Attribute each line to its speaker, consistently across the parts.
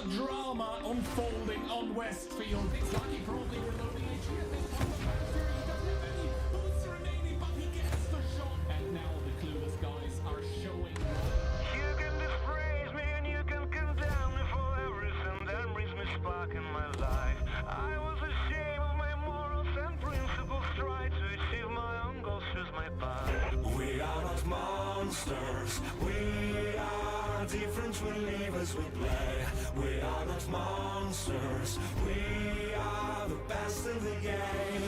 Speaker 1: the drama unfolding on Westfield. It's like he probably reloading HE at this point. He doesn't have any boots remaining, but he gets the shot. And now the clueless guys are showing.
Speaker 2: You can dispraise me and you can condemn me for everything that brings me spark in my life. I was ashamed of my morals and principles, try to achieve my own goals, choose my path.
Speaker 3: We are not monsters, we are different, we live as we play. We are not monsters, we are the best in the game.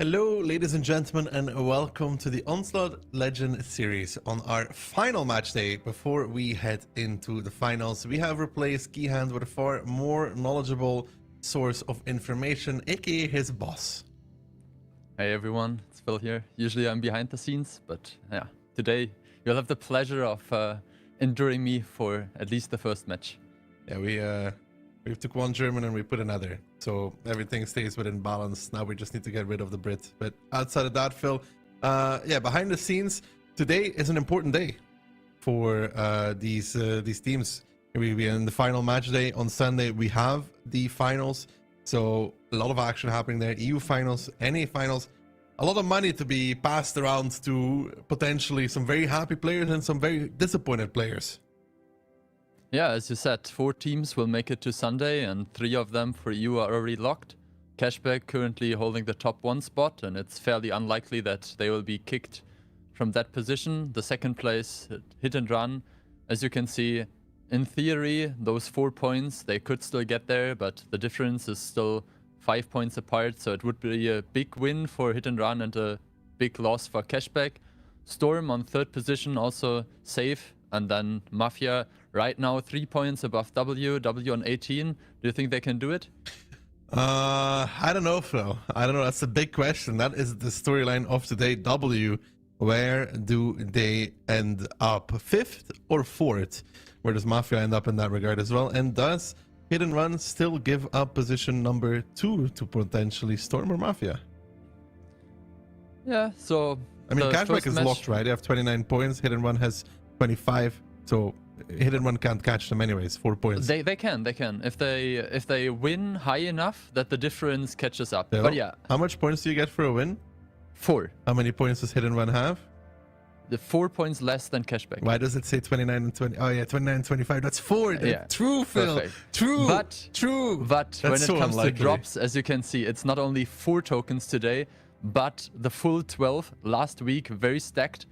Speaker 4: Hello, ladies and gentlemen, and welcome to the Onslaught Legends Series. On our final match day, before we head into the finals, we have replaced Keyhand with a far more knowledgeable source of information, aka his boss.
Speaker 5: Hey everyone, it's Phil here. Usually I'm behind the scenes, but yeah, today you'll have the pleasure of enduring me for at least the first match.
Speaker 4: Yeah, we took one German and we put another, so everything stays within balance. Now we just need to get rid of the Brit. But outside of that, Phil, yeah, behind the scenes, today is an important day for these teams. We in the final match day on Sunday. We have the finals, so a lot of action happening there. EU finals, NA finals, a lot of money to be passed around to potentially some very happy players and some very disappointed players.
Speaker 5: Yeah, as you said, 4 teams will make it to Sunday, and 3 of them for EU are already locked. Cashback currently holding the top 1 spot, and it's fairly unlikely that they will be kicked from that position. The second place, Hit and Run, as you can see, in theory, those 4 points, they could still get there, but the difference is still 5 points apart, so it would be a big win for Hit and Run and a big loss for Cashback. Storm on 3rd position, also safe, and then Mafia right now 3 points above W on 18. Do you think they can do it?
Speaker 4: I don't know, Phil. I don't know. That's a big question. That is the storyline of today. W, where do they end up? 5th or 4th? Where does Mafia end up in that regard as well? And does Hit and Run still give up position number 2 to potentially Storm or Mafia?
Speaker 5: Yeah, so...
Speaker 4: I mean, Cashback is locked, right? They have 29 points. Hit and Run has 25. So Hit and Run can't catch them anyways. 4 points.
Speaker 5: They can. If they win high enough that the difference catches up.
Speaker 4: Yeah.
Speaker 5: But yeah.
Speaker 4: How much points do you get for a win?
Speaker 5: 4.
Speaker 4: How many points does Hit and Run have?
Speaker 5: The 4 points less than Cashback.
Speaker 4: Why does it say 29 and 20? Oh yeah, 29 and 25. That's 4.
Speaker 5: Yeah.
Speaker 4: True, Phil.
Speaker 5: Perfect.
Speaker 4: True.
Speaker 5: But when
Speaker 4: That's
Speaker 5: it
Speaker 4: so
Speaker 5: comes
Speaker 4: unlikely.
Speaker 5: to drops, as you can see, it's not only 4 tokens today, but the full 12 last week, very stacked.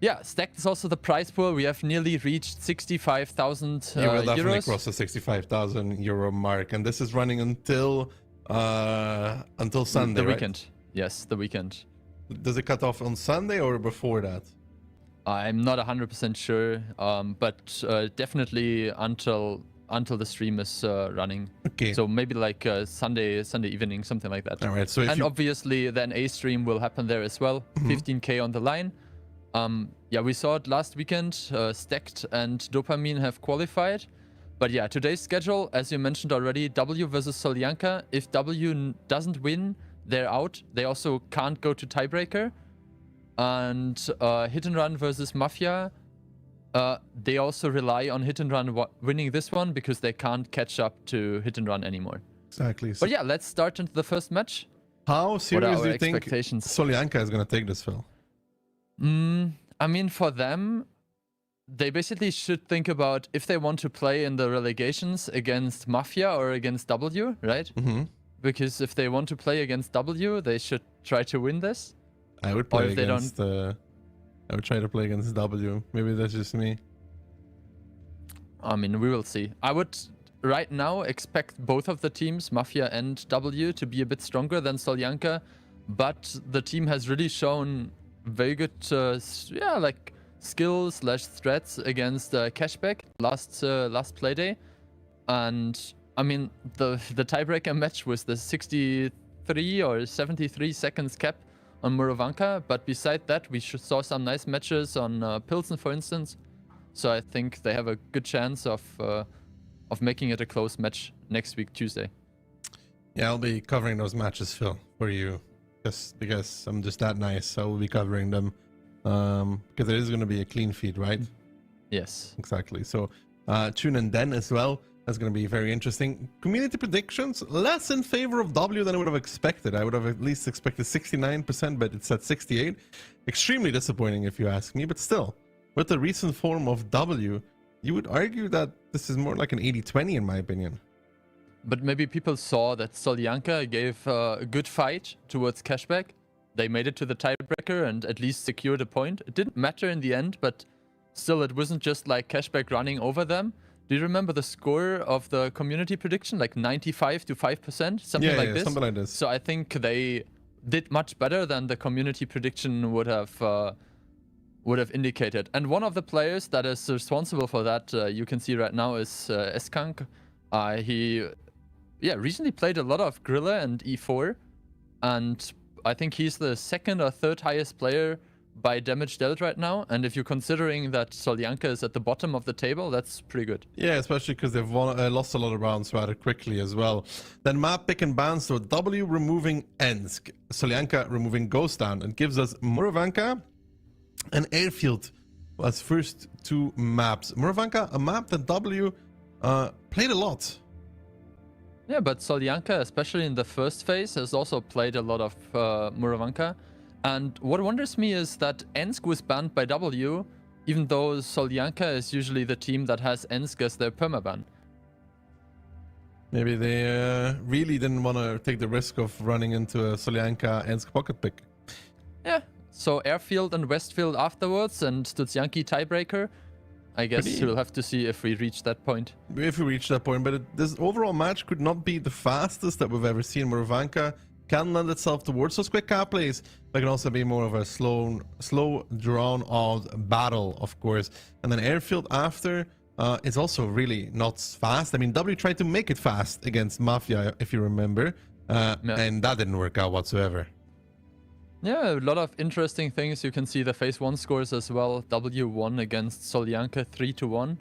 Speaker 5: Yeah, stacked is also the prize pool. We have nearly reached 65,000
Speaker 4: You will definitely
Speaker 5: euros.
Speaker 4: cross the 65,000 euro mark, and this is running until Sunday.
Speaker 5: The
Speaker 4: right?
Speaker 5: weekend. Yes, the weekend.
Speaker 4: Does it cut off on Sunday or before that?
Speaker 5: I'm not 100% sure, but definitely until the stream is running.
Speaker 4: Okay.
Speaker 5: So maybe like Sunday evening, something like that.
Speaker 4: All right. So
Speaker 5: And obviously the NA stream will happen there as well. 15k on the line. Yeah, we saw it last weekend. Stacked and Dopamine have qualified. But yeah, today's schedule, as you mentioned already, W versus Solyanka. If W doesn't win, they're out. They also can't go to tiebreaker. And Hit and Run versus Mafia. They also rely on Hit and Run winning this one because they can't catch up to Hit and Run anymore.
Speaker 4: Exactly.
Speaker 5: But yeah, let's start into the first match.
Speaker 4: How serious do you think
Speaker 5: expectations?
Speaker 4: Solyanka is going to take this, Phil?
Speaker 5: I mean, for them, they basically should think about if they want to play in the relegations against Mafia or against W, right? Because if they want to play against W, they should try to win this.
Speaker 4: I would play against... I would try to play against W. Maybe that's just me.
Speaker 5: I mean, we will see. I would right now expect both of the teams, Mafia and W, to be a bit stronger than Solyanka. but the team has really shown very good, skill/threats against Cashback last playday, and I mean the tiebreaker match was the 63 or 73 seconds cap on Murovanka, but beside that we saw some nice matches on Pilsen, for instance. So I think they have a good chance of making it a close match next week, Tuesday.
Speaker 4: Yeah, I'll be covering those matches, Phil, for you. Just because I'm just that nice, I will be covering them. Because it is going to be a clean feed, right?
Speaker 5: Yes.
Speaker 4: Exactly. So tune in then as well. That's going to be very interesting. Community predictions, less in favor of W than I would have expected. I would have at least expected 69%, but it's at 68%. Extremely disappointing if you ask me, but still, with the recent form of W, you would argue that this is more like an 80-20 in my opinion.
Speaker 5: But maybe people saw that Solyanka gave a good fight towards Cashback. They made it to the tiebreaker and at least secured a point. It didn't matter in the end, but still it wasn't just like Cashback running over them. Do you remember the score of the community prediction? Like 95 to 5%? Something like this?
Speaker 4: Something like this.
Speaker 5: So I think they did much better than the community prediction would have indicated. And one of the players that is responsible for that, you can see right now, is Eskank. He recently played a lot of Grilla and E4, and I think he's the second or third highest player by damage dealt right now. And if you're considering that Solyanka is at the bottom of the table, that's pretty good.
Speaker 4: Yeah, especially because they've lost a lot of rounds rather quickly as well. Then map pick and ban, so W removing Ensk, Solyanka removing Ghost Town, and gives us Murovanka and Airfield as first two maps. Murovanka, a map that W played a lot.
Speaker 5: Yeah, but Solyanka, especially in the first phase, has also played a lot of Murovanka. And what wonders me is that Ensk was banned by W, even though Solyanka is usually the team that has Ensk as their permaban.
Speaker 4: Maybe they really didn't want to take the risk of running into a Solyanka Ensk pocket pick.
Speaker 5: Yeah, so Airfield and Westfield afterwards and Studzianki tiebreaker. I guess we'll have to see if we reach that point.
Speaker 4: If we reach that point, but this overall match could not be the fastest that we've ever seen. Murovanka can lend itself towards those quick cap plays, but can also be more of a slow drawn-out battle, of course. And then Airfield after is also really not fast. I mean, W tried to make it fast against Mafia, if you remember, and that didn't work out whatsoever.
Speaker 5: Yeah, a lot of interesting things. You can see the phase 1 scores as well. W won against Solyanka 3-1.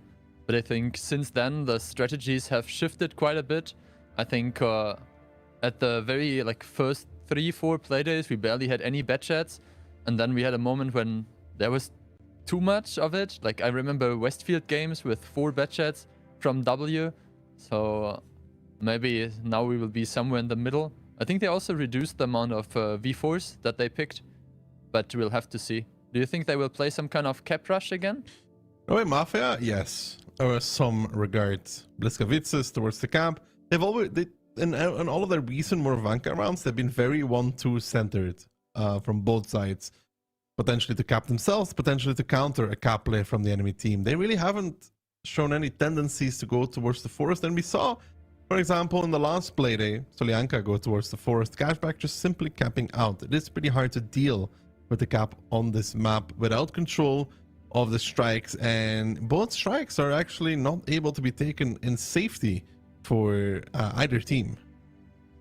Speaker 5: But I think since then the strategies have shifted quite a bit. I think at the very first 3-4 playdays we barely had any bad chats. And then we had a moment when there was too much of it. Like I remember Westfield games with 4 bad chats from W. So maybe now we will be somewhere in the middle. I think they also reduced the amount of V4s that they picked, but we'll have to see. Do you think they will play some kind of cap rush again?
Speaker 4: Oh, wait, Mafia? Yes. Or some regards. Bliskavitsas towards the camp. They've always, in all of their recent Murovanka rounds, they've been very 1-2 centered from both sides. Potentially to cap themselves, potentially to counter a cap play from the enemy team. They really haven't shown any tendencies to go towards the forest, and we saw, for example, in the last playday, Solyanka go towards the forest, Cashback just simply capping out. It is pretty hard to deal with the cap on this map without control of the strikes, and both strikes are actually not able to be taken in safety for either team.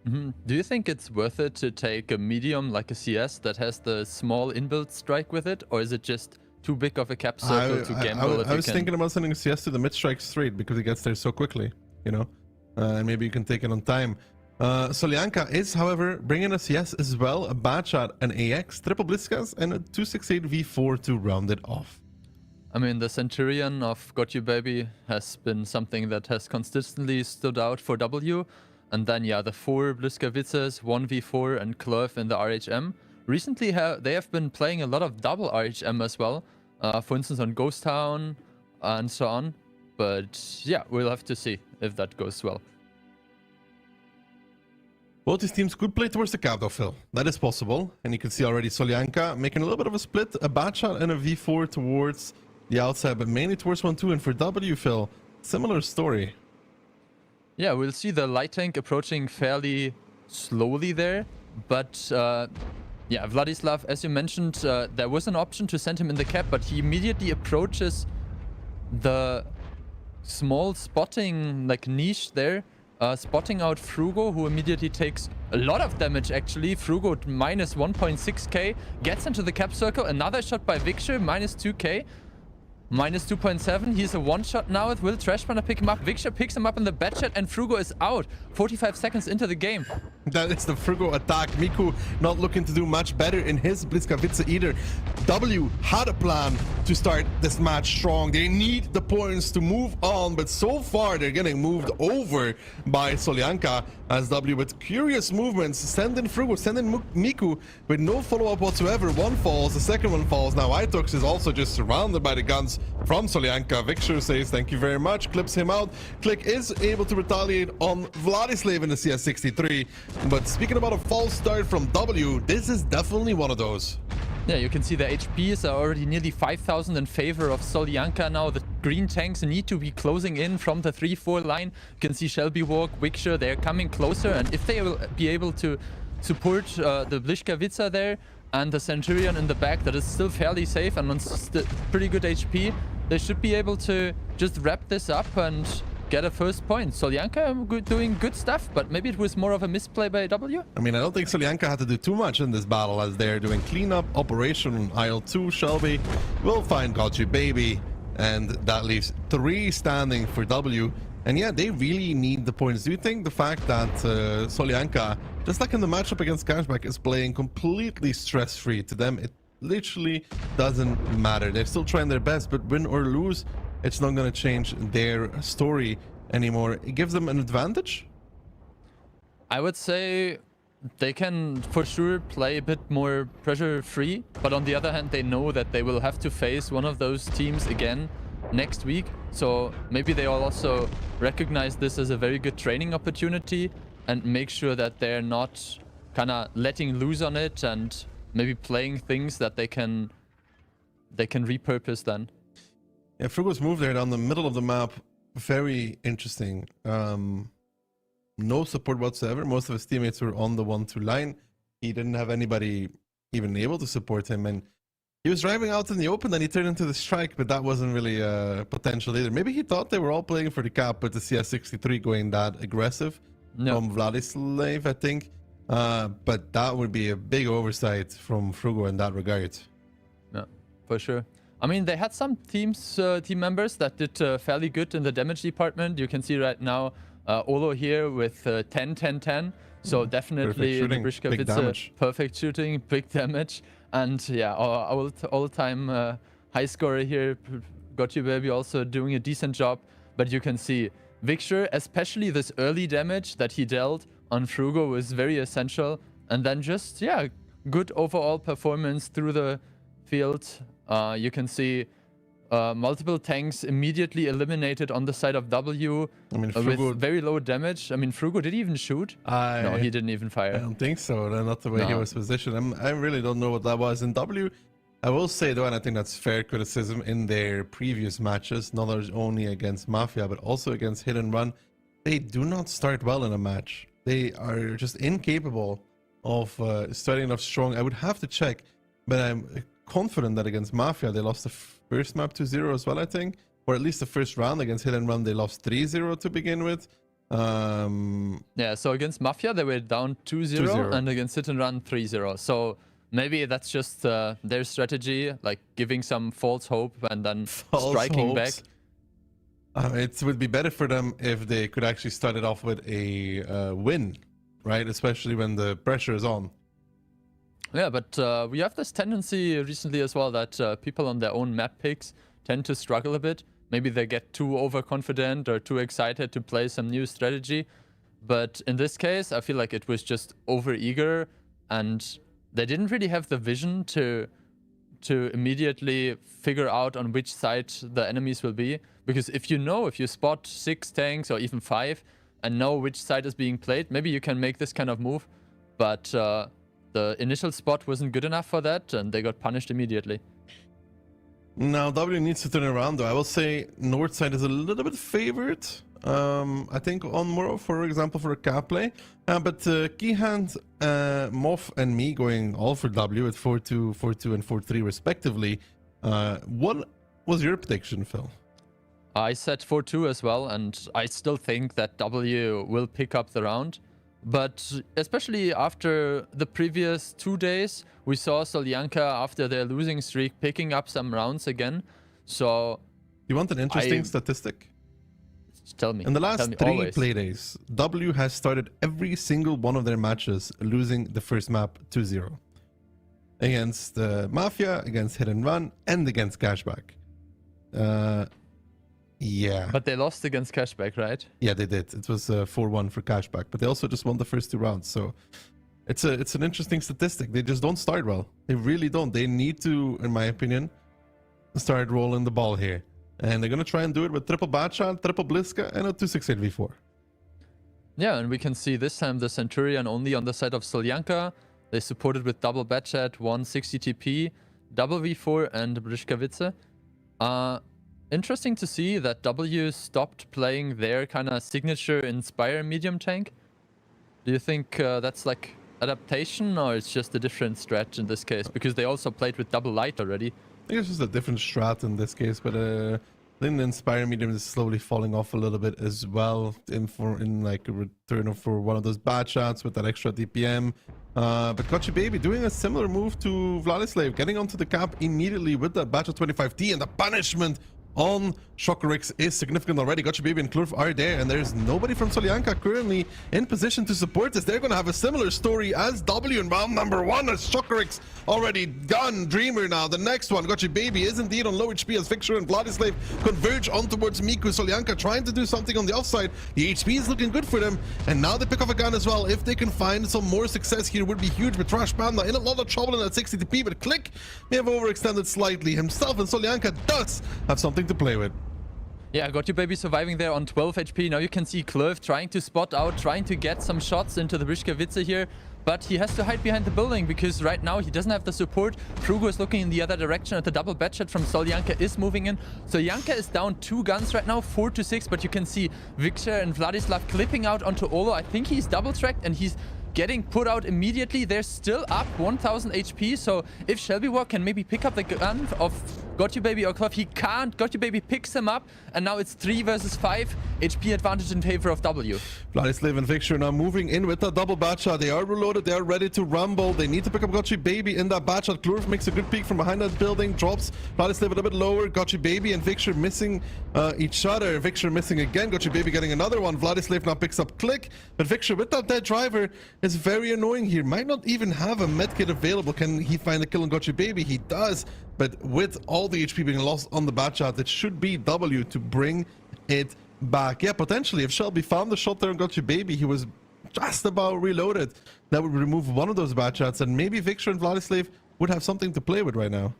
Speaker 5: Do you think it's worth it to take a medium like a CS that has the small inbuilt strike with it, or is it just too big of a cap circle to gamble?
Speaker 4: I was thinking about sending a CS to the mid strike straight because it gets there so quickly, you know? And maybe you can take it on time. Solyanka is, however, bringing us yes as well, a bad shot, an AX, triple Bliskas, and a 268 V4 to round it off.
Speaker 5: I mean, the Centurion of Got You Baby has been something that has consistently stood out for W. And then, yeah, the 4 Bliskavitzes, 1 V4, and Clove in the RHM. Recently, they have been playing a lot of double RHM as well. For instance, on Ghost Town and so on. But yeah, we'll have to see if that goes well.
Speaker 4: Both these teams could play towards the cap though, Phil. That is possible. And you can see already Solyanka making a little bit of a split, a bad shot and a V4 towards the outside, but mainly towards 1-2. And for W, Phil, similar story.
Speaker 5: Yeah, we'll see the light tank approaching fairly slowly there. But yeah, Vladislav, as you mentioned, there was an option to send him in the cap, but he immediately approaches the small spotting like niche there, spotting out Frugo, who immediately takes a lot of damage actually. Frugo minus 1.6k, gets into the cap circle, another shot by Victor, minus 2k. Minus 2.7. He's a one-shot now. It will Trashbanner pick him up. Victor picks him up in the bad shot, and Frugo is out 45 seconds into the game.
Speaker 4: That is the Frugo attack. Miku not looking to do much better in his Blitzkavitze either. W had a plan to start this match strong. They need the points to move on, but so far they're getting moved over by Solyanka as W with curious movements. Send in Frugo, send in Miku with no follow-up whatsoever. One falls, the second one falls. Now Itox is also just surrounded by the guns from Solyanka. Victor says thank you very much, clips him out. Click is able to retaliate on Vladislav in the CS63. But speaking about a false start from W, this is definitely one of those.
Speaker 5: Yeah, you can see the HPs are already nearly 5,000 in favor of Solyanka now. The green tanks need to be closing in from the 3-4 line. You can see Shelby Walk, Wixer, they're coming closer. And if they will be able to support the Blitzkavitze there and the Centurion in the back that is still fairly safe and on pretty good HP, they should be able to just wrap this up and get a first point. Solyanka doing good stuff, but maybe it was more of a misplay by W.
Speaker 4: I mean, I don't think Solyanka had to do too much in this battle as they're doing cleanup, operation, IL2, Shelby will find Gotchi Baby, and that leaves 3 standing for W. And yeah, they really need the points. Do you think the fact that Solyanka, just like in the matchup against Cashback, is playing completely stress-free, to them it literally doesn't matter. They're still trying their best, but win or lose, it's not going to change their story anymore. It gives them an advantage?
Speaker 5: I would say they can for sure play a bit more pressure-free, but on the other hand, they know that they will have to face one of those teams again next week. So maybe they all also recognize this as a very good training opportunity and make sure that they're not kind of letting loose on it and maybe playing things that they can repurpose then.
Speaker 4: Yeah, Frugo's move there down the middle of the map, very interesting. No support whatsoever. Most of his teammates were on the 1-2 line. He didn't have anybody even able to support him, and he was driving out in the open, and he turned into the strike, but that wasn't really potential either. Maybe he thought they were all playing for the cap with the CS63 going that aggressive from Vladislav, I think. But that would be a big oversight from Frugo in that regard.
Speaker 5: Yeah, for sure. I mean, they had some team members that did fairly good in the damage department. You can see right now Olo here with 10-10-10. So definitely Blitzkavitze, perfect shooting, big damage. And yeah, our all-time high scorer here, Gotchi Baby, also doing a decent job. But you can see Victor, especially this early damage that he dealt on Frugo, was very essential. And then just, yeah, good overall performance through the field. You can see multiple tanks immediately eliminated on the side of W. I mean, with very low damage. I mean, Frugo, did he even shoot? No, he didn't even fire.
Speaker 4: I don't think so. Not the way he was positioned. I really don't know what that was. In W, I will say though, and I think that's fair criticism, in their previous matches, not only against Mafia, but also against Hit and Run, they do not start well in a match. They are just incapable of starting off strong. I would have to check, but I'm confident that against Mafia they lost the first map 2-0 as well, I think, or at least the first round. Against Hit and Run they lost 3-0 to begin with.
Speaker 5: Yeah, so against Mafia they were down 2-0 and against Hit and Run 3-0. So maybe that's just their strategy, like giving some false hope and then striking back.
Speaker 4: It would be better for them if they could actually start it off with a win, right? Especially when the pressure is on.
Speaker 5: Yeah, but we have this tendency recently as well that people on their own map picks tend to struggle a bit. Maybe they get too overconfident or too excited to play some new strategy. But in this case, I feel like it was just over-eager and they didn't really have the vision to immediately figure out on which side the enemies will be. Because if you spot 6 tanks or even 5 and know which side is being played, maybe you can make this kind of move. But the initial spot wasn't good enough for that, and they got punished immediately. Now
Speaker 4: W needs to turn around, though. I will say north side is a little bit favored. I think on Muro, for example, for a cap play. But Keyhand, Moff, and me going all for W at 4-2, 4-2, and 4-3 respectively. What was your prediction, Phil?
Speaker 5: I said 4-2 as well, and I still think that W will pick up the round. But especially after the previous 2 days, we saw Solyanka, after their losing streak, picking up some rounds again. So...
Speaker 4: You want an interesting statistic?
Speaker 5: Tell me.
Speaker 4: In the last 3
Speaker 5: always.
Speaker 4: play days, W has started every single one of their matches losing the first map 2-0. Against Mafia, against Hit and Run, and against Cashback. Yeah.
Speaker 5: But they lost against Cashback, right?
Speaker 4: Yeah, they did. It was 4-1 for Cashback, but they also just won the first 2 rounds. So it's an interesting statistic. They just don't start well. They really don't. They need to, in my opinion, start rolling the ball here. And they're going to try and do it with triple Batshot, triple Bliska, and a 268v4.
Speaker 5: Yeah, and we can see this time the Centurion only on the side of Solyanka. They supported with double Batchat, 160 TP, double V4, and Brishkavitze. Interesting to see that W stopped playing their kind of signature Inspire medium tank. Do you think that's like adaptation, or it's just a different strat in this case? Because they also played with double light already.
Speaker 4: I think it's just a different strat in this case, but I think the Inspire medium is slowly falling off a little bit as well in like a return for one of those bad shots with that extra DPM. But Gotcha Baby doing a similar move to Vladislav, getting onto the cap immediately with that batch of 25T, and the punishment on Shockerix is significant already. Gotcha Baby and Klurf are there, and there's nobody from Solyanka currently in position to support this. They're going to have a similar story as W in round number 1, as Shockerix already gone. Dreamer now, the next one. Gotcha Baby is indeed on low HP as Victor and Vladislav converge on towards Miku. Solyanka trying to do something on the offside. The HP is looking good for them, and now they pick off a gun as well. If they can find some more success here, would be huge. But Trash Panda in a lot of trouble in that 60 TP, but Click may have overextended slightly himself, and Solyanka does have something to play with.
Speaker 5: Yeah, Gotcha Baby surviving there on 12 HP. Now you can see Klurf trying to spot out, trying to get some shots into the Brishkavitze here. But he has to hide behind the building because right now he doesn't have the support. Frugo is looking in the other direction at the double batchet from Solyanka is moving in. Solyanka is down 2 guns right now, 4 to 6. But you can see Victor and Vladislav clipping out onto Olo. I think he's double tracked and he's getting put out immediately. They're still up 1000 HP. So if Shelby Walk can maybe pick up the gun of Gotcha Baby or Klurf, he can't. Gotcha Baby picks him up, and now it's 3 versus 5 HP advantage in favor of W.
Speaker 4: Vladislav and Victor now moving in with that double batshot. They are reloaded, they are ready to rumble. They need to pick up Gotcha Baby in that batshot. Klurf makes a good peek from behind that building, drops Vladislav a little bit lower. Gotcha Baby and Victor missing each other. Victor missing again. Gotcha Baby getting another one. Vladislav now picks up Click, but Victor with that dead driver is very annoying here. Might not even have a medkit available. Can he find a kill on Gotcha Baby? He does, but with all the HP being lost on the batshot, it should be W to bring it back. Yeah, potentially. If Shelby found the shot there on Gotcha Baby, he was just about reloaded. That would remove one of those batshots, and maybe Victor and Vladislav would have something to play with right now.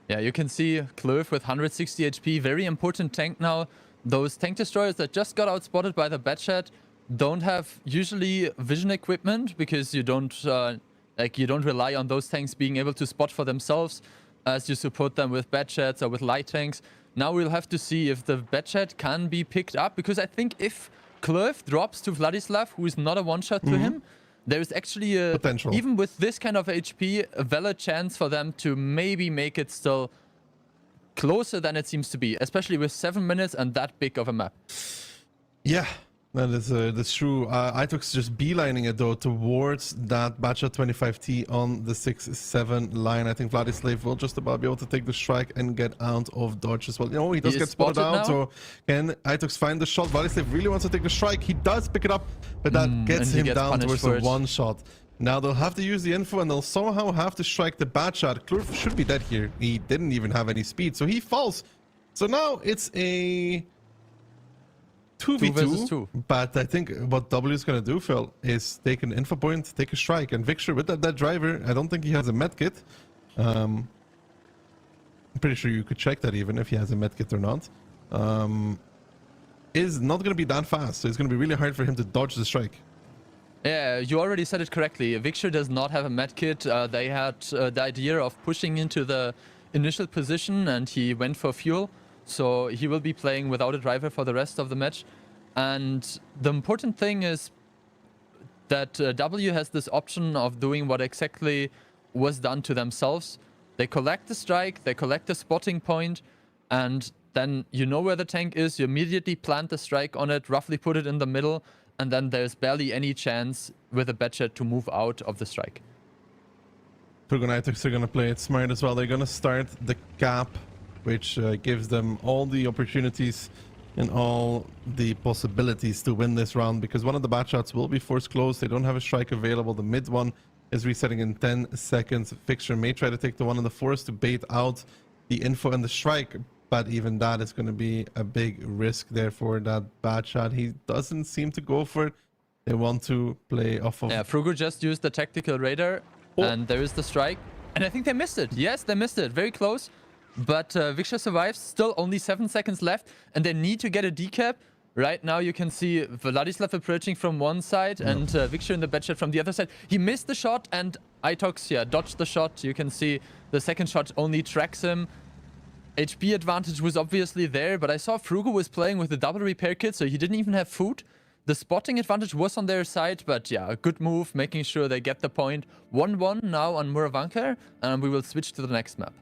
Speaker 5: Yeah, you can see Klurf with 160 HP. Very important tank now. Those tank destroyers that just got outspotted by the batchat don't have usually vision equipment because you don't rely on those tanks being able to spot for themselves as you support them with batchats or with light tanks. Now we'll have to see if the batchat can be picked up, because I think if Klurf drops to Vladislav, who is not a one-shot to him, there is actually a
Speaker 4: potential,
Speaker 5: even with this kind of HP, a valid chance for them to maybe make it still closer than it seems to be, especially with 7 minutes and that big of a map.
Speaker 4: Yeah, that's true. Itox just beelining it though towards that batchat 25T on the 6-7 line. I think Vladislav will just about be able to take the strike and get out of dodge as well. You know, he does get spotted out, so can Itox find the shot? Vladislav really wants to take the strike. He does pick it up, but that gets him down towards the one shot. Now they'll have to use the info, and they'll somehow have to strike the batchat. Klurf should be dead here. He didn't even have any speed, so he falls. So now it's a 2v2, but I think what W is going to do, Phil, is take an info point, take a strike, and Victor with that driver, I don't think he has a medkit. I'm pretty sure you could check that even if he has a medkit or not. Is not going to be that fast, so it's going to be really hard for him to dodge the strike.
Speaker 5: Yeah, you already said it correctly. Victor does not have a medkit. They had the idea of pushing into the initial position, and he went for fuel. So he will be playing without a driver for the rest of the match. And the important thing is that W has this option of doing what exactly was done to themselves. They collect the strike, they collect the spotting point, and then you know where the tank is, you immediately plant the strike on it, roughly put it in the middle, and then there's barely any chance with a Batchet to move out of the strike.
Speaker 4: Turgonitics are going to play it smart as well. They're going to start the cap, which gives them all the opportunities and all the possibilities to win this round, because one of the bat shots will be forced closed. They don't have a strike available. The mid one is resetting in 10 seconds. Fixture may try to take the one in the forest to bait out the info and the strike, but even that is going to be a big risk there for that bat shot. He doesn't seem to go for it. They want to play off of...
Speaker 5: Yeah, Frugo just used the tactical radar, and there is the strike. And I think they missed it. Yes, they missed it. Very close. But Victor survives. Still only 7 seconds left, and they need to get a decap. Right now you can see Vladislav approaching from one side and Victor in the Batchet from the other side. He missed the shot, and Itox, yeah, dodged the shot. You can see the second shot only tracks him. HP advantage was obviously there, but I saw Frugo was playing with the double repair kit, so he didn't even have food. The spotting advantage was on their side, but yeah, a good move, making sure they get the point. 1-1 now on Muravanka, and we will switch to the next map.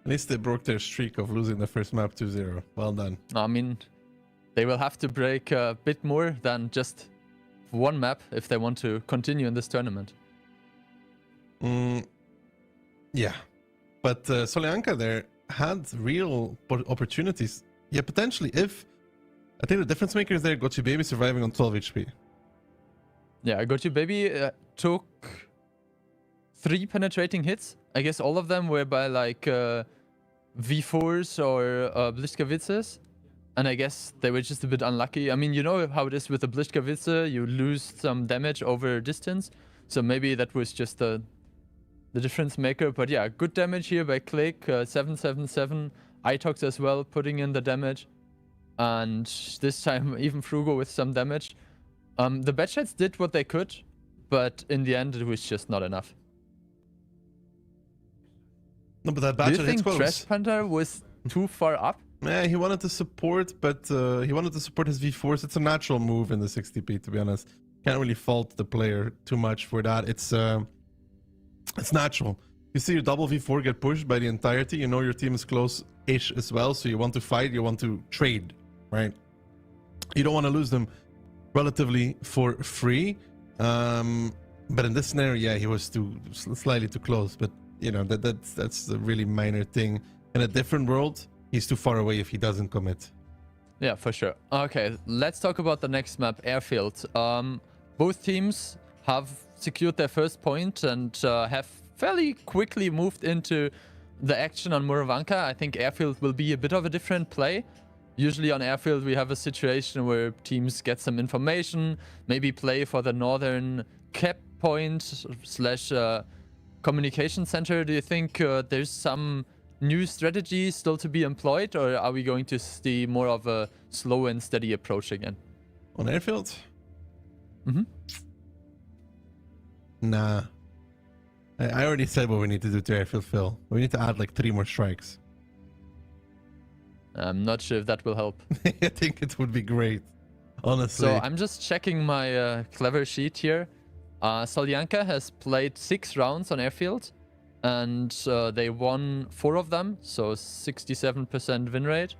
Speaker 4: At least they broke their streak of losing the first map 2-0. Well done.
Speaker 5: I mean, they will have to break a bit more than just one map if they want to continue in this tournament.
Speaker 4: Yeah. But Solyanka there had real opportunities. Yeah, potentially if... I think the difference maker is there, Gochi Baby surviving on 12 HP.
Speaker 5: Yeah, Gochi Baby took 3 penetrating hits. I guess all of them were by like V4s or Blitzkavitzes. And I guess they were just a bit unlucky. I mean, you know how it is with the Blitzkavitze, you lose some damage over distance. So maybe that was just the difference maker. But yeah, good damage here by Click, 777. Itox as well, putting in the damage. And this time even Frugo with some damage. The Batchets did what they could, but in the end it was just not enough.
Speaker 4: No, but that
Speaker 5: Do you
Speaker 4: Batchet hits
Speaker 5: think
Speaker 4: close.
Speaker 5: Trash Panther was too far up?
Speaker 4: Yeah, he wanted to support, but he wanted to support his V4s. It's a natural move in the 60p, to be honest. Can't really fault the player too much for that. It's natural. You see your double V4 get pushed by the entirety. You know your team is close-ish as well, so you want to fight, you want to trade, right? You don't want to lose them relatively for free. But in this scenario, yeah, he was slightly too close. But you know that's a really minor thing. In a different world, he's too far away if he doesn't commit.
Speaker 5: Yeah, for sure. Okay, let's talk about the next map, Airfield. Both teams have secured their first point and have fairly quickly moved into the action on Muravanka. I think Airfield will be a bit of a different play. Usually on Airfield we have a situation where teams get some information, maybe play for the northern cap point / communication center. Do you think there's some new strategy still to be employed, or are we going to see more of a slow and steady approach again?
Speaker 4: On Airfield?
Speaker 5: Mm-hmm.
Speaker 4: Nah. I already said what we need to do to Airfield, Phil. We need to add like 3 more strikes.
Speaker 5: I'm not sure if that will help.
Speaker 4: I think it would be great, honestly.
Speaker 5: So I'm just checking my clever sheet here. Solyanka has played 6 rounds on Airfield, and they won 4 of them, so 67% win rate.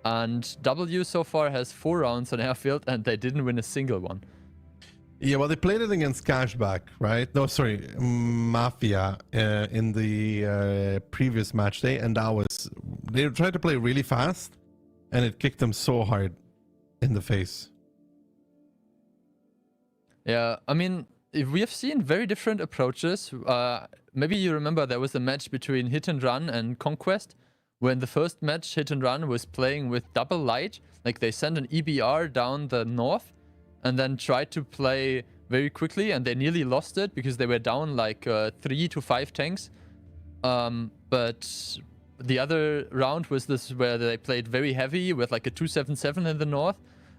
Speaker 5: And W so far has 4 rounds on Airfield, and they didn't win a single one.
Speaker 4: Yeah, well, they played it against Cashback, right? No, sorry, Mafia in the previous match day, and that was... They tried to play really fast, and it kicked them so hard in the face.
Speaker 5: Yeah, I mean, we have seen very different approaches. Maybe you remember there was a match between Hit and Run and Conquest, when the first match, Hit and Run was playing with double light. Like, they sent an EBR down the north, and then tried to play very quickly, and they nearly lost it because they were down like 3 to 5 tanks. But the other round was this where they played very heavy with like a 277 in the north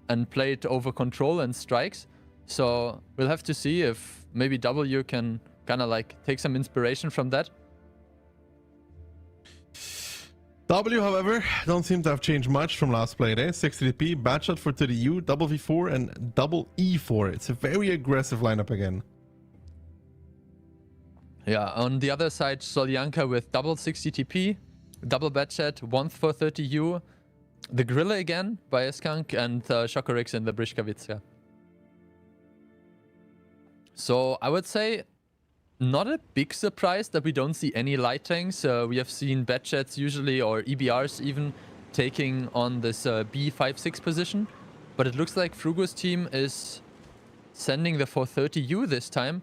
Speaker 5: and played over control and strikes. So we'll have to see if maybe W can kind of like take some inspiration from that.
Speaker 4: W, however, don't seem to have changed much from last play day. 60p, bad shot for 30U, double V4, and double E4. It's a very aggressive lineup again.
Speaker 5: Yeah, on the other side, Solyanka with double 60TP, double Batchat, one for 30U, the Grilla again by a Skunk, and Shokorix in the Brishkavitsa. So I would say not a big surprise that we don't see any light tanks. We have seen Batchats usually, or EBRs even, taking on this B5-6 position. But it looks like Frugo's team is sending the 430U this time.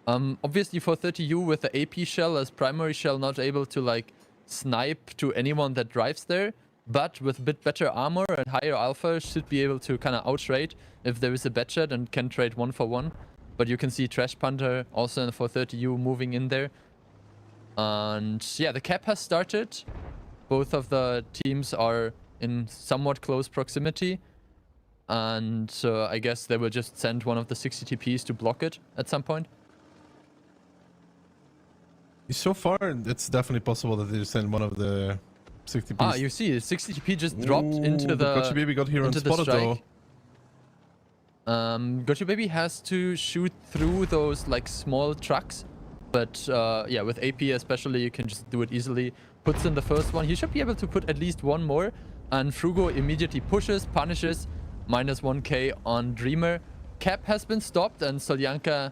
Speaker 5: Obviously 430U with the AP shell as primary shell, not able to like snipe to anyone that drives there. But with a bit better armor and higher alpha, should be able to kind of outrate if there is a Batchat and can trade 1-for-1. But you can see Trash Punter also in the 430U moving in there. And yeah, the cap has started. Both of the teams are in somewhat close proximity. And I guess they will just send one of the 60 TPs to block it at some point.
Speaker 4: So far, it's definitely possible that they just send one of the 60 TPs.
Speaker 5: Ah, you see, 60 TP just dropped into the
Speaker 4: Gotcha Baby got here on spotted though.
Speaker 5: Gotcha Baby has to shoot through those like small trucks, but yeah, with AP especially, you can just do it easily. Puts in the first one. He should be able to put at least one more, and Frugo immediately pushes, punishes, minus 1k on Dreamer. Cap has been stopped, and Solyanka,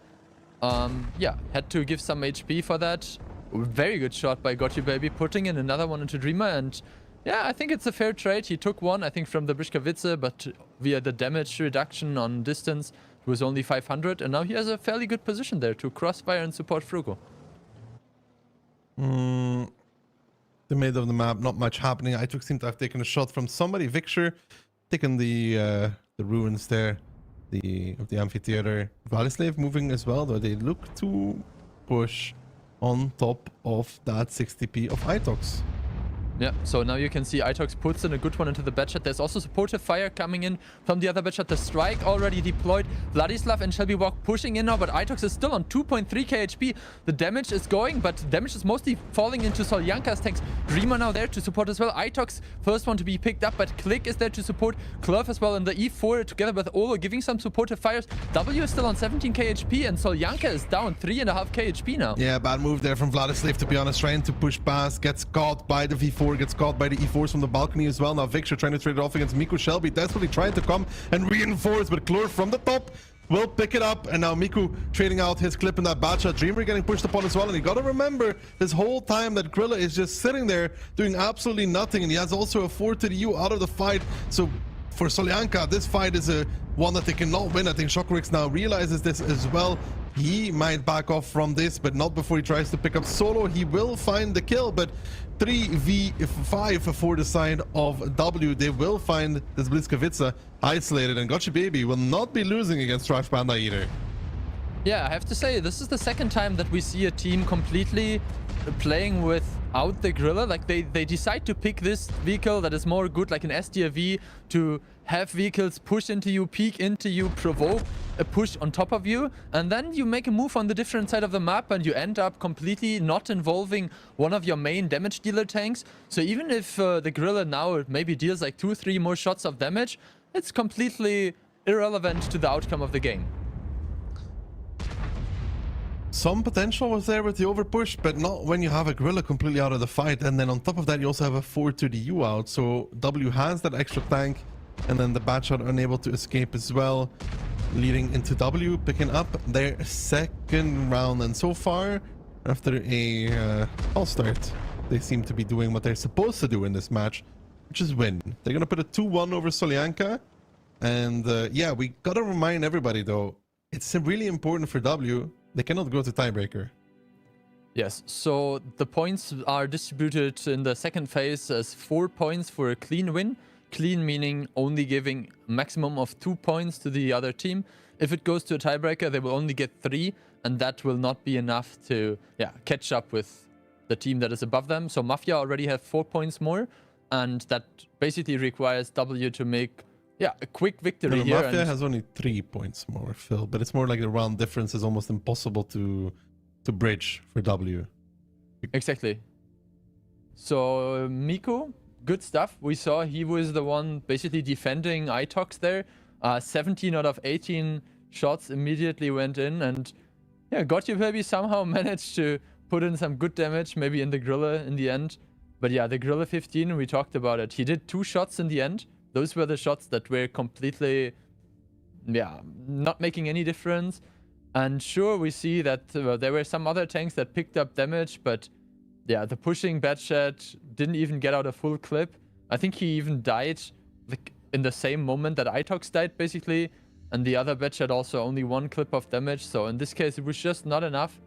Speaker 5: yeah, had to give some HP for that. Very good shot by Gotcha Baby, putting in another one into Dreamer, and yeah, I think it's a fair trade. He took one, I think, from the Brishkavitsa, but via the damage reduction on distance, it was only 500, and now he has a fairly good position there to crossfire and support Frugo.
Speaker 4: The mid of the map, not much happening. I seem to have taken a shot from somebody. Victor taking the ruins there, of the amphitheater. Vladislav moving as well, though they look to push on top of that 60p of Itox.
Speaker 5: Yeah, so now you can see Itox puts in a good one into the Batchat. There's also supportive fire coming in from the other Batchat. The strike already deployed. Vladislav and Shelby Walk pushing in now, but Itox is still on 2.3k HP. The damage is going, but damage is mostly falling into Solyanka's tanks. Dreamer now there to support as well. Itox, first one to be picked up, but Click is there to support. Clove as well in the E4 together with Olo giving some supportive fires. W is still on 17k HP, and Solyanka is down 3.5k HP now.
Speaker 4: Yeah, bad move there from Vladislav, to be honest. Trying to push past, gets caught by the V4. Gets caught by the E4s from the balcony as well. Now Victor trying to trade it off against Miku. Shelby desperately trying to come and reinforce, but Klur from the top will pick it up. And now Miku trading out his clip in that Batchat. Dreamer getting pushed upon as well. And you gotta remember this whole time that Grilla is just sitting there doing absolutely nothing. And he has also a 4 to the U out of the fight. So for Solyanka, this fight is a one that they cannot win. I think Shokorix now realizes this as well. He might back off from this, but not before he tries to pick up solo. He will find the kill, but 3v5 for the side of W. They will find this Blitzkavitsa isolated, and Gotcha Baby will not be losing against Trash Panda either.
Speaker 5: Yeah, I have to say, this is the second time that we see a team completely playing without the Grilla. Like, they decide to pick this vehicle that is more good, like an SDRV, to have vehicles push into you, peek into you, provoke a push on top of you, and then you make a move on the different side of the map and you end up completely not involving one of your main damage dealer tanks. So even if the Grilla now maybe deals like 2-3 more shots of damage, it's completely irrelevant to the outcome of the game.
Speaker 4: Some potential was there with the overpush, but not when you have a Grilla completely out of the fight. And then on top of that, you also have a 4 to the U out. So W has that extra tank, and then the Batshot unable to escape as well, leading into W, picking up their second round. And so far, after a false start, they seem to be doing what they're supposed to do in this match, which is win. They're going to put a 2-1 over Solyanka. And yeah, we got to remind everybody, though, it's really important for W. They cannot go to tiebreaker.
Speaker 5: Yes, so the points are distributed in the second phase as 4 points for a clean win. Clean meaning only giving maximum of 2 points to the other team. If it goes to a tiebreaker, they will only get 3, and that will not be enough to catch up with the team that is above them. So Mafia already have 4 points more, and that basically requires W to make a quick victory here.
Speaker 4: Mafia has only 3 points more, Phil, but it's more like the round difference is almost impossible to bridge for W.
Speaker 5: Exactly. So Miko, good stuff. We saw he was the one basically defending Itox there. 17 out of 18 shots immediately went in, and yeah, Gotyu Baby somehow managed to put in some good damage, maybe in the Grilla in the end. But yeah, the Grilla 15, we talked about it. He did 2 shots in the end. Those were the shots that were completely, yeah, not making any difference. And sure, we see that there were some other tanks that picked up damage, but yeah, the pushing Batchat didn't even get out a full clip. I think he even died like in the same moment that Itox died, basically. And the other Batchat also only 1 clip of damage. So in this case, it was just not enough.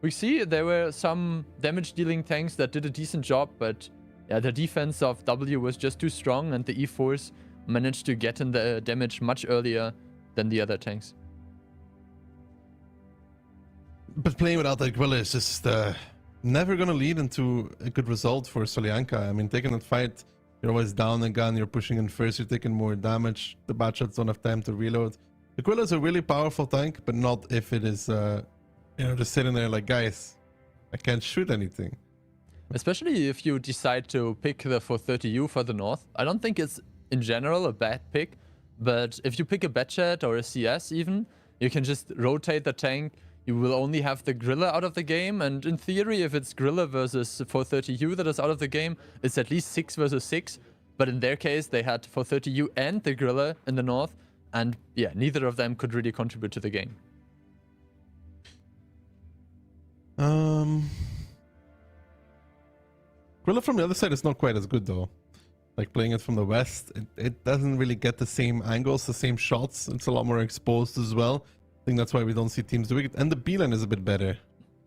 Speaker 5: We see there were some damage-dealing tanks that did a decent job, but yeah, the defense of W was just too strong, and the E4s managed to get in the damage much earlier than the other tanks.
Speaker 4: But playing without that Grilla is just never going to lead into a good result for Solyanka. I mean, taking that fight, you're always down a gun, you're pushing in first, you're taking more damage, the Batchats don't have time to reload. The Grilla is a really powerful tank, but not if it is, you know, just sitting there like, guys, I can't shoot anything.
Speaker 5: Especially if you decide to pick the 430U for the North. I don't think it's, in general, a bad pick, but if you pick a Batchat or a CS even, you can just rotate the tank. You will only have the Grilla out of the game, and in theory, if it's Grilla versus 430U that is out of the game, it's at least 6 versus 6. But in their case, they had 430U and the Grilla in the North, and yeah, neither of them could really contribute to the game.
Speaker 4: Grilla from the other side is not quite as good though. Like playing it from the west, it doesn't really get the same angles, the same shots. It's a lot more exposed as well. I think that's why we don't see teams doing it. And the B-line is a bit better.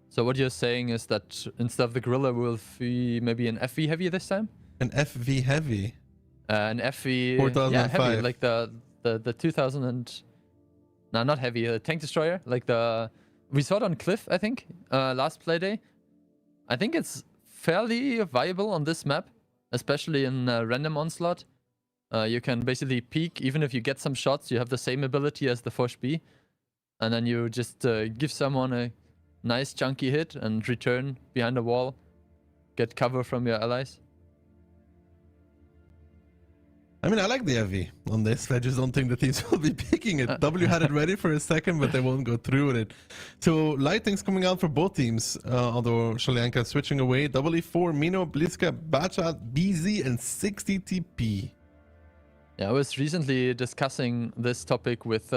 Speaker 5: So what you're saying is that instead of the Grilla, we'll see maybe an FV heavy this time?
Speaker 4: An FV heavy?
Speaker 5: An FV...
Speaker 4: 4005.
Speaker 5: Yeah, heavy, like the 2000 and... No, not heavy, the tank destroyer. Like the... We saw it on Cliff, I think, last playday. I think it's fairly viable on this map, especially in random Onslaught. You can basically peek, even if you get some shots, you have the same ability as the Fosh B. And then you just give someone a nice chunky hit and return behind a wall, get cover from your allies.
Speaker 4: I mean, I like the FV on this. I just don't think the teams will be picking it. W had it ready for a second, but they won't go through with it. So, lightings coming out for both teams, although Solyanka switching away. E4, Mino, Bliska, Batchat, BZ, and 60 TP.
Speaker 5: Yeah, I was recently discussing this topic with...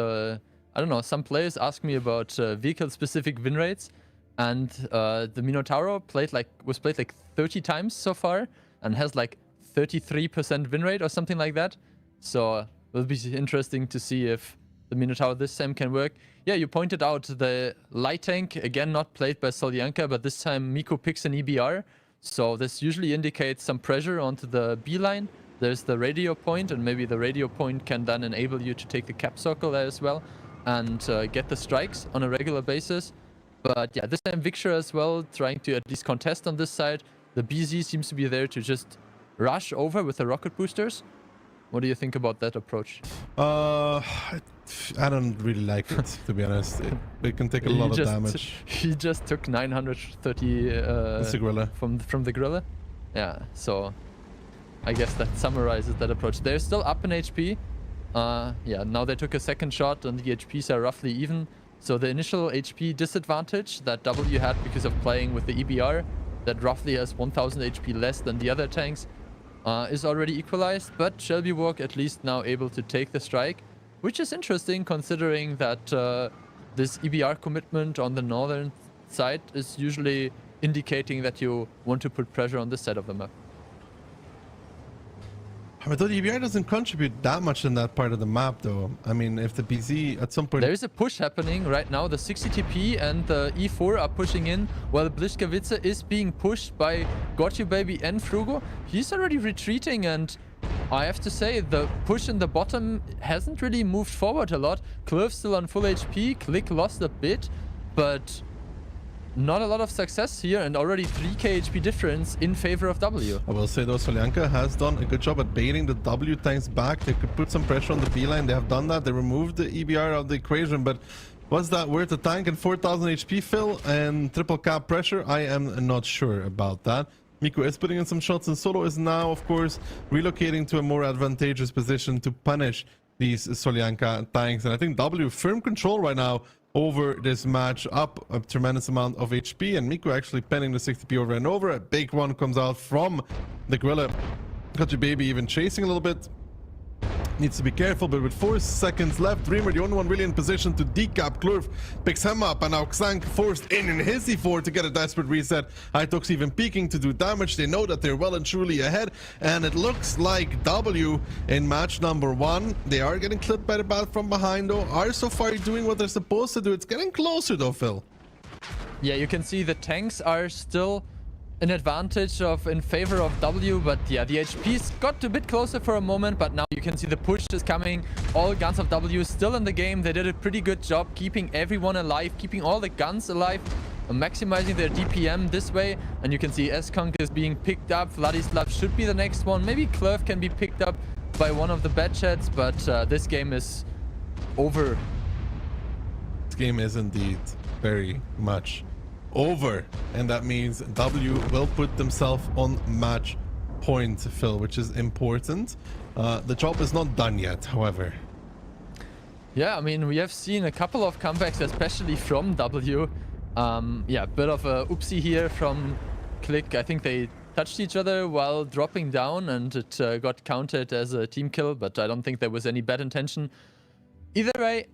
Speaker 5: I don't know, some players ask me about vehicle-specific win rates, and the Minotauro was played like 30 times so far, and has like 33% win rate or something like that. So it'll be interesting to see if the Minotaur this time can work. Yeah, you pointed out the light tank, again not played by Solyanka, but this time Miko picks an EBR. So this usually indicates some pressure onto the B line. There's the radio point, and maybe the radio point can then enable you to take the cap circle there as well, and get the strikes on a regular basis. But yeah, this time Victor as well, trying to at least contest on this side. The BZ seems to be there to just rush over with the rocket boosters. What do you think about that approach?
Speaker 4: I don't really like it, to be honest. It can take a lot of damage.
Speaker 5: He just took 930 from the Grilla. Yeah, so I guess that summarizes that approach. They're still up in HP. Yeah, now they took a second shot and the HPs are roughly even. So the initial HP disadvantage that W had because of playing with the EBR, that roughly has 1000 HP less than the other tanks, is already equalized. But Shelby Walk at least now able to take the strike, which is interesting considering that this EBR commitment on the northern side is usually indicating that you want to put pressure on this side of the map.
Speaker 4: But the EBR doesn't contribute that much in that part of the map, though. I mean, if the BZ at some point...
Speaker 5: There is a push happening right now. The 60 TP and the E4 are pushing in, while Bliskavice is being pushed by Gotyu Baby and Frugo. He's already retreating, and I have to say, the push in the bottom hasn't really moved forward a lot. Cliff still on full HP, Click lost a bit, but not a lot of success here, and already 3k HP difference in favor of W.
Speaker 4: I will say though, Solyanka has done a good job at baiting the W tanks back. They could put some pressure on the B line. They have done that. They removed the EBR out of the equation, but was that worth the tank and 4000 HP fill and triple cap pressure? I am not sure about that. Miku is putting in some shots, and Solo is now, of course, relocating to a more advantageous position to punish these Solyanka tanks. And I think W firm control right now over this match, up a tremendous amount of HP, and Miku actually penning the 60p over and over. A big one comes out from the Gorilla. Got your baby even chasing a little bit. Needs to be careful, but with 4 seconds left, Dreamer, the only one really in position to decap. Klurf picks him up, and now Xank forced in his E4 to get a desperate reset. Itox even peeking to do damage. They know that they're well and truly ahead, and it looks like W in match number 1. They are getting clipped by the bat from behind, though. Are so far doing what they're supposed to do. It's getting closer, though, Phil.
Speaker 5: Yeah, you can see the tanks are still an advantage in favor of W, but yeah, the HP's got a bit closer for a moment, but now you can see the push is coming. All guns of W still in the game. They did a pretty good job keeping everyone alive, keeping all the guns alive, maximizing their DPM this way. And you can see Skunk is being picked up. Vladislav should be the next one. Maybe Klurf can be picked up by one of the bad chats, but this game is over.
Speaker 4: This game is indeed very much over, and that means W will put themselves on match point, Phil, which is important. The job is not done yet, however.
Speaker 5: Yeah, I mean, we have seen a couple of comebacks, especially from W. Yeah, bit of a oopsie here from Click. I think they touched each other while dropping down, and it got counted as a team kill, but I don't think there was any bad intention. Either way,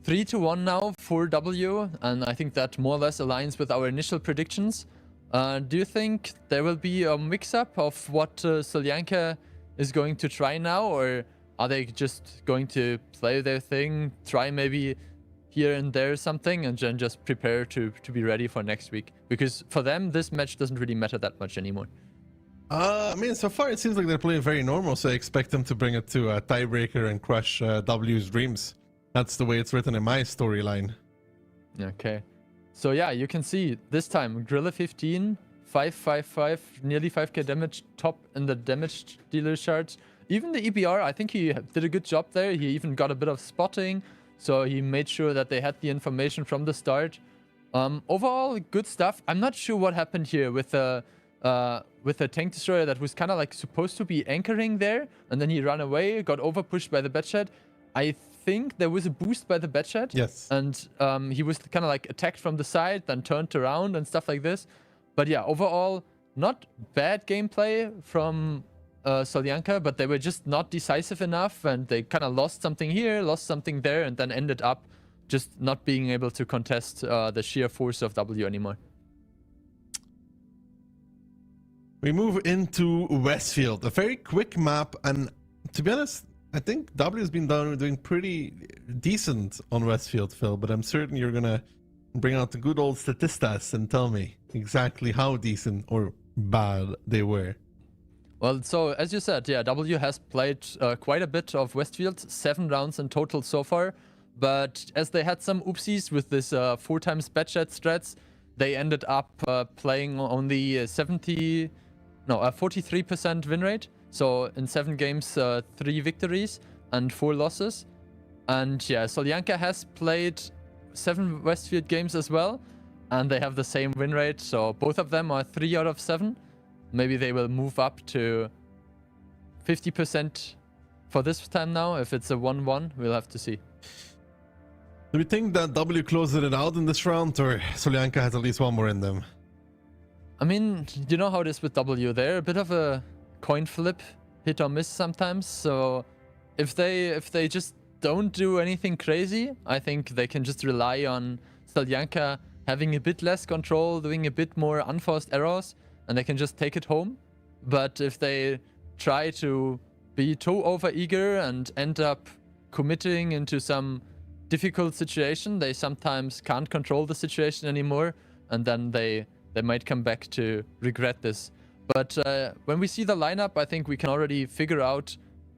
Speaker 5: 3-1 now for W, and I think that more or less aligns with our initial predictions. Do you think there will be a mix-up of what Solyanka is going to try now, or are they just going to play their thing, try maybe here and there something, and then just prepare to be ready for next week? Because for them, this match doesn't really matter that much anymore.
Speaker 4: I mean, so far it seems like they're playing very normal, so I expect them to bring it to a tiebreaker and crush W's dreams. That's the way it's written in my storyline.
Speaker 5: Okay. So yeah, you can see this time Gorilla 15, 555, nearly 5k damage, top in the damage dealer charts. Even the EBR, I think he did a good job there. He even got a bit of spotting, so he made sure that they had the information from the start. Overall, good stuff. I'm not sure what happened here with the tank destroyer that was kind of like supposed to be anchoring there, and then he ran away, got overpushed by the Batchat. I think there was a boost by the Batchat.
Speaker 4: Yes.
Speaker 5: And he was kind of like attacked from the side, then turned around and stuff like this. But yeah, overall, not bad gameplay from Solyanka, but they were just not decisive enough, and they kind of lost something here, lost something there, and then ended up just not being able to contest the sheer force of W anymore.
Speaker 4: We move into Westfield, a very quick map, and to be honest, I think W has been doing pretty decent on Westfield, Phil, but I'm certain you're gonna bring out the good old statistas and tell me exactly how decent or bad they were.
Speaker 5: Well, so as you said, yeah, W has played quite a bit of Westfield, 7 rounds in total so far, but as they had some oopsies with this 4x Batchat strats, they ended up playing only 43% win rate. So in 7 games, 3 victories and 4 losses. And yeah, Solyanka has played 7 Westfield games as well, and they have the same win rate. So both of them are 3 out of 7. Maybe they will move up to 50% for this time now. If it's a 1-1, we'll have to see.
Speaker 4: Do we think that W closes it out in this round, or Solyanka has at least one more in them?
Speaker 5: I mean, you know how it is with W. They're a bit of a coin flip, hit or miss sometimes. So if they just don't do anything crazy, I think they can just rely on Solyanka having a bit less control, doing a bit more unforced errors, and they can just take it home. But if they try to be too over-eager and end up committing into some difficult situation, they sometimes can't control the situation anymore, and then they might come back to regret this. But when we see the lineup, I think we can already figure out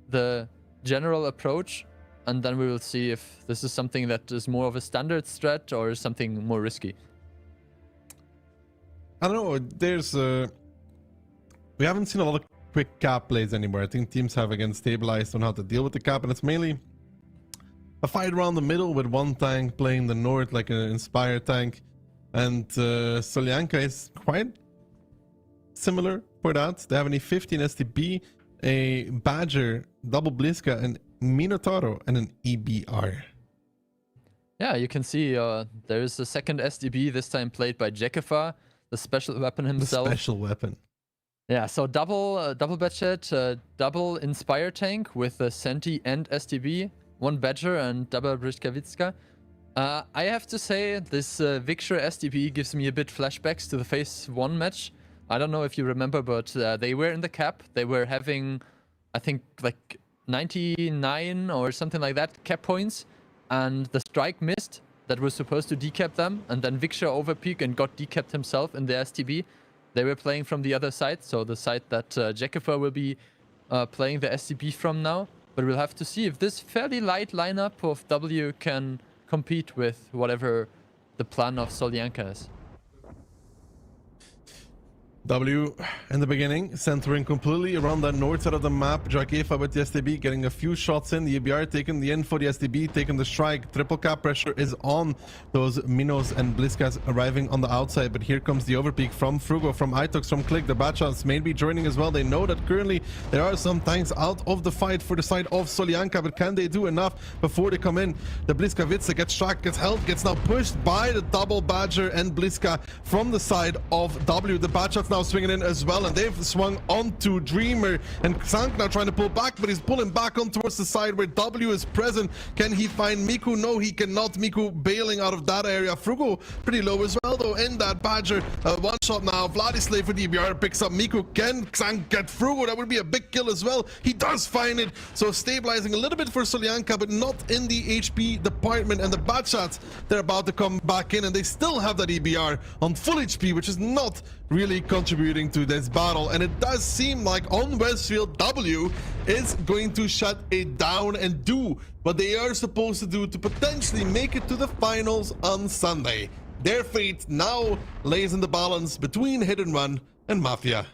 Speaker 5: the general approach, and then we will see if this is something that is more of a standard strat or something more risky.
Speaker 4: I don't know, we haven't seen a lot of quick cap plays anymore. I think teams have again stabilized on how to deal with the cap, and it's mainly a fight around the middle with one tank playing the north like an Inspire tank, and Solyanka is quite similar for that. They have an E50, an STB, a Badger, double Bliska, an Minotauro, and an EBR.
Speaker 5: Yeah, you can see there is a second SDB, this time played by Jekifa, the special weapon himself.
Speaker 4: The special weapon.
Speaker 5: Yeah, so double Badget, double Inspire tank with a Senti and STB, one Badger and double Briskavitska. I have to say, this Victor STB gives me a bit flashbacks to the Phase 1 match. I don't know if you remember, but they were in the cap. They were having, I think, like 99 or something like that cap points. And the strike missed that was supposed to decap them. And then Victor overpeaked and got decapped himself in the STB. They were playing from the other side. So the side that Jekifa will be playing the STB from now. But we'll have to see if this fairly light lineup of W can compete with whatever the plan of Solyanka is.
Speaker 4: W in the beginning, centering completely around the north side of the map. Jakefa with the STB getting a few shots in. The EBR taking the info, the STB taking the strike. Triple cap pressure is on those Minos and Bliskas arriving on the outside. But here comes the overpeak from Frugo, from Itox, from Click. The Batchans may be joining as well. They know that currently there are some tanks out of the fight for the side of Solyanka. But can they do enough before they come in? The Bliskavitsa gets struck, gets held, gets now pushed by the double Badger and Bliska from the side of W. The Batchans now swinging in as well, and they've swung onto Dreamer, and Xank now trying to pull back, but he's pulling back on towards the side where W is present. Can he find Miku? No, he cannot. Miku bailing out of that area. Frugo pretty low as well though in that Badger. One shot now. Vladislav for the EBR picks up Miku. Can Xank get Frugo? That would be a big kill as well. He does find it, so stabilizing a little bit for Solyanka, but not in the HP department. And the Badshots, they're about to come back in, and they still have that EBR on full HP, which is not really contributing to this battle. And it does seem like on Westfield, W is going to shut it down and do what they are supposed to do to potentially make it to the finals on Sunday. Their fate now lays in the balance between Hit and Run and Mafia.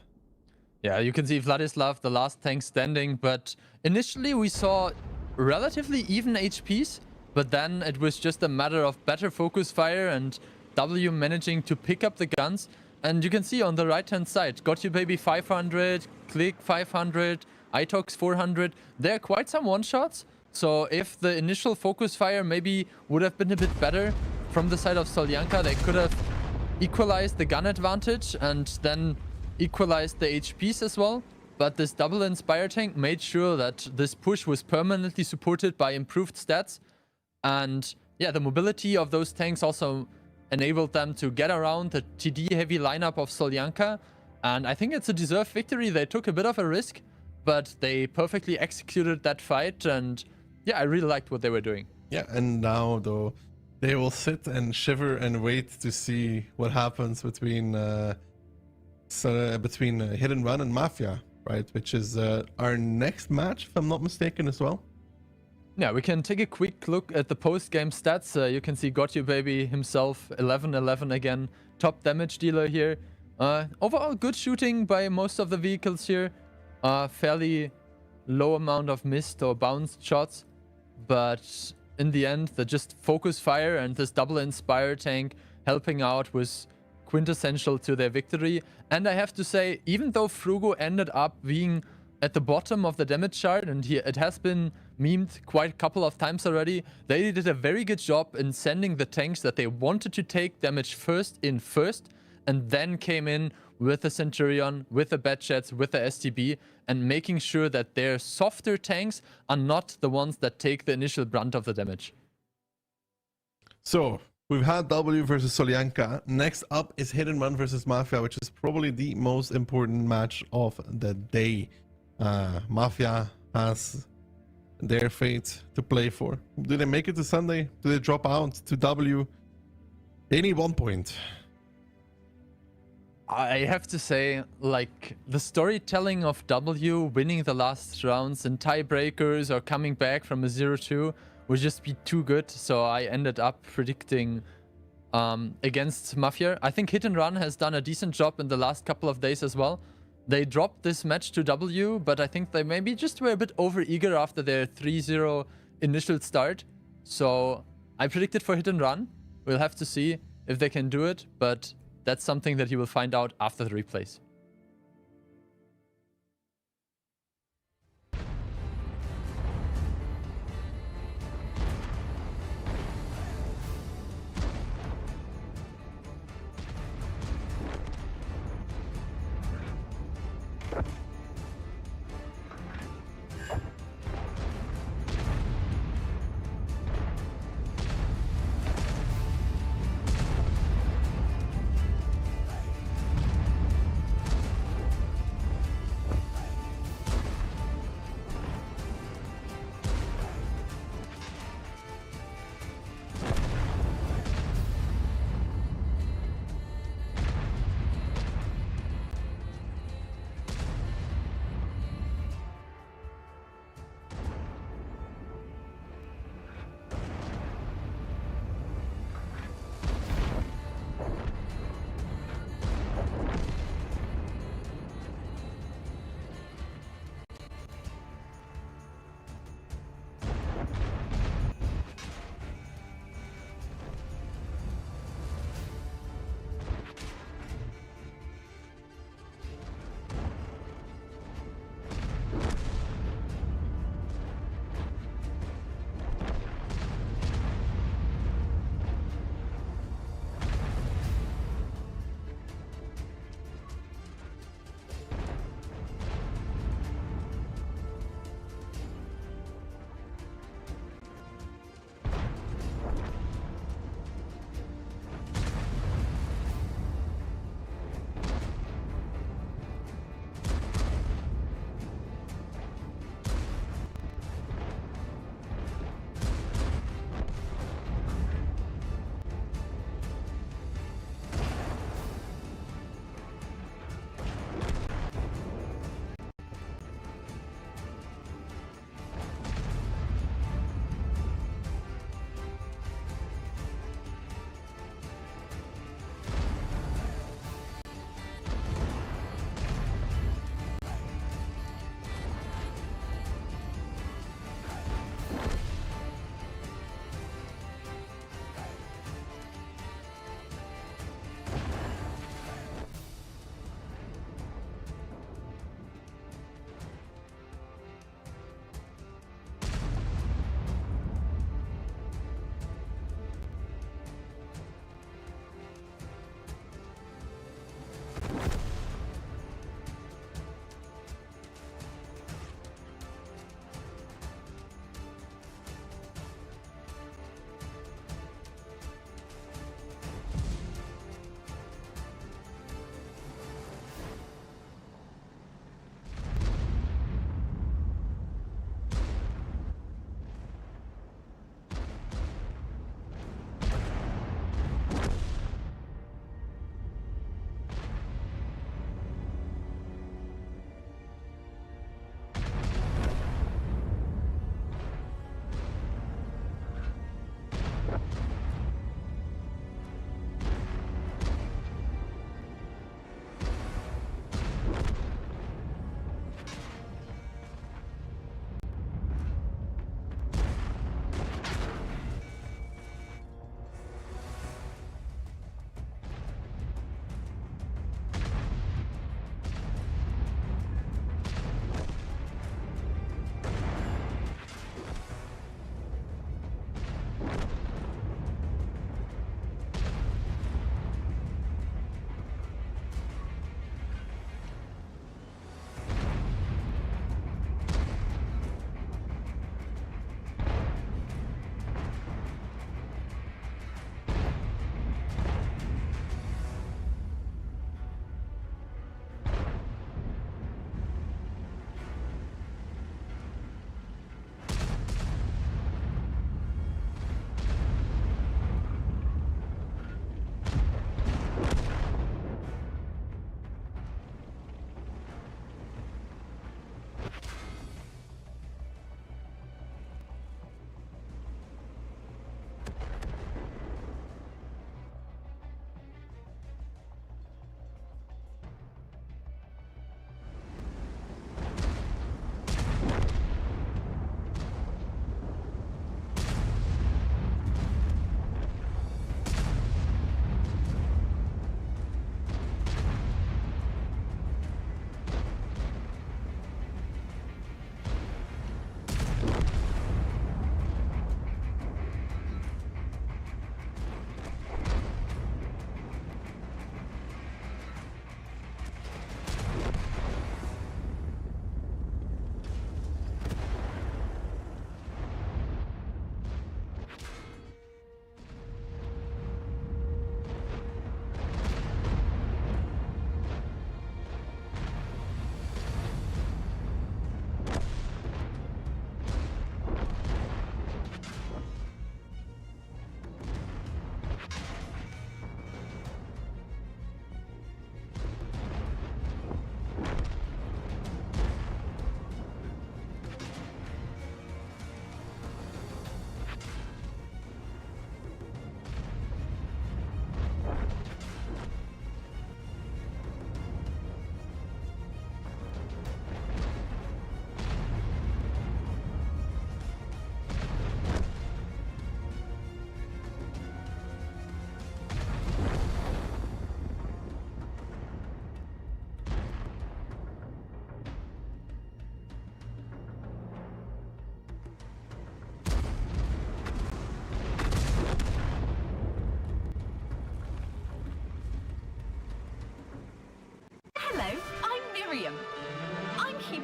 Speaker 5: Yeah, you can see Vladislav, the last tank standing, but initially we saw relatively even HPs, but then it was just a matter of better focus fire and W managing to pick up the guns. And you can see on the right-hand side, Got You Baby 500, Click 500, Itox 400. There are quite some one-shots. So if the initial focus fire maybe would have been a bit better from the side of Solyanka, they could have equalized the gun advantage and then equalized the HPs as well. But this double Inspire tank made sure that this push was permanently supported by improved stats. And yeah, the mobility of those tanks also enabled them to get around the TD heavy lineup of Solyanka. And I think it's a deserved victory. They took a bit of a risk, but they perfectly executed that fight. And yeah, I really liked what they were doing.
Speaker 4: Yeah, and now though, they will sit and shiver and wait to see what happens between Hit and Run and Mafia, right? Which is our next match, if I'm not mistaken, as well.
Speaker 5: Yeah, we can take a quick look at the post-game stats. You can see Got You Baby himself, 11-11 again, top damage dealer here. Overall, good shooting by most of the vehicles here. Fairly low amount of missed or bounced shots. But in the end, the just focus fire and this double Inspire tank helping out was quintessential to their victory. And I have to say, even though Frugo ended up being at the bottom of the damage chart, and it has been memed quite a couple of times already, they did a very good job in sending the tanks that they wanted to take damage first, and then came in with the Centurion, with the Batchets, with the STB, and making sure that their softer tanks are not the ones that take the initial brunt of the damage.
Speaker 4: So we've had W versus Solyanka. Next up is Hit and Run versus Mafia, which is probably the most important match of the day. Mafia has their fate to play for. Do they make it to Sunday? Do they drop out to W? They need 1 point.
Speaker 5: I have to say, like, the storytelling of W winning the last rounds and tiebreakers or coming back from a 0-2 would just be too good. So I ended up predicting against Mafia. I think Hit and Run has done a decent job in the last couple of days as well. They dropped this match to W, but I think they maybe just were a bit over-eager after their 3-0 initial start. So I predicted for Hit and Run. We'll have to see if they can do it, but that's something that you will find out after the replays.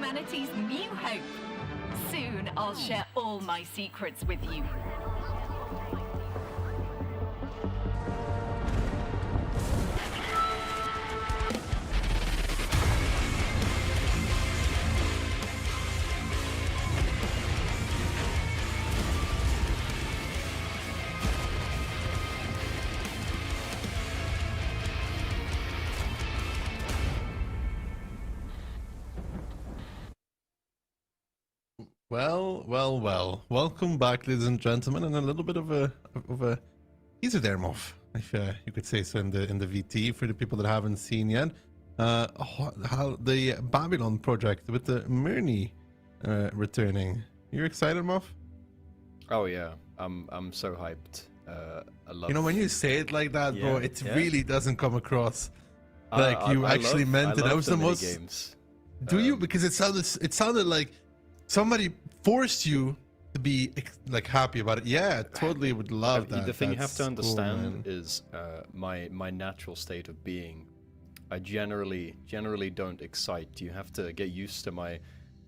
Speaker 6: humanity's new hope. Soon, I'll share all my secrets with you.
Speaker 4: Well. Welcome back, ladies and gentlemen, and a little bit of a teaser there, Moff, if you could say so, in the VT for the people that haven't seen yet. How the Babylon project with the Myrni returning. You excited, Moff?
Speaker 7: Oh yeah, I'm so hyped. I love.
Speaker 4: You know, when you say it like that, bro, it really doesn't come across like you
Speaker 7: I
Speaker 4: actually meant it. That was the most.
Speaker 7: Games.
Speaker 4: Do you? Because it sounded like somebody forced you to be like happy about it. Yeah, totally would love that.
Speaker 7: The thing you have to
Speaker 4: That's
Speaker 7: understand
Speaker 4: cool,
Speaker 7: is my natural state of being. I generally don't excite. You have to get used to my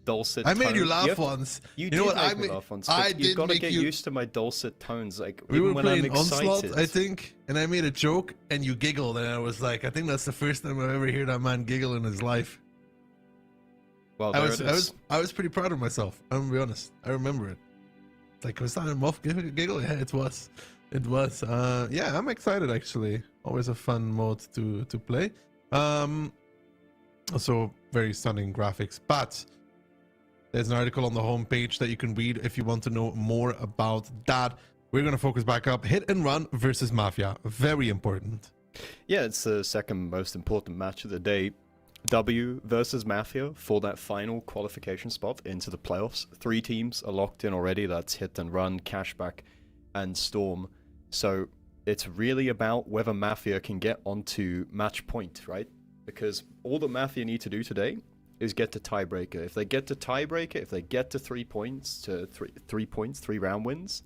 Speaker 7: dulcet.
Speaker 4: I made
Speaker 7: tones.
Speaker 4: you laugh once.
Speaker 7: You
Speaker 4: know
Speaker 7: did
Speaker 4: what?
Speaker 7: make me laugh once.
Speaker 4: I
Speaker 7: You've
Speaker 4: did
Speaker 7: got to
Speaker 4: make
Speaker 7: get
Speaker 4: you.
Speaker 7: used to my dulcet tones. Like
Speaker 4: We
Speaker 7: even
Speaker 4: were
Speaker 7: when I'm
Speaker 4: playing Onslaught,
Speaker 7: excited.
Speaker 4: I think, and I made a joke, and you giggled, and I was like, I think that's the first time I've ever heard that man giggle in his life.
Speaker 7: Well,
Speaker 4: I
Speaker 7: there
Speaker 4: was,
Speaker 7: it
Speaker 4: I
Speaker 7: is.
Speaker 4: was, I was pretty proud of myself. I'm gonna be honest. I remember it. It's like, was that a muff giggle? Yeah, it was. It was. Yeah, I'm excited actually. Always a fun mode to play. Also very stunning graphics. But there's an article on the homepage that you can read if you want to know more about that. We're gonna focus back up. Hit and Run versus Mafia. Very important.
Speaker 7: Yeah, it's the second most important match of the day. W versus Mafia for that final qualification spot into the playoffs. 3 teams are locked in already. That's Hit and Run, Cashback, and Storm. So it's really about whether Mafia can get onto match point, right? Because all that Mafia need to do today is get to tiebreaker. If they get to tiebreaker, if they get to 3 points, to 3 round wins,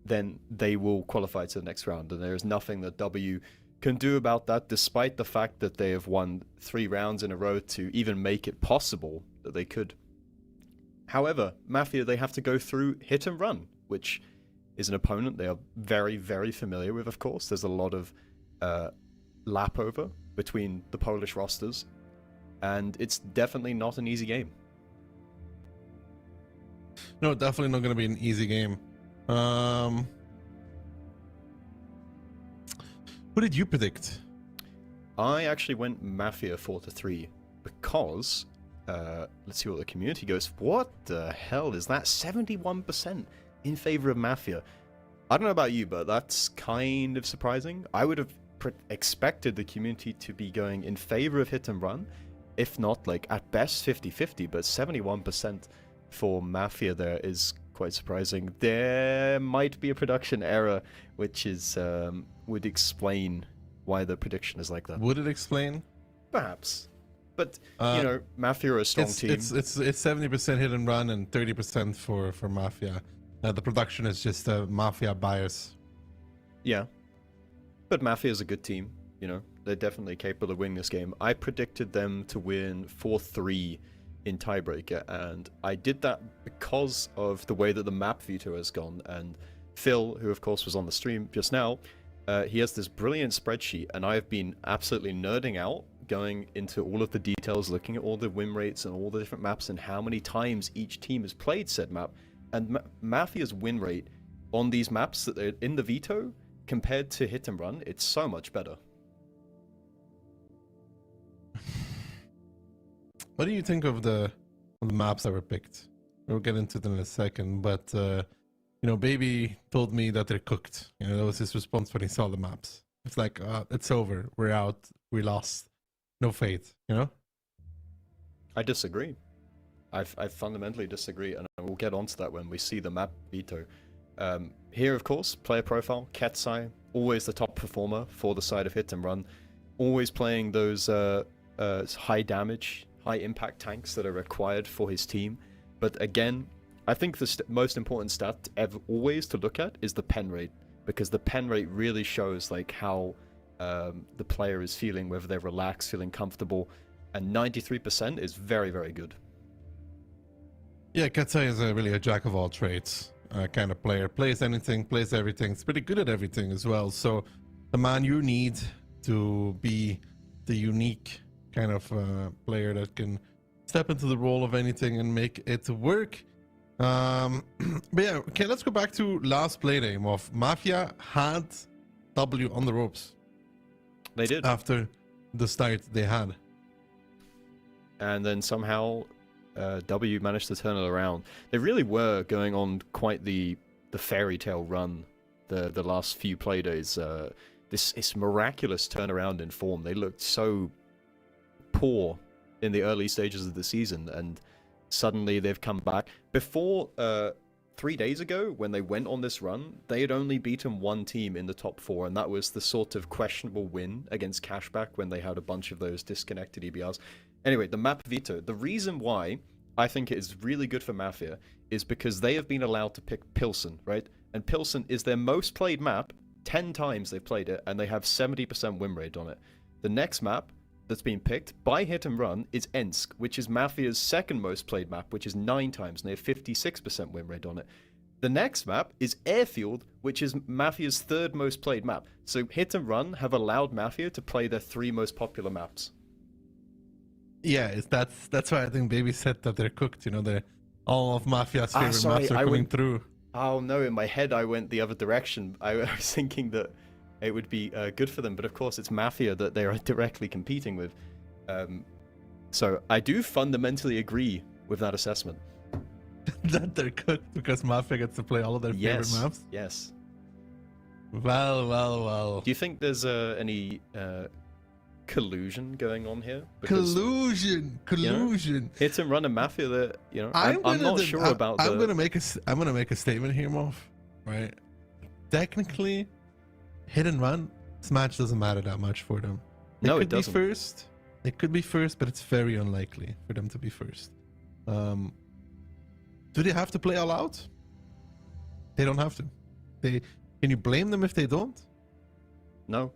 Speaker 7: then they will qualify to the next round. And there is nothing that W can do about that, despite the fact that they have won 3 rounds in a row to even make it possible that they could. However, Mafia, they have to go through Hit and Run, which is an opponent they are very, very familiar with, of course. There's a lot of lap over between the Polish rosters, and it's definitely not an easy game.
Speaker 4: No, definitely not going to be an easy game. Who did you predict?
Speaker 7: I actually went Mafia 4-3 because, let's see what the community goes. What the hell is that? 71% in favor of Mafia. I don't know about you, but that's kind of surprising. I would have expected the community to be going in favor of Hit and Run, if not, like, at best 50-50, but 71% for Mafia there is quite surprising. There might be a production error, which is would explain why the prediction is like that.
Speaker 4: Would it explain?
Speaker 7: Perhaps, but you know, Mafia are a strong team.
Speaker 4: It's 70% Hit and Run and 30% for Mafia. The production is just a Mafia bias.
Speaker 7: Yeah, but Mafia is a good team. You know, they're definitely capable of winning this game. I predicted them to win 4-3 in tiebreaker, and I did that because of the way that the map veto has gone. And Phil, who of course was on the stream just now, he has this brilliant spreadsheet, and I have been absolutely nerding out, going into all of the details, looking at all the win rates and all the different maps and how many times each team has played said map. And Mafia's win rate on these maps that are in the veto compared to Hit and Run, it's so much better.
Speaker 4: What do you think of the maps that were picked? We'll get into them in a second, but you know, Baby told me that they're cooked. You know, that was his response when he saw the maps. It's like, it's over. We're out. We lost. No fate. You know.
Speaker 7: I disagree. I fundamentally disagree, and we'll get onto that when we see the map veto. Here, of course, player profile, Ketsai, always the top performer for the side of Hit and Run, always playing those high damage, high impact tanks that are required for his team. But again, I think the most important stat always to look at is the pen rate, because the pen rate really shows like how the player is feeling, whether they're relaxed, feeling comfortable, and 93% is very, very good.
Speaker 4: Yeah, Katsai is really a jack of all trades kind of player. Plays anything, plays everything. He's pretty good at everything as well. So the man you need to be the unique kind of player that can step into the role of anything and make it work. But yeah, okay, let's go back to last play day. Of Mafia had W on the ropes.
Speaker 7: They did.
Speaker 4: After the start they had.
Speaker 7: And then somehow W managed to turn it around. They really were going on quite the fairy tale run the last few play days. This miraculous turnaround in form. They looked so poor in the early stages of the season, and suddenly they've come back. Before 3 days ago, when they went on this run, they had only beaten one team in the top 4, and that was the sort of questionable win against Cashback when they had a bunch of those disconnected EBRs. Anyway, the map veto. The reason why I think it is really good for Mafia is because they have been allowed to pick Pilsen, right? And Pilsen is their most played map. 10 times they've played it, and they have 70% win rate on it. The next map that's been picked by Hit and Run is Ensk, which is Mafia's second most played map, which is 9 times, and they have 56% win rate on it. The next map is Airfield, which is Mafia's third most played map. So Hit and Run have allowed Mafia to play their 3 most popular maps.
Speaker 4: Yeah, that's why I think Baby said that they're cooked. You know, they're all of Mafia's favorite maps are coming through.
Speaker 7: Oh no, in my head I went the other direction. I was thinking that it would be good for them, but of course it's Mafia that they are directly competing with. So I do fundamentally agree with that assessment.
Speaker 4: That they're cooked because Mafia gets to play all of their favorite maps?
Speaker 7: Yes.
Speaker 4: Well.
Speaker 7: Do you think there's any collusion going on here? Because,
Speaker 4: collusion.
Speaker 7: You know, Hit and Run and Mafia, that I'm not sure about.
Speaker 4: I'm gonna make a statement here, Moff. Right? Technically, Hit and Run, this match doesn't matter that much for them.
Speaker 7: No, it doesn't.
Speaker 4: They could be first, but it's very unlikely for them to be first. Do they have to play all out? They don't have to. Can you blame them if they don't?
Speaker 7: No.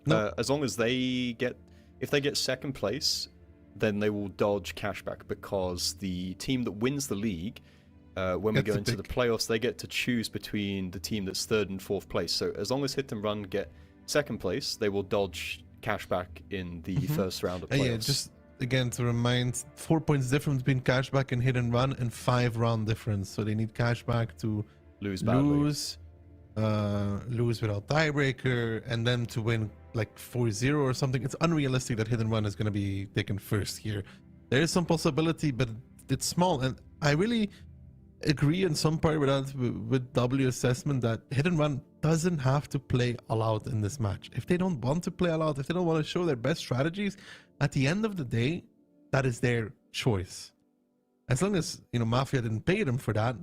Speaker 7: As long as if they get second place, then they will dodge Cashback, because the team that wins the league, when we go into the playoffs, they get to choose between the team that's third and fourth place. So as long as Hit and Run get second place, they will dodge Cashback in the first round of playoffs.
Speaker 4: Yeah, just again to remind, 4 points difference between Cashback and Hit and Run, and 5 round difference. So they need Cashback to lose without tiebreaker, and then to win like 4-0 or something. It's unrealistic that Hit and Run is going to be taken first here. There is some possibility, but it's small. And I really agree in some part with W assessment that Hit and Run doesn't have to play all out in this match. If they don't want to play all out, if they don't want to show their best strategies, at the end of the day, that is their choice. As long as, you know, Mafia didn't pay them for that,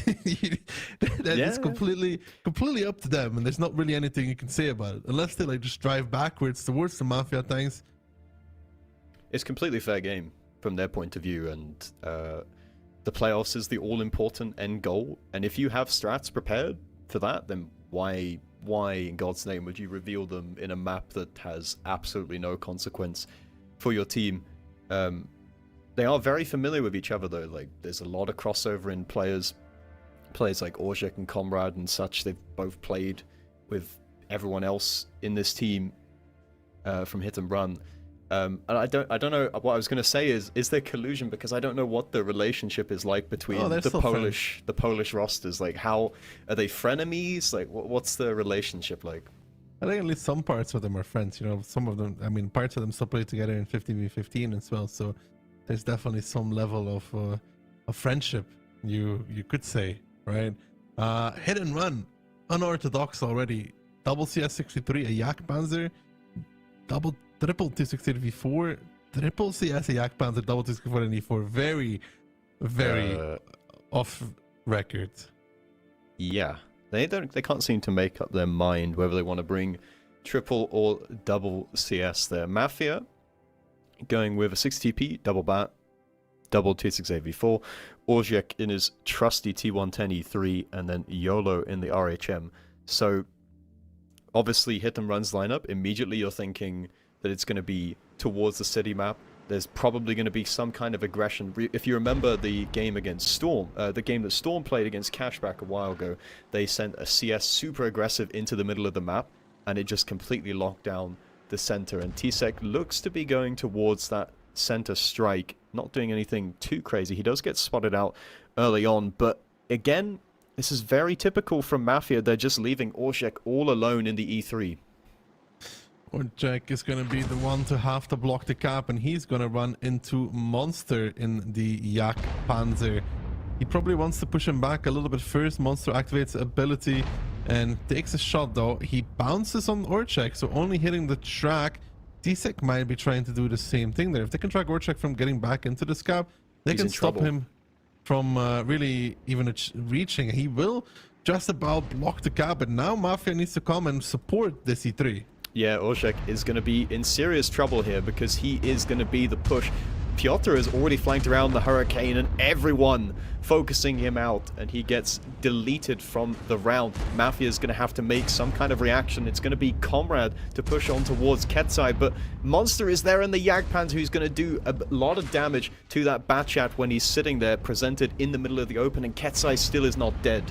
Speaker 4: it's completely up to them, and there's not really anything you can say about it unless they like just drive backwards towards the Mafia tanks.
Speaker 7: It's completely fair game from their point of view, and the playoffs is the all-important end goal. And if you have strats prepared for that, then why in God's name would you reveal them in a map that has absolutely no consequence for your team? They are very familiar with each other though. Like, there's a lot of crossover in players like Orzik and Comrade and such. They've both played with everyone else in this team from Hit and Run. And I don't know what I was going to say is there collusion, because I don't know what the relationship is like between the Polish rosters. Like, how are they frenemies? Like, what's the relationship like?
Speaker 4: I think at least some parts of them are friends. You know, some of them, I mean, parts of them still play together in 15v15 as well. So there's definitely some level of friendship, you could say, right? Hit and Run, unorthodox already. Double CS63, a Yak Panzer, triple 268v4, triple CS, a Yak Panzer, double 264 and E4. Very, very off record.
Speaker 7: Yeah, they can't seem to make up their mind whether they want to bring triple or double CS there. Mafia going with a 6TP, double bat, double 268v4, Orzik in his trusty T110 E3, and then YOLO in the RHM. So obviously Hit and Run's lineup, immediately you're thinking that it's going to be towards the city map, There's probably going to be some kind of aggression. If you remember the game against Storm, the game that Storm played against Cashback a while ago, they sent a CS super aggressive into the middle of the map, and it just completely locked down the center. And T-Sec looks to be going towards that center strike, not doing anything too crazy. He does get spotted out early on, but again, this is very typical from Mafia. They're just leaving Orszak all alone in the E3.
Speaker 4: Orszak is going to be the one to have to block the cap, and he's going to run into Monster in the Yak Panzer. He probably wants to push him back a little bit first. Monster activates ability and takes a shot, though. He bounces on Orszak, so only hitting the track. T-Sec might be trying to do the same thing there. If they can track Orszak from getting back into the scab, they can stop him from really even reaching. He will just about block the cap, but now Mafia needs to come and support this E3.
Speaker 7: Yeah, Orszak is going to be in serious trouble here because he is going to be the push. Piotr has already flanked around the Hurricane and everyone focusing him out, and he gets deleted from the round. Mafia is going to have to make some kind of reaction. It's going to be Comrade to push on towards Ketsai, but Monster is there in the Jagdpanzer who's going to do a lot of damage to that Batchat when he's sitting there presented in the middle of the open, and Ketsai still is not dead.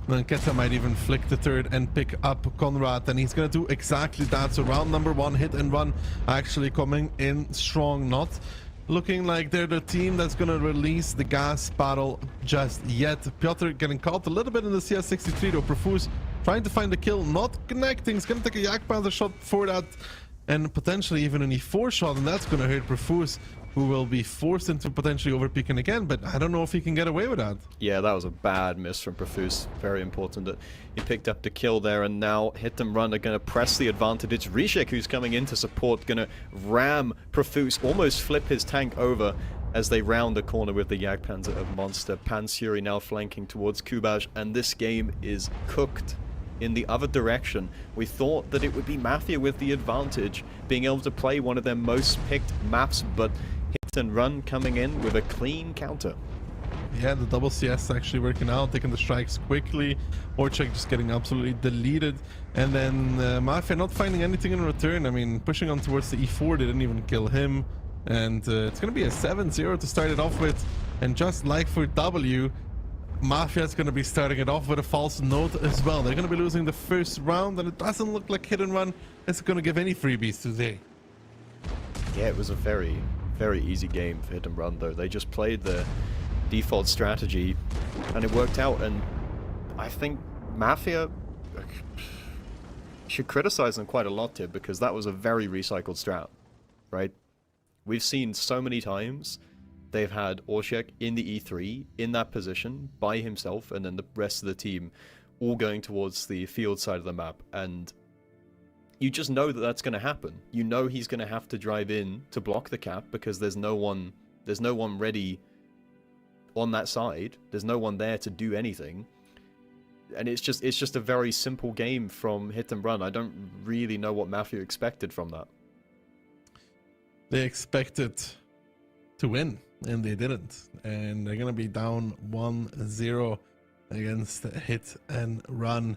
Speaker 4: Then Keta might even flick the third and pick up Conrad, and he's going to do exactly that. So round number 1, hit and run, actually coming in strong. Not looking like they're the team that's going to release the gas battle just yet. Piotr getting caught a little bit in the CS63 though. Profuse trying to find the kill, not connecting. He's going to take a Jagdpanzer shot for that, and potentially even an E4 shot, and that's going to hurt Profuse, who will be forced into potentially overpeaking again, but I don't know if he can get away with that.
Speaker 7: Yeah, that was a bad miss from Profuse. Very important that he picked up the kill there, and now Hit and Run are going to press the advantage. It's Rishek who's coming in to support, going to ram Profuse, almost flip his tank over as they round the corner with the Jagdpanzer of Monster. Pansuri now flanking towards Kubaj, and this game is cooked in the other direction. We thought that it would be Mafia with the advantage, being able to play one of their most picked maps, but Hit and Run coming in with a clean counter.
Speaker 4: Yeah, the double CS actually working out, taking the strikes quickly. Orszak just getting absolutely deleted, and then Mafia not finding anything in return. I mean, pushing on towards the E4, they didn't even kill him, and it's going to be a 7-0 to start it off with. And just like for W, Mafia is going to be starting it off with a false note as well. They're going to be losing the first round, and it doesn't look like Hit and Run is going to give any freebies today.
Speaker 7: Yeah, it was a very, very easy game for Hit and Run, though. They just played the default strategy, and it worked out. And I think Mafia should criticize them quite a lot here, because that was a very recycled strat, right? We've seen so many times they've had Orszak in the E3, in that position, by himself, and then the rest of the team all going towards the field side of the map. And you just know that that's going to happen. You know he's going to have to drive in to block the cap, because there's no one ready on that side. There's no one there to do anything. And it's just a very simple game from Hit and Run. I don't really know what Mafia expected from that.
Speaker 4: They expected to win, and they didn't, and they're gonna be down 1-0 against Hit and Run.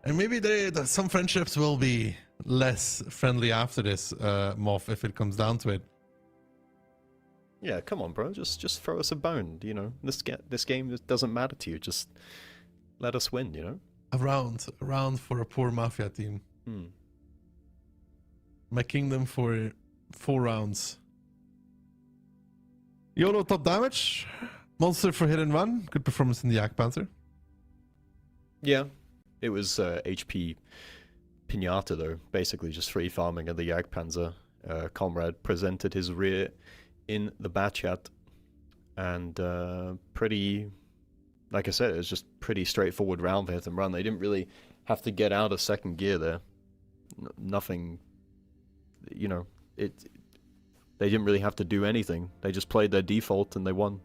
Speaker 4: And maybe some friendships will be less friendly after this, Moff, if it comes down to it.
Speaker 7: Yeah, come on, bro. Just throw us a bone. You know, this game doesn't matter to you. Just let us win. You know,
Speaker 4: a round for a poor Mafia team. My kingdom for 4 rounds. YOLO top damage. Monster for Hit and Run. Good performance in the Jagdpanzer.
Speaker 7: Yeah, it was HP Pinata, though. Basically just free farming of the Jagdpanzer. Comrade presented his rear in the Batchat. And pretty, like I said, it was just pretty straightforward round for Hit and Run. They didn't really have to get out of second gear there. Nothing, you know, they didn't really have to do anything. They just played their default and they won.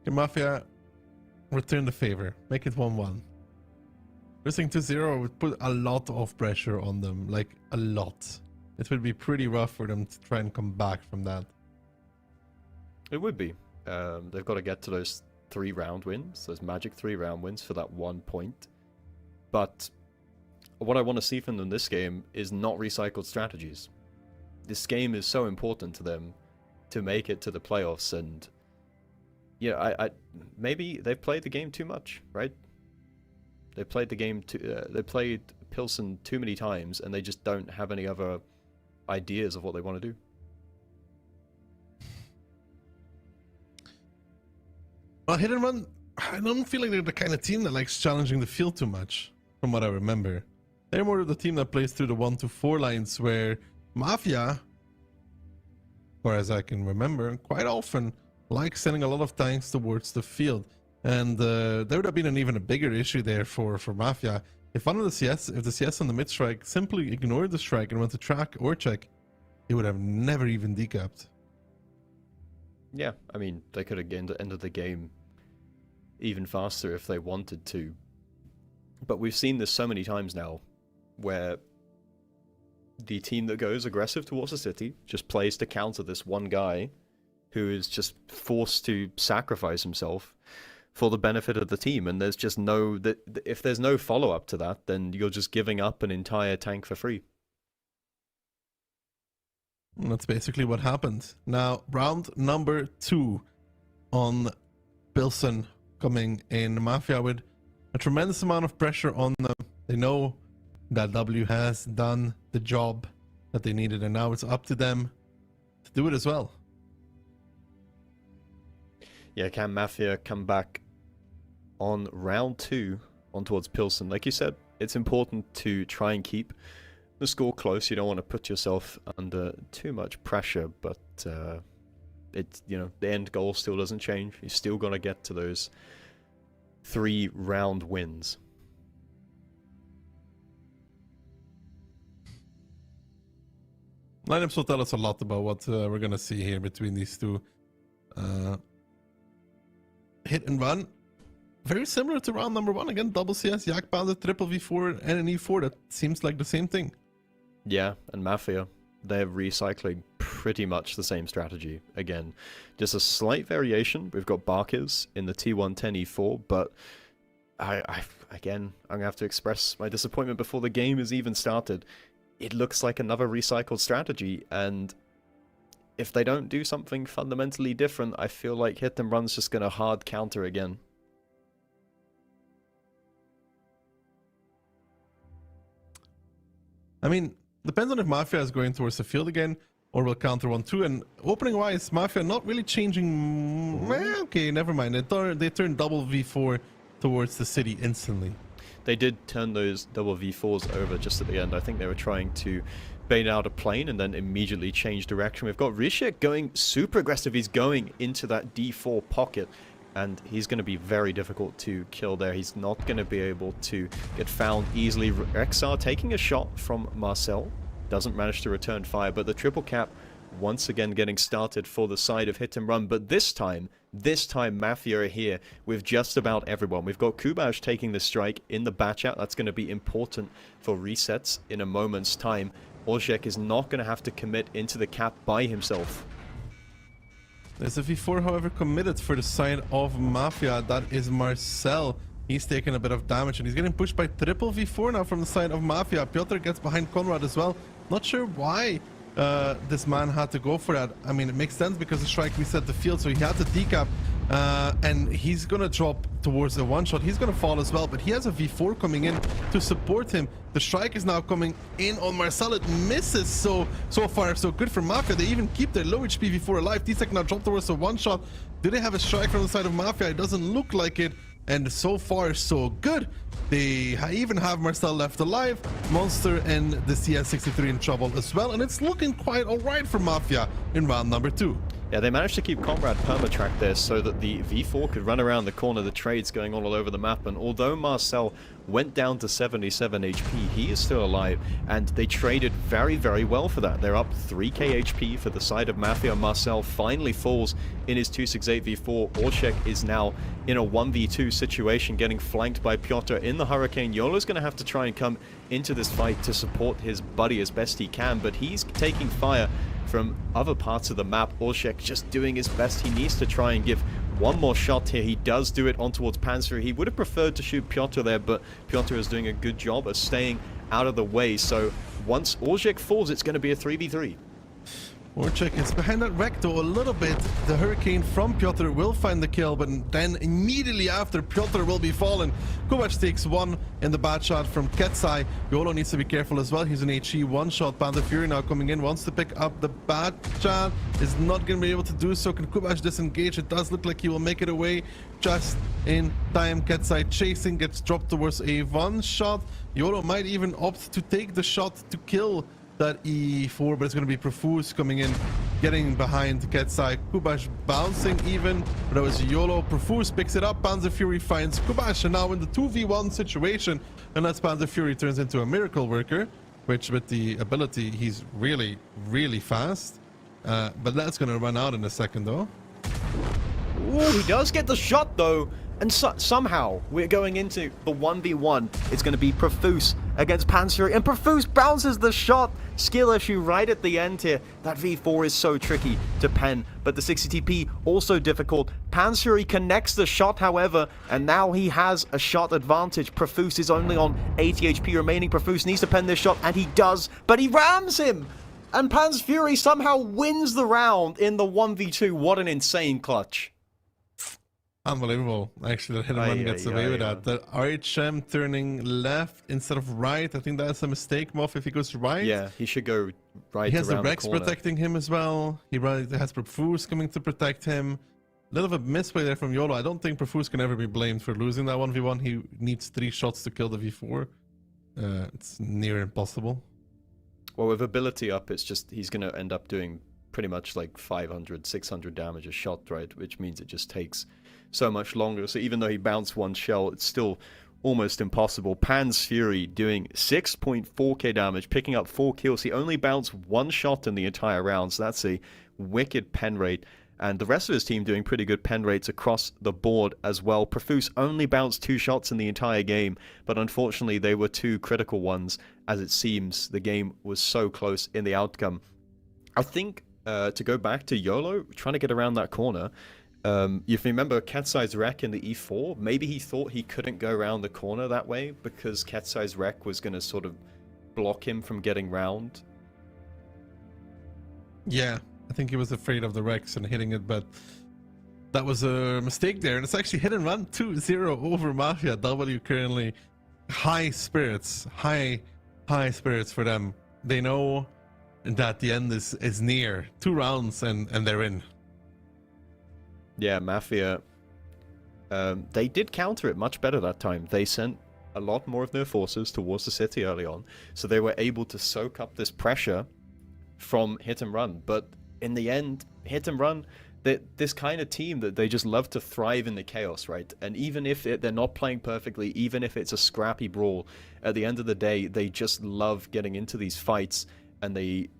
Speaker 4: Okay, Mafia, return the favor. Make it 1-1. Losing 2-0 would put a lot of pressure on them. Like, a lot. It would be pretty rough for them to try and come back from that.
Speaker 7: It would be. They've got to get to those 3-round wins. Those magic 3-round wins for that 1 point. But what I want to see from them this game is not recycled strategies. This game is so important to them to make it to the playoffs, and yeah, I maybe they've played the game too much, right? They played the game they played Pilsen too many times, and they just don't have any other ideas of what they want to do.
Speaker 4: Well, Hit and Run, I don't feel like they're the kind of team that likes challenging the field too much, from what I remember. They're more of the team that plays through the 1-4 lines, where Mafia, or as I can remember, quite often likes sending a lot of tanks towards the field. And there would have been an even a bigger issue there for Mafia. If the CS on the mid strike simply ignored the strike and went to track or check, it would have never even decapped.
Speaker 7: Yeah, I mean, they could have ended the game even faster if they wanted to. But we've seen this so many times now, where the team that goes aggressive towards the city just plays to counter this one guy who is just forced to sacrifice himself for the benefit of the team, and there's just if there's no follow-up to that, then you're just giving up an entire tank for free.
Speaker 4: And that's basically what happened. Now, round number 2 on Pilsen coming in. Mafia with a tremendous amount of pressure on them. They know that W has done the job that they needed, and now it's up to them to do it as well.
Speaker 7: Yeah, can Mafia come back on round 2 on towards Pilsen? Like you said, it's important to try and keep the score close. You don't want to put yourself under too much pressure, but it's, you know, the end goal still doesn't change. You still got to get to those 3 round wins.
Speaker 4: Lineups will tell us a lot about what we're going to see here between these two. Hit and Run, very similar to round number 1. Again, double CS, Yak Bandit, triple V4, and an E4. That seems like the same thing.
Speaker 7: Yeah, and Mafia, they're recycling pretty much the same strategy. Again, just a slight variation. We've got Barkers in the T110 E4, but again, I'm going to have to express my disappointment before the game has even started. It looks like another recycled strategy, and if they don't do something fundamentally different, I feel like Hit and Run's just going to hard counter again.
Speaker 4: I mean, depends on if Mafia is going towards the field again or will counter 1-2. And opening wise, Mafia not really changing. Okay, never mind. They turned double V4 towards the city instantly.
Speaker 7: They did turn those double V4s over just at the end. I think they were trying to bait out a plane and then immediately change direction. We've got Rishik going super aggressive. He's going into that D4 pocket, and he's going to be very difficult to kill there. He's not going to be able to get found easily. Rexar taking a shot from Marcel. Doesn't manage to return fire, but the triple cap once again getting started for the side of Hit and Run. But this time Mafia are here with just about everyone. We've got Kubash taking the strike in the batch out. That's going to be important for resets in a moment's time. Olszek is not going to have to commit into the cap by himself.
Speaker 4: There's a V4, however, committed for the side of Mafia. That is Marcel. He's taking a bit of damage, and he's getting pushed by triple V4 now from the side of Mafia. Piotr gets behind Conrad as well. Not sure why this man had to go for that. I mean, it makes sense because the strike reset the field, so he had to decap. And he's going to drop towards the one-shot. He's going to fall as well, but he has a V4 coming in to support him. The strike is now coming in on Marcel. It misses, so far so good for Mafia. They even keep their low HP V4 alive. T-Sec now drop towards the one-shot. Do they have a strike from the side of Mafia? It doesn't look like it. And so far so good. They even have Marcel left alive. Monster and the CS63 in trouble as well. And it's looking quite alright for Mafia in round number 2.
Speaker 7: Yeah, they managed to keep Conrad permatrack there so that the V4 could run around the corner. The trades going on all over the map, and although Marcel went down to 77 HP, he is still alive, and they traded very, very well for that. They're up 3k HP for the side of Mafia. Marcel finally falls in his 268 V4. Olszek is now in a 1v2 situation, getting flanked by Piotr in the Hurricane. Yolo's going to have to try and come into this fight to support his buddy as best he can, but he's taking fire from other parts of the map. Olszek just doing his best. He needs to try and give one more shot here. He does do it on towards Panzer. He would have preferred to shoot Piotr there, but Piotr is doing a good job of staying out of the way. So once Orjek falls, it's going to be a 3v3.
Speaker 4: Orchek is behind that wreck though a little bit. The Hurricane from Piotr will find the kill, but then immediately after, Piotr will be fallen. Kubash takes one in the bad shot from Ketsai. Yolo needs to be careful as well. He's an HE one-shot. Panther Fury now coming in, wants to pick up the bad shot. Is not going to be able to do so. Can Kubash disengage? It does look like he will make it away just in time. Ketsai chasing, gets dropped towards a one-shot. Yolo might even opt to take the shot to kill that E4, but it's going to be Profuse coming in, getting behind Ketsai. Kubash bouncing even, but that was YOLO. Profuse picks it up. Panzer Fury finds Kubash, and now in the 2v1 situation, unless Panzer Fury turns into a miracle worker, which with the ability, he's really, really fast. But that's going to run out in a second, though.
Speaker 7: Ooh, he does get the shot, though. And somehow, we're going into the 1v1. It's going to be Profuse against Panzer, and Profuse bounces the shot. Skill issue right at the end here. That V4 is so tricky to pen, but the 60 TP also difficult. Panzer connects the shot, however, and now he has a shot advantage. Profuse is only on 80 HP remaining. Profuse needs to pen this shot, and he does, but he rams him! And Panzer Fury somehow wins the round in the 1v2. What an insane clutch.
Speaker 4: Unbelievable. Actually, that hit and run gets away with that. The RHM turning left instead of right. I think that's a mistake, Moff, if he goes right.
Speaker 7: Yeah, he should go right.
Speaker 4: He has the
Speaker 7: around
Speaker 4: Rex
Speaker 7: the corner.
Speaker 4: protecting him as well. He has Profuse coming to protect him. Little bit of a misplay there from YOLO. I don't think Profuse can ever be blamed for losing that 1v1. He needs 3 shots to kill the V4. It's near impossible.
Speaker 7: Well, with ability up, it's just he's going to end up doing pretty much like 500, 600 damage a shot, right? Which means it just takes so much longer. So even though he bounced one shell, it's still almost impossible. Pan's Fury doing 6.4k damage, picking up 4 kills. He only bounced one shot in the entire round, so that's a wicked pen rate. And the rest of his team doing pretty good pen rates across the board as well. Profuse only bounced 2 shots in the entire game, but unfortunately they were 2 critical ones, as it seems the game was so close in the outcome. I think, to go back to YOLO, trying to get around that corner, if you remember Ketsai's wreck in the E4, maybe he thought he couldn't go around the corner that way because Ketsai's wreck was going to sort of block him from getting round.
Speaker 4: Yeah, I think he was afraid of the Rex and hitting it, but that was a mistake there. And it's actually hit and run 2-0 over Mafia. W currently high spirits for them. They know that the end is near. 2 rounds and they're in.
Speaker 7: Yeah, Mafia, they did counter it much better that time. They sent a lot more of their forces towards the city early on, so they were able to soak up this pressure from hit and run. But in the end, hit and run, this kind of team that they just love to thrive in the chaos, right? And even if they're not playing perfectly, even if it's a scrappy brawl, at the end of the day, they just love getting into these fights, and they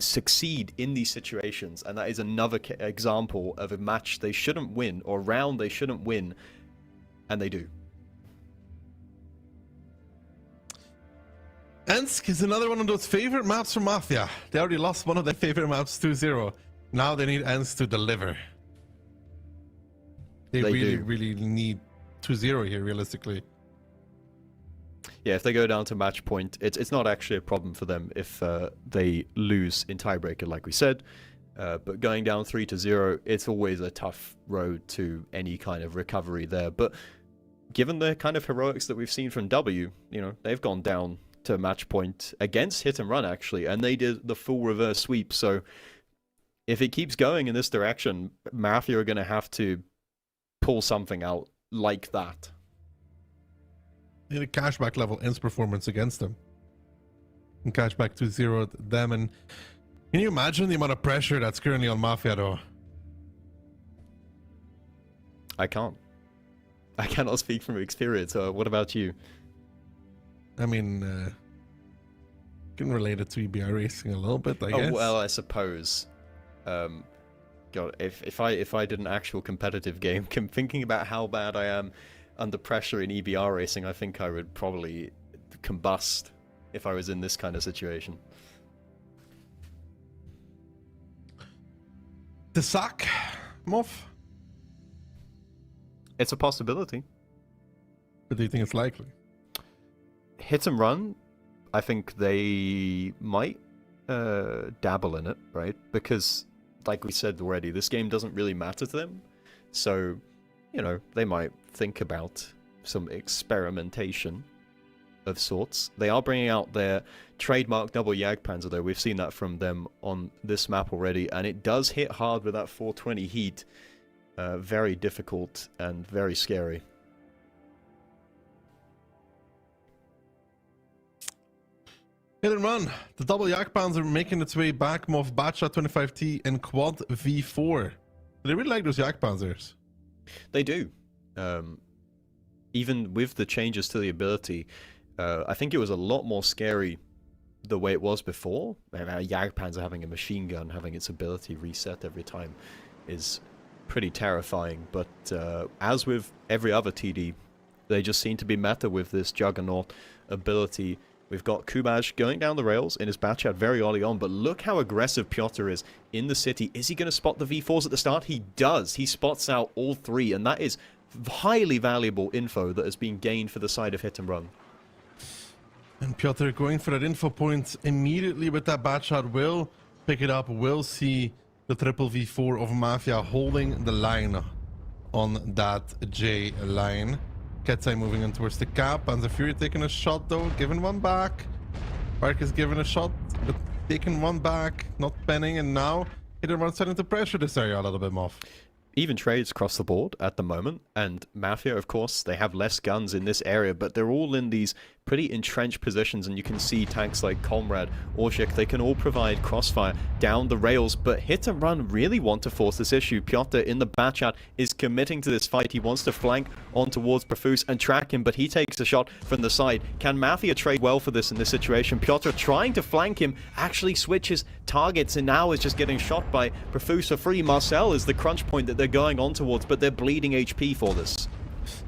Speaker 7: succeed in these situations. And that is another example of a match they shouldn't win, or a round they shouldn't win, and they do.
Speaker 4: Ensk is another one of those favorite maps for Mafia. They already lost one of their favorite maps 2-0. Now they need Ensk to deliver. They really need 2-0 here, realistically.
Speaker 7: Yeah, if they go down to match point, it's not actually a problem for them if they lose in tiebreaker, like we said. But going down 3-0, it's always a tough road to any kind of recovery there. But given the kind of heroics that we've seen from W, you know, they've gone down to match point against hit and run, actually, and they did the full reverse sweep. So if it keeps going in this direction, Mafia are going to have to pull something out like that.
Speaker 4: Need a Cashback level ends performance against them. And Cashback 2-0 them. And can you imagine the amount of pressure that's currently on Mafia, though?
Speaker 7: I can't. I cannot speak from experience. What about you?
Speaker 4: I mean, can relate it to EBR racing a little bit, I guess.
Speaker 7: Oh, well, I suppose. God, if I did an actual competitive game, thinking about how bad I am under pressure in EBR racing, I think I would probably combust if I was in this kind of situation.
Speaker 4: The sack, Moff?
Speaker 7: It's a possibility.
Speaker 4: But do you think it's likely?
Speaker 7: Hit and run, I think they might dabble in it, right? Because, like we said already, this game doesn't really matter to them. So, you know, they might think about some experimentation of sorts. They are bringing out their trademark double Jagdpanzer, though. We've seen that from them on this map already, and it does hit hard with that 420 heat. Very difficult and very scary.
Speaker 4: Hit and run. The double Jagdpanzer making its way back. Moff Batcha 25T and Quad V4. They really like those Jagdpanzers.
Speaker 7: They do. Even with the changes to the ability, I think it was a lot more scary the way it was before. Jagdpanzer having a machine gun, having its ability reset every time is pretty terrifying. But as with every other TD, they just seem to be meta with this Juggernaut ability. We've got Kubaj going down the rails in his Batchat very early on, but look how aggressive Piotr is in the city. Is he going to spot the V4s at the start? He does. He spots out all three, and that is highly valuable info that has been gained for the side of Hit and Run.
Speaker 4: And Piotr going for that info point immediately with that Batchat will pick it up. We'll see the triple V4 of Mafia holding the line on that J line. Ketzai moving in towards the cap. Panzer Fury taking a shot though, giving one back. Park is giving a shot, but taking one back, not penning, and now Hit and Run starting to pressure this area a little bit more.
Speaker 7: Even trades across the board at the moment, and Mafia, of course, they have less guns in this area, but they're all in these pretty entrenched positions, and you can see tanks like Comrade, Orshik, they can all provide crossfire down the rails, but Hit and Run really want to force this issue. Piotr in the Batchat is committing to this fight. He wants to flank on towards Profuse and track him, but he takes a shot from the side. Can Mafia trade well for this in this situation? Piotr trying to flank him, actually switches targets, and now is just getting shot by Profuse for free. Marcel is the crunch point that they're going on towards, but they're bleeding HP for this.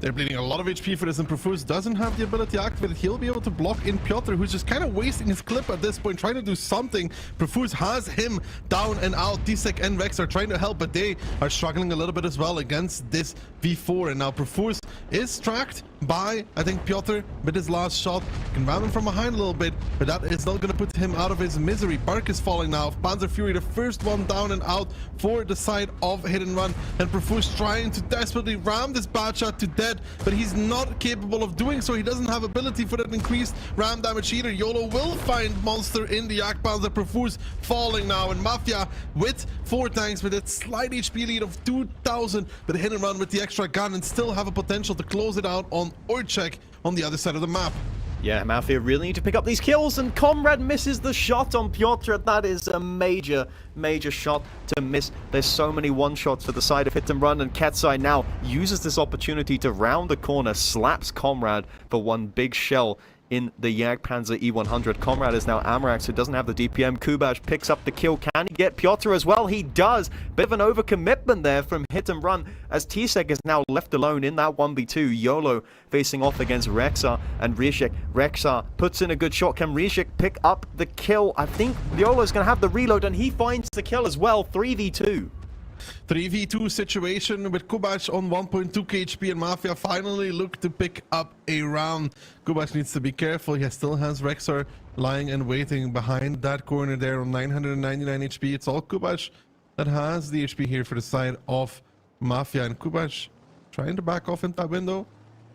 Speaker 4: They're bleeding a lot of HP for this, and Profuse doesn't have the ability activated. He'll be able to block in Piotr, who's just kind of wasting his clip at this point, trying to do something. Profuse has him down and out. Tsek and Rex are trying to help, but they are struggling a little bit as well against this V4. And now Profuse is tracked by, I think, Piotr with his last shot. Can ram him from behind a little bit, but that is not going to put him out of his misery. Bark is falling now. Panzer Fury, the first one down and out for the side of Hit and Run. And Profuse trying to desperately ram this Batchat to dead, but he's not capable of doing so. He doesn't have ability for that increased ram damage either. YOLO will find Monster in the Jagdpanzer. Profuse falling now, and Mafia with 4 tanks with a slight HP lead of 2,000, but Hit and Run with the extra gun and still have a potential to close it out on Orchek on the other side of the map.
Speaker 7: Yeah, Mafia really need to pick up these kills, and Comrade misses the shot on Piotr. That is a major, major shot to miss. There's so many one-shots for the side of Hit and Run, and Ketzai now uses this opportunity to round the corner, slaps Comrade for one big shell in the Jagdpanzer E100. Comrade is now Amarax, who doesn't have the DPM. Kubaj picks up the kill. Can he get Piotr as well? He does. Bit of an overcommitment there from Hit and Run, as Tsek is now left alone in that 1v2. YOLO facing off against Rexar and Rishik. Rexar puts in a good shot. Can Rishik pick up the kill? I think YOLO's going to have the reload, and he finds the kill as well. 3v2.
Speaker 4: 3v2 situation with Kubach on 1.2 HP, and Mafia finally look to pick up a round. Kubach needs to be careful. He still has Rexar lying and waiting behind that corner there on 999 HP. It's all Kubach that has the HP here for the side of Mafia, and Kubach trying to back off into that window.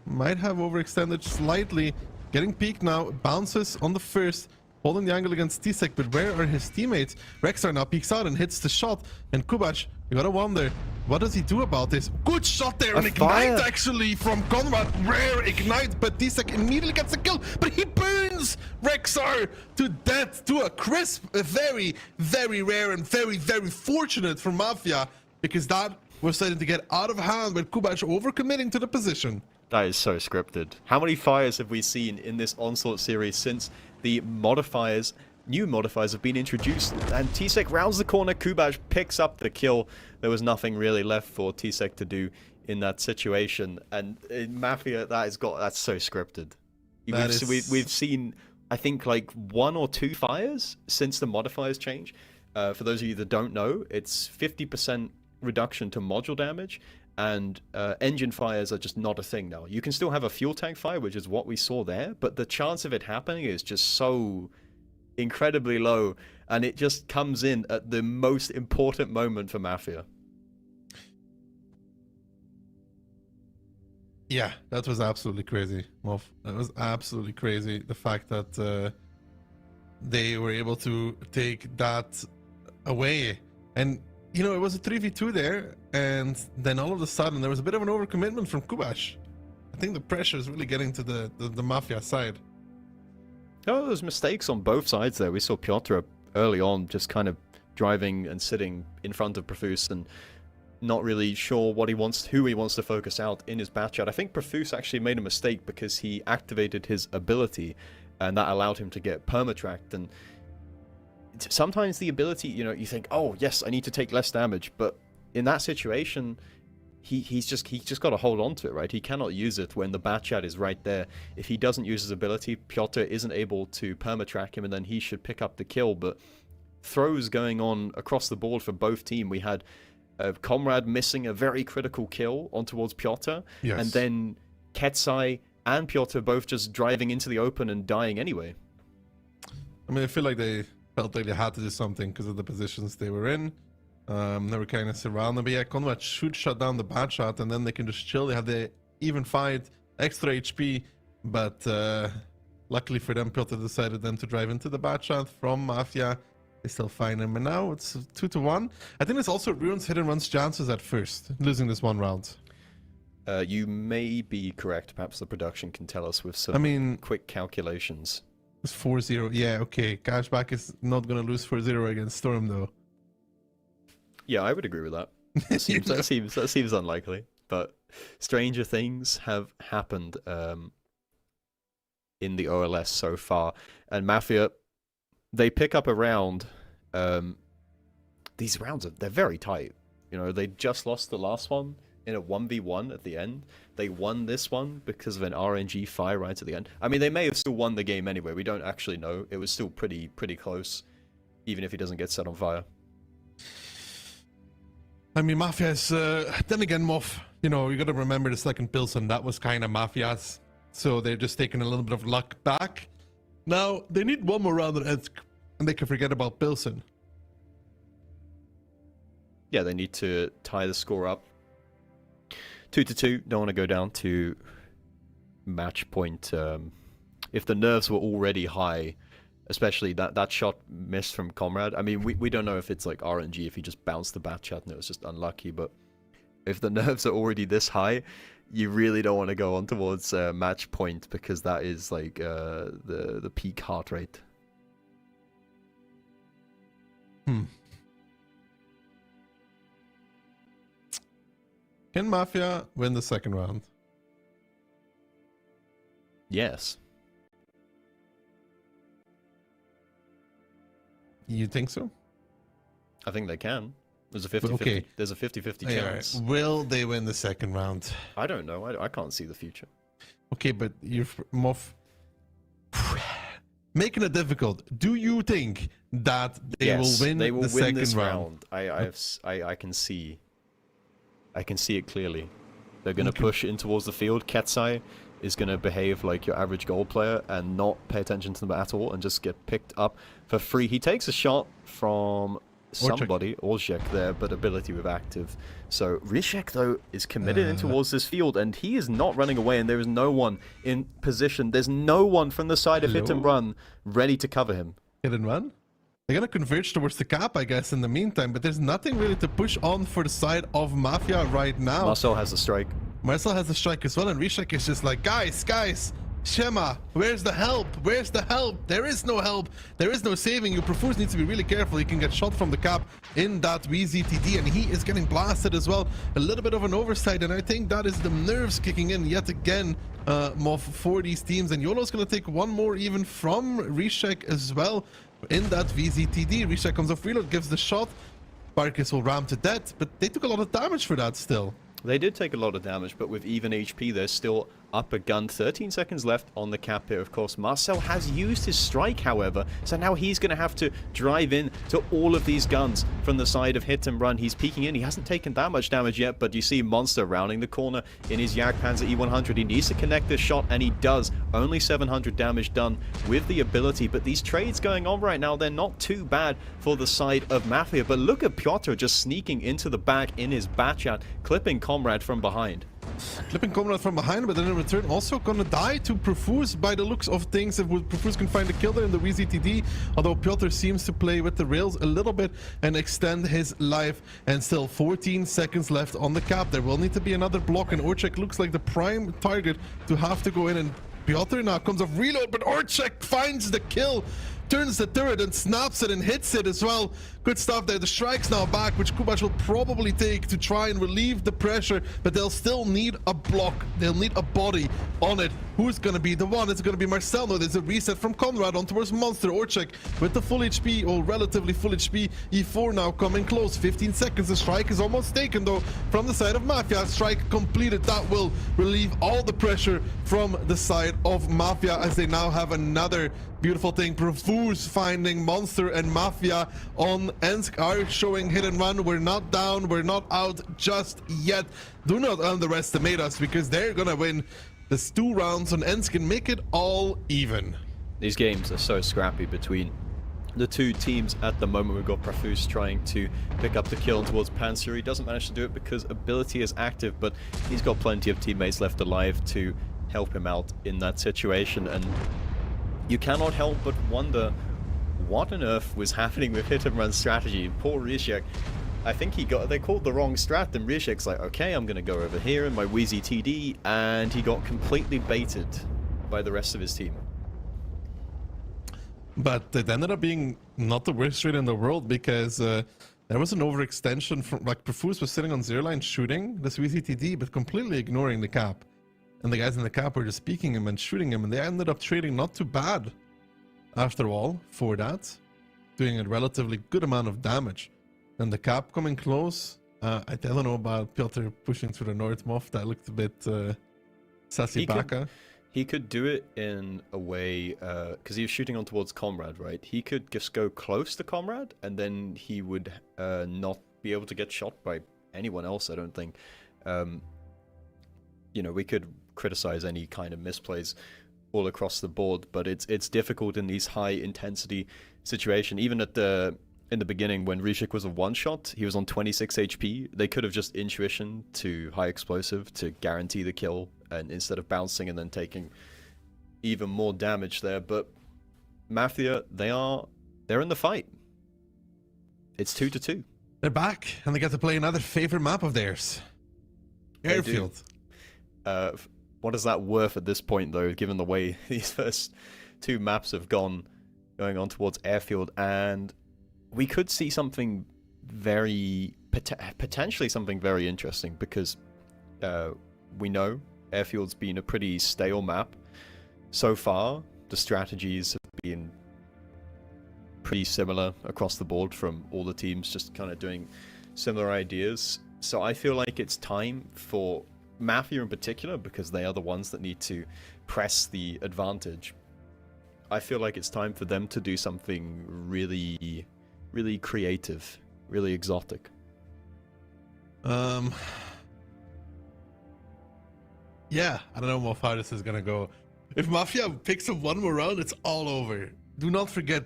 Speaker 4: Might have overextended slightly. Getting peaked now. Bounces on the first. Holding the angle against Tsek, but where are his teammates? Rexar now peeks out and hits the shot, and Kubach, you gotta wonder, what does he do about this? Good shot there, an ignite actually from Conrad. Rare ignite, but Tsek immediately gets the kill, but he burns Rexar to death, to a crisp. Very, very rare and very, very fortunate for Mafia, because that was starting to get out of hand with Kubach overcommitting to the position.
Speaker 7: That is so scripted. How many fires have we seen in this Onslaught series since the modifiers, new modifiers, have been introduced? And Tsek rounds the corner, Kubaj picks up the kill. There was nothing really left for Tsek to do in that situation. And in Mafia, that's so scripted. We've seen, I think, like 1 or 2 fires since the modifiers change. For those of you that don't know, it's 50% reduction to module damage and engine fires are just not a thing now. You can still have a fuel tank fire, which is what we saw there, but the chance of it happening is just so incredibly low, and it just comes in at the most important moment for Mafia.
Speaker 4: Yeah, that was absolutely crazy, Moff. That was absolutely crazy. The fact that they were able to take that away. And, you know, it was a 3v2 there, and then all of a sudden there was a bit of an overcommitment from Kubash. I think the pressure is really getting to the Mafia side.
Speaker 7: Oh, there was mistakes on both sides there. We saw Piotr early on just kind of driving and sitting in front of Profuse and not really sure what who he wants to focus out in his batch out. I think Profuse actually made a mistake because he activated his ability, and that allowed him to get permatracked. And sometimes the ability, you know, you think, oh yes, I need to take less damage, but in that situation, he's just got to hold on to it, right? He cannot use it when the batch out is right there. If he doesn't use his ability, Piotr isn't able to permatrack him, and then he should pick up the kill. But throws going on across the board for both team. We had Comrade missing a very critical kill on towards Piotr,
Speaker 4: yes,
Speaker 7: and then Ketsai and Piotr both just driving into the open and dying anyway.
Speaker 4: I mean, I feel like they felt like they had to do something because of the positions they were in. They were kind of surrounded, but yeah, Comrade should shut down the bad shot, and then they can just chill. They have the even fight, extra HP, but luckily for them, Piotr decided then to drive into the bad shot from Mafia. They still find him, and now it's 2-1. I think this also ruins Hit and Run's chances at first, losing this one round.
Speaker 7: You may be correct. Perhaps the production can tell us with some quick calculations.
Speaker 4: It's 4-0. Yeah, okay. Cashback is not going to lose 4-0 against Storm, though.
Speaker 7: Yeah, I would agree with that. That seems unlikely. But stranger things have happened in the OLS so far. And Mafia, they pick up a round. These rounds, they're very tight. You know, they just lost the last one in a 1v1 at the end. They won this one because of an RNG fire right at the end. I mean, they may have still won the game anyway. We don't actually know. It was still pretty close, even if he doesn't get set on fire.
Speaker 4: I mean, Mafia's, then again, Moff, you know, you got to remember the second Pilsen. That was kind of Mafia's. So they're just taking a little bit of luck back. Now, they need one more round at Edsk, and they can forget about Pilsen.
Speaker 7: Yeah, they need to tie the score up. 2-2. Don't want to go down to match point. If the nerves were already high, especially that shot missed from Comrade. I mean, we don't know if it's like RNG, if he just bounced the bat shot and it was just unlucky, but if the nerves are already this high, you really don't want to go on towards match point, because that is like the peak heart rate.
Speaker 4: Can Mafia win the second round?
Speaker 7: Yes.
Speaker 4: You think so?
Speaker 7: I think they can. There's a 50-50.
Speaker 4: Okay.
Speaker 7: There's a 50-50
Speaker 4: Yeah,
Speaker 7: chance.
Speaker 4: right. Will they win the second round?
Speaker 7: I don't know. I can't see the future.
Speaker 4: Okay, but you're making it difficult. Do you think that they will win
Speaker 7: they will
Speaker 4: the
Speaker 7: win
Speaker 4: second
Speaker 7: this
Speaker 4: round?
Speaker 7: I can see. I can see it clearly. They're going to push in towards the field. Ketsai is going to behave like your average gold player and not pay attention to them at all and just get picked up for free. He takes a shot from somebody, Orzhek there, but ability with active. So Rishek, though, is committed in towards this field, and he is not running away, and there is no one in position. There's no one from the side of Hit and Run ready to cover him.
Speaker 4: Hit and Run? They're gonna converge towards the cap, I guess, in the meantime, but there's nothing really to push on for the side of Mafia right now.
Speaker 7: Marcel has a strike.
Speaker 4: Marcel has a strike as well, and Rishek is just like, guys, Shema, where's the help? Where's the help? There is no help. There is no saving you. Profuse needs to be really careful. He can get shot from the cap in that VZTD, and he is getting blasted as well. A little bit of an oversight, and I think that is the nerves kicking in yet again for these teams. And YOLO's going to take one more even from Rishek as well in that VZTD. Rishek comes off reload, gives the shot. Barkis will ram to death, but they took a lot of damage for that still.
Speaker 7: They did take a lot of damage, but with even HP, there's still up a gun. 13 seconds left on the cap here, of course. Marcel has used his strike, however, so now he's going to have to drive in to all of these guns from the side of Hit and Run. He's peeking in. He hasn't taken that much damage yet, but you see Monster rounding the corner in his Jagdpanzer E100. He needs to connect this shot, and he does. Only 700 damage done with the ability, but these trades going on right now, they're not too bad for the side of Mafia. But look at Piotr just sneaking into the back in his Batchat, clipping Comrade from behind.
Speaker 4: Clipping Comrade from behind, but then in return also gonna die to Profuse by the looks of things. If Profuse can find a kill there in the WZTD, although Piotr seems to play with the rails a little bit and extend his life, and still 14 seconds left on the cap. There will need to be another block, and Orchek looks like the prime target to have to go in, and Piotr now comes off reload, but Orchek finds the kill, turns the turret and snaps it and hits it as well. Good stuff there. The strike's now back, which Kubash will probably take to try and relieve the pressure, but they'll still need a block. They'll need a body on it. Who's going to be the one? It's going to be Marcel. No, there's a reset from Conrad on towards Monster. Orchek with the full HP, or relatively full HP. E4 now coming close. 15 seconds. The strike is almost taken, though, from the side of Mafia. Strike completed. That will relieve all the pressure from the side of Mafia, as they now have another beautiful thing. Profuse finding Monster, and Mafia on Ensk are showing Hit and Run. We're not down. We're not out just yet. Do not underestimate us, because they're gonna win this 2 rounds on Ensk and make it all even.
Speaker 7: These games are so scrappy between the two teams at the moment. We've got Profuse trying to pick up the kill towards Panzer. He doesn't manage to do it because ability is active, but he's got plenty of teammates left alive to help him out in that situation. And you cannot help but wonder what on earth was happening with Hit and Run strategy. Poor Rishek, I think they called the wrong strat, and Rishek's like, okay, I'm gonna go over here in my Wheezy TD, and he got completely baited by the rest of his team.
Speaker 4: But it ended up being not the worst trade in the world, because there was an overextension from, like, Profuse was sitting on 0 line shooting this Wheezy TD, but completely ignoring the cap. And the guys in the cap were just peeking him and shooting him, and they ended up trading not too bad after all for that, doing a relatively good amount of damage. And the cap coming close, I don't know about Piotr pushing through the north moff. That looked a bit sassy baka.
Speaker 7: He could do it in a way, because he was shooting on towards Comrade, right? He could just go close to Comrade, and then he would not be able to get shot by anyone else, I don't think. You know, we could criticize any kind of misplays all across the board, but it's difficult in these high intensity situation. Even in the beginning, when Rishik was a one-shot, he was on 26 HP. They could have just intuition to high explosive to guarantee the kill, and instead of bouncing and then taking even more damage there. But Mafia, they're in the fight. It's 2-2.
Speaker 4: They're back, and they get to play another favorite map of theirs, Airfield.
Speaker 7: What is that worth at this point, though, given the way these first 2 maps have going on towards Airfield? And we could see something potentially something very interesting, because we know Airfield's been a pretty stale map so far. The strategies have been pretty similar across the board from all the teams, just kind of doing similar ideas. So I feel like it's time for Mafia in particular, because they are the ones that need to press the advantage. I feel like it's time for them to do something really, really creative, really exotic.
Speaker 4: Yeah, I don't know how far this is gonna go. If Mafia picks up one more round, it's all over. Do not forget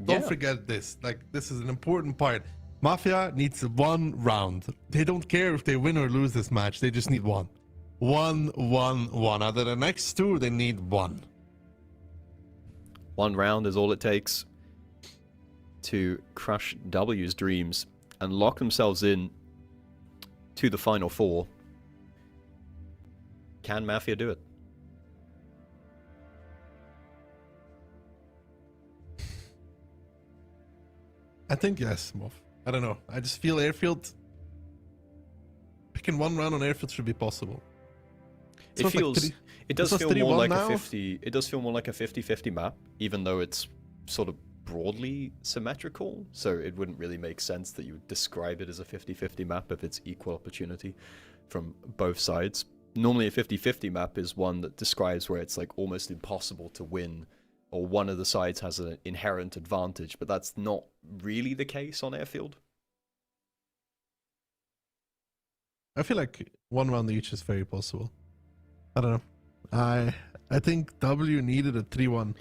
Speaker 4: don't forget this. Like, this is an important part. Mafia needs 1 round. They don't care if they win or lose this match. They just need 1. 1. Out of the next 2, they need 1.
Speaker 7: 1 round is all it takes to crush W's dreams and lock themselves in to the Final 4. Can Mafia do it?
Speaker 4: I think yes, Moff. I don't know. I just feel Airfield, picking 1 round on Airfield should be possible.
Speaker 7: It does feel more like a 50-50 map, even though it's sort of broadly symmetrical, so it wouldn't really make sense that you would describe it as a 50-50 map if it's equal opportunity from both sides. normally a 50-50 map is one that describes where it's like almost impossible to win, or one of the sides has an inherent advantage, but that's not really the case on Airfield.
Speaker 4: I feel like one round each is very possible. I don't know. I think W needed a 3-1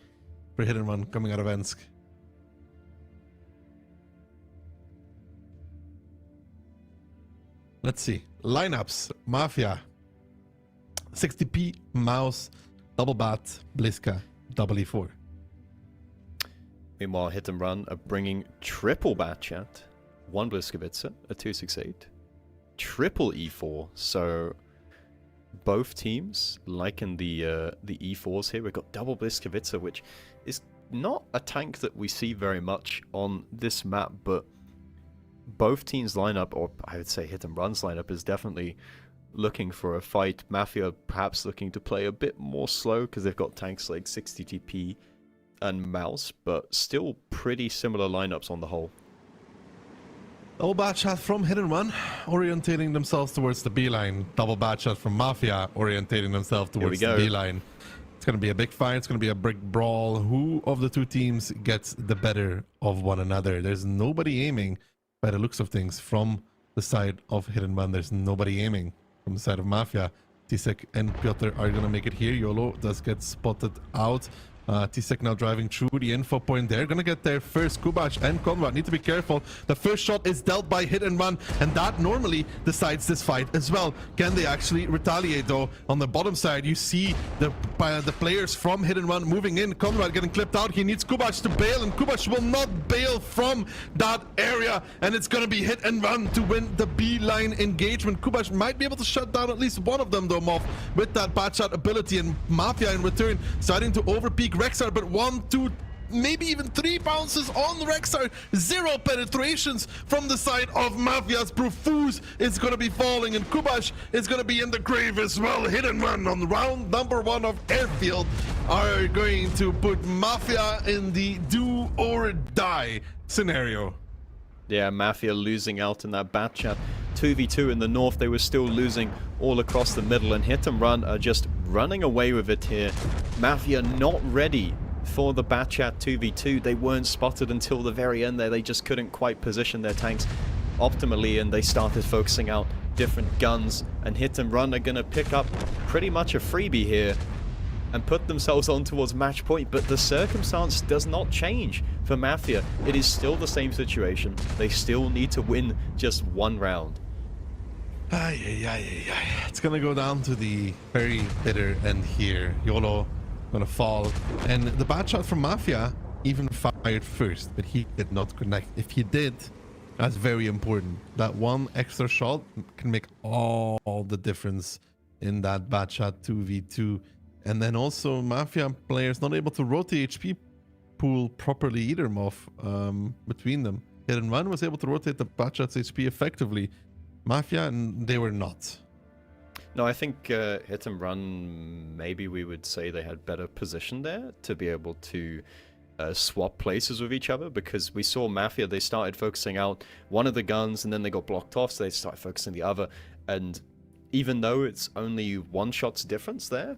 Speaker 4: for hit and run coming out of Ensk. Let's see. Lineups. Mafia. 60p, Mouse, Double Bat, Bliska, double E4.
Speaker 7: Meanwhile, Hit and Run are bringing triple Bat Chat, 1 Bliskavitsa, a 268, triple E4. So both teams liking the E4s here. We've got double Bliskavitsa, which is not a tank that we see very much on this map, but both teams' lineup, or I would say Hit and Run's lineup, is definitely looking for a fight. Mafia perhaps looking to play a bit more slow because they've got tanks like 60TP and Mouse, but still pretty similar lineups on the whole.
Speaker 4: Double Bat Shot from Hit and Run, orientating themselves towards the B line. Double Bat Shot from Mafia, orientating themselves towards the B line. It's going to be a big fight. It's going to be a big brawl. Who of the two teams gets the better of one another? There's nobody aiming, by the looks of things, from the side of Hit and Run. There's nobody aiming from the side of Mafia. Tisek and Piotr are going to make it here. YOLO does get spotted out. Tisek now driving through the info point. They're going to get there first. Kubac and Konrad need to be careful. The first shot is dealt by Hit and Run, and that normally decides this fight as well. Can they actually retaliate, though? On the bottom side, you see the players from Hit and Run moving in. Konrad getting clipped out. He needs Kubac to bail, and Kubac will not bail from that area, and it's going to be Hit and Run to win the B-line engagement. Kubac might be able to shut down at least one of them, though, Moff, with that bad shot ability, and Mafia in return starting to overpeak Rexar, but 1, 2, maybe even 3 bounces on Rexar. 0 penetrations from the side of Mafia's Profuse is going to be falling, and Kubac is going to be in the grave as well. Hit and Run on round number 1 of Airfield are going to put Mafia in the do or die scenario.
Speaker 7: Yeah, Mafia losing out in that bat chat. 2v2 in the north, they were still losing all across the middle, and Hit and Run are just running away with it here. Mafia not ready for the bat chat 2v2. They weren't spotted until the very end there. They just couldn't quite position their tanks optimally, and they started focusing out different guns, and Hit and Run are going to pick up pretty much a freebie here and put themselves on towards match point, but the circumstance does not change for Mafia. It is still the same situation. They still need to win just 1 round.
Speaker 4: It's gonna go down to the very bitter end here. YOLO gonna fall, and the bad shot from Mafia even fired first, but he did not connect. If he did, that's very important. That one extra shot can make all the difference in that bad shot 2v2. And then also Mafia players not able to rotate HP pool properly either, Moff, between them. Hit and Run was able to rotate the Batchat's HP effectively. Mafia, and they were not.
Speaker 7: No, I think Hit and Run, maybe we would say they had better position there to be able to swap places with each other, because we saw Mafia, they started focusing out one of the guns and then they got blocked off, so they started focusing the other. And even though it's only 1 shot's difference there,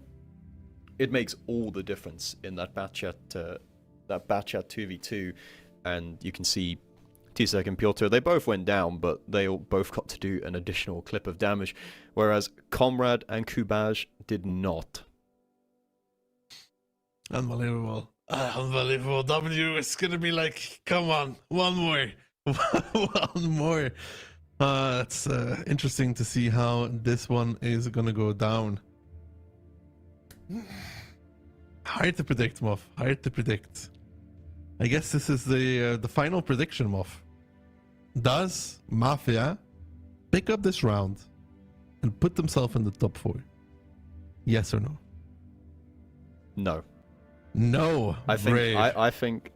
Speaker 7: it makes all the difference in that Batchat 2v2, and you can see Tisek and Piotr, they both went down, but they both got to do an additional clip of damage, whereas Comrade and Kubaj did not.
Speaker 4: Unbelievable. Unbelievable. W is gonna be like, come on, 1 more. 1 more. It's interesting to see how this one is gonna go down. Hard to predict, Moff. Hard to predict. I guess this is the final prediction, Moff. Does Mafia pick up this round and put themselves in the top 4? Yes or no?
Speaker 7: No.
Speaker 4: No.
Speaker 7: I think
Speaker 4: Brave.
Speaker 7: I think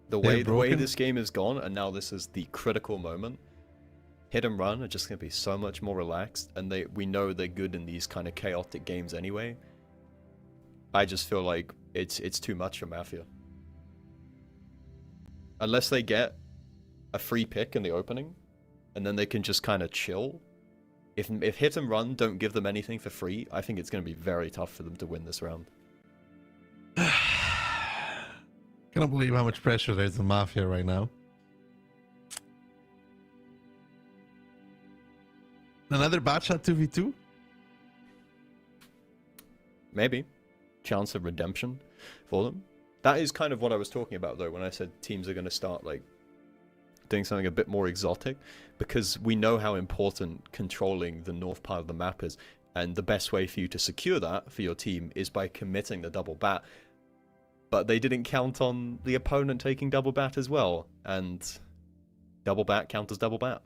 Speaker 7: the way
Speaker 4: broken?
Speaker 7: this game is gone, and now this is the critical moment. Hit and Run are just going to be so much more relaxed, and we know they're good in these kind of chaotic games anyway. I just feel like it's too much for Mafia. Unless they get a free pick in the opening, and then they can just kind of chill if hit and run don't give them anything for free, I think it's going to be very tough for them to win this round.
Speaker 4: Cannot believe how much pressure there is in Mafia right now. Another batch at 2v2?
Speaker 7: Maybe. Chance of redemption for them. That is kind of what I was talking about, though, when I said teams are going to start, like, doing something a bit more exotic, because we know how important controlling the north part of the map is, and the best way for you to secure that for your team is by committing the double bat. But they didn't count on the opponent taking double bat as well, and double bat counters double bat.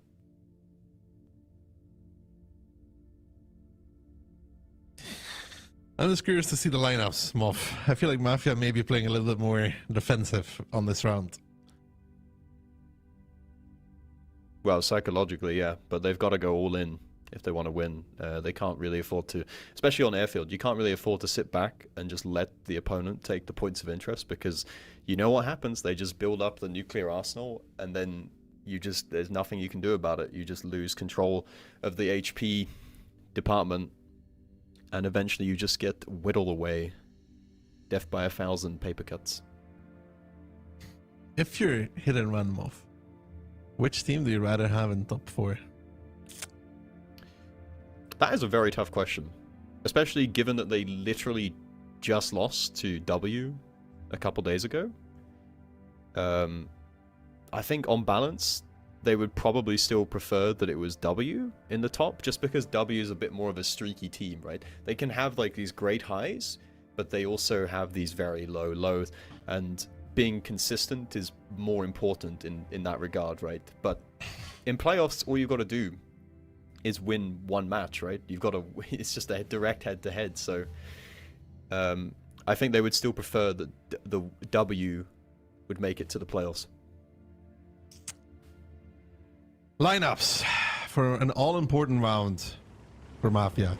Speaker 4: I'm just curious to see the lineups, Moff. I feel like Mafia may be playing a little bit more defensive on this round.
Speaker 7: Well, psychologically, yeah, but they've got to go all in if they want to win. They can't really afford to, especially on airfield, you can't really afford to sit back and just let the opponent take the points of interest, because you know what happens. They just build up the nuclear arsenal, and then there's nothing you can do about it. You just lose control of the HP department, and eventually you just get whittled away. Death by 1,000 paper cuts.
Speaker 4: If you're hit and run, Moff, which team do you rather have in top 4?
Speaker 7: That is a very tough question, especially given that they literally just lost to W a couple days ago. I think on balance, they would probably still prefer that it was W in the top, just because W is a bit more of a streaky team, right? They can have like these great highs, but they also have these very low lows, and being consistent is more important in that regard, right? But in playoffs, all you've got to do is win one match, right? You've got to, it's just a direct head-to-head, so I think they would still prefer that the W would make it to the playoffs.
Speaker 4: Lineups for an all-important round for Mafia.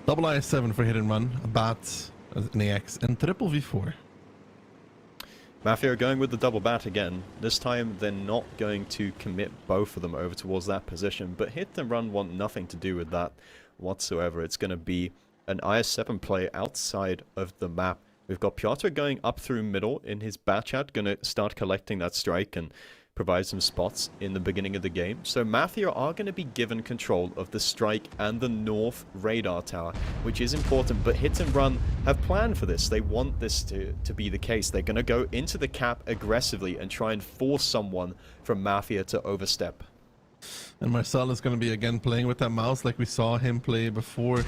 Speaker 4: Double IS-7 for hit and run, a bat, an AX, and triple V4.
Speaker 7: Mafia are going with the double bat again. This time they're not going to commit both of them over towards that position, but hit and run want nothing to do with that whatsoever. It's going to be an IS-7 play outside of the map. We've got Piotr going up through middle in his bat chat, going to start collecting that strike and provide some spots in the beginning of the game. So Mafia are going to be given control of the strike and the north radar tower, which is important, but Hit and Run have planned for this. They want this to be the case. They're going to go into the cap aggressively and try and force someone from Mafia to overstep.
Speaker 4: And Marcel is going to be again playing with that mouse like we saw him play before.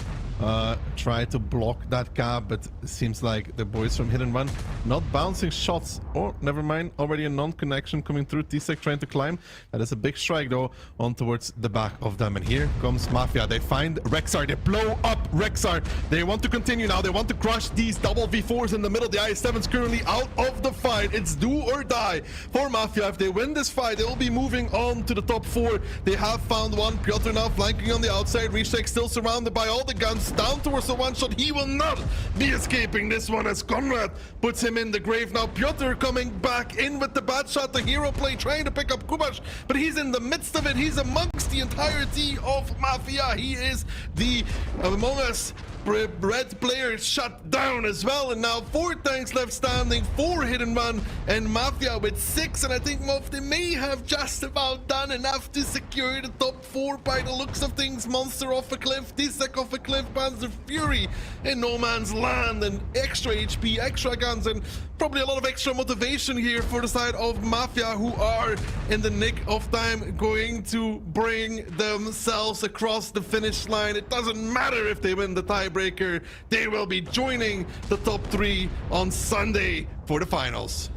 Speaker 4: Try to block that cap, but it seems like the boys from Hit and Run not bouncing shots. Oh, never mind. Already a non-connection coming through. T-Sec trying to climb. That is a big strike though on towards the back of them. And here comes Mafia. They find Rexar. They blow up Rexar. They want to continue now. They want to crush these double V4s in the middle. The IS-7's currently out of the fight. It's do or die for Mafia. If they win this fight, they will be moving on to the top 4. They have found one. Piotr now flanking on the outside. Reshek still surrounded by all the guns. Down towards the one shot. He will not be escaping this one as Conrad puts him in the grave. Now Piotr coming back in with the bad shot. The hero play trying to pick up Kubash, but he's in the midst of it. He's amongst the entirety of Mafia. He is the Among Us red player shut down as well, and now 4 tanks left standing, 4 Hit and Run, and Mafia with 6, and I think Moff, they may have just about done enough to secure the top 4 by the looks of things. Monster off a cliff, T-Sec off a cliff, Panzer Fury in no man's land, and extra HP, extra guns, and probably a lot of extra motivation here for the side of Mafia, who are in the nick of time going to bring themselves across the finish line. It doesn't matter if they win the tiebreaker, they will be joining the top 3 on Sunday for the finals.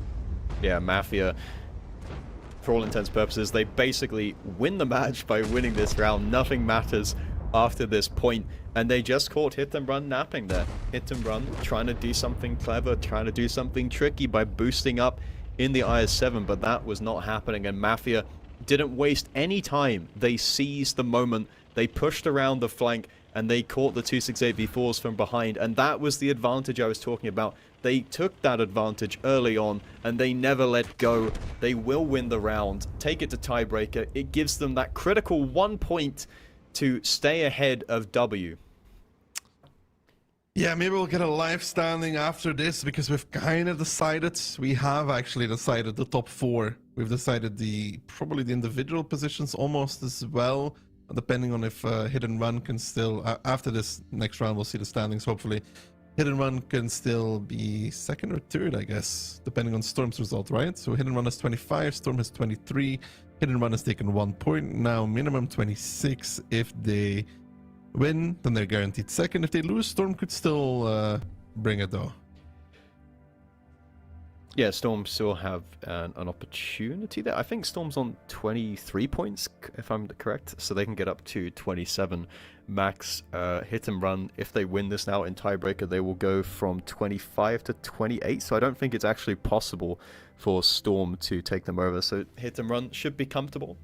Speaker 7: Yeah, Mafia, for all intents and purposes, they basically win the match by winning this round. Nothing matters after this point, and they just caught Hit and Run napping there. Hit and Run trying to do something clever, trying to do something tricky by boosting up in the IS-7, but that was not happening, and Mafia didn't waste any time. They seized the moment, they pushed around the flank, and they caught the 268 V4s from behind, and that was the advantage I was talking about. They took that advantage early on, and they never let go. They will win the round, take it to tiebreaker. It gives them that critical 1 point to stay ahead of W?
Speaker 4: Yeah, maybe we'll get a live standing after this because we've kind of decided. We have actually decided the top 4. We've decided probably the individual positions almost as well, depending on if Hit and Run can still. After this next round, we'll see the standings. Hopefully, Hit and Run can still be 2nd or 3rd, I guess, depending on Storm's result, right? So Hit and Run has 25, Storm has 23. Hit and Run has taken 1 point now, minimum 26 if they win, then they're guaranteed 2nd. If they lose, Storm could still bring it though.
Speaker 7: Yeah, Storm still have an opportunity there. I think Storm's on 23 points, if I'm correct, so they can get up to 27 max. Hit and Run, if they win this now in tiebreaker, they will go from 25 to 28, so I don't think it's actually possible for Storm to take them over. So Hit and Run should be comfortable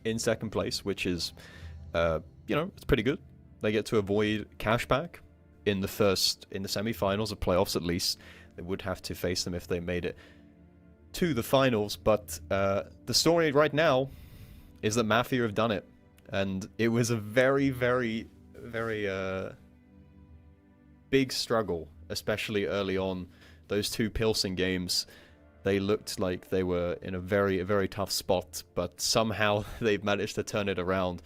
Speaker 7: in 2nd place, which is it's pretty good. They get to avoid Cashback in the semi-finals of playoffs at least. They would have to face them if they made it to the finals, but the story right now is that Mafia have done it, and it was a very, very, very big struggle, especially early on. Those 2 Pilsen games, they looked like they were in a very, very tough spot, but somehow they've managed to turn it around.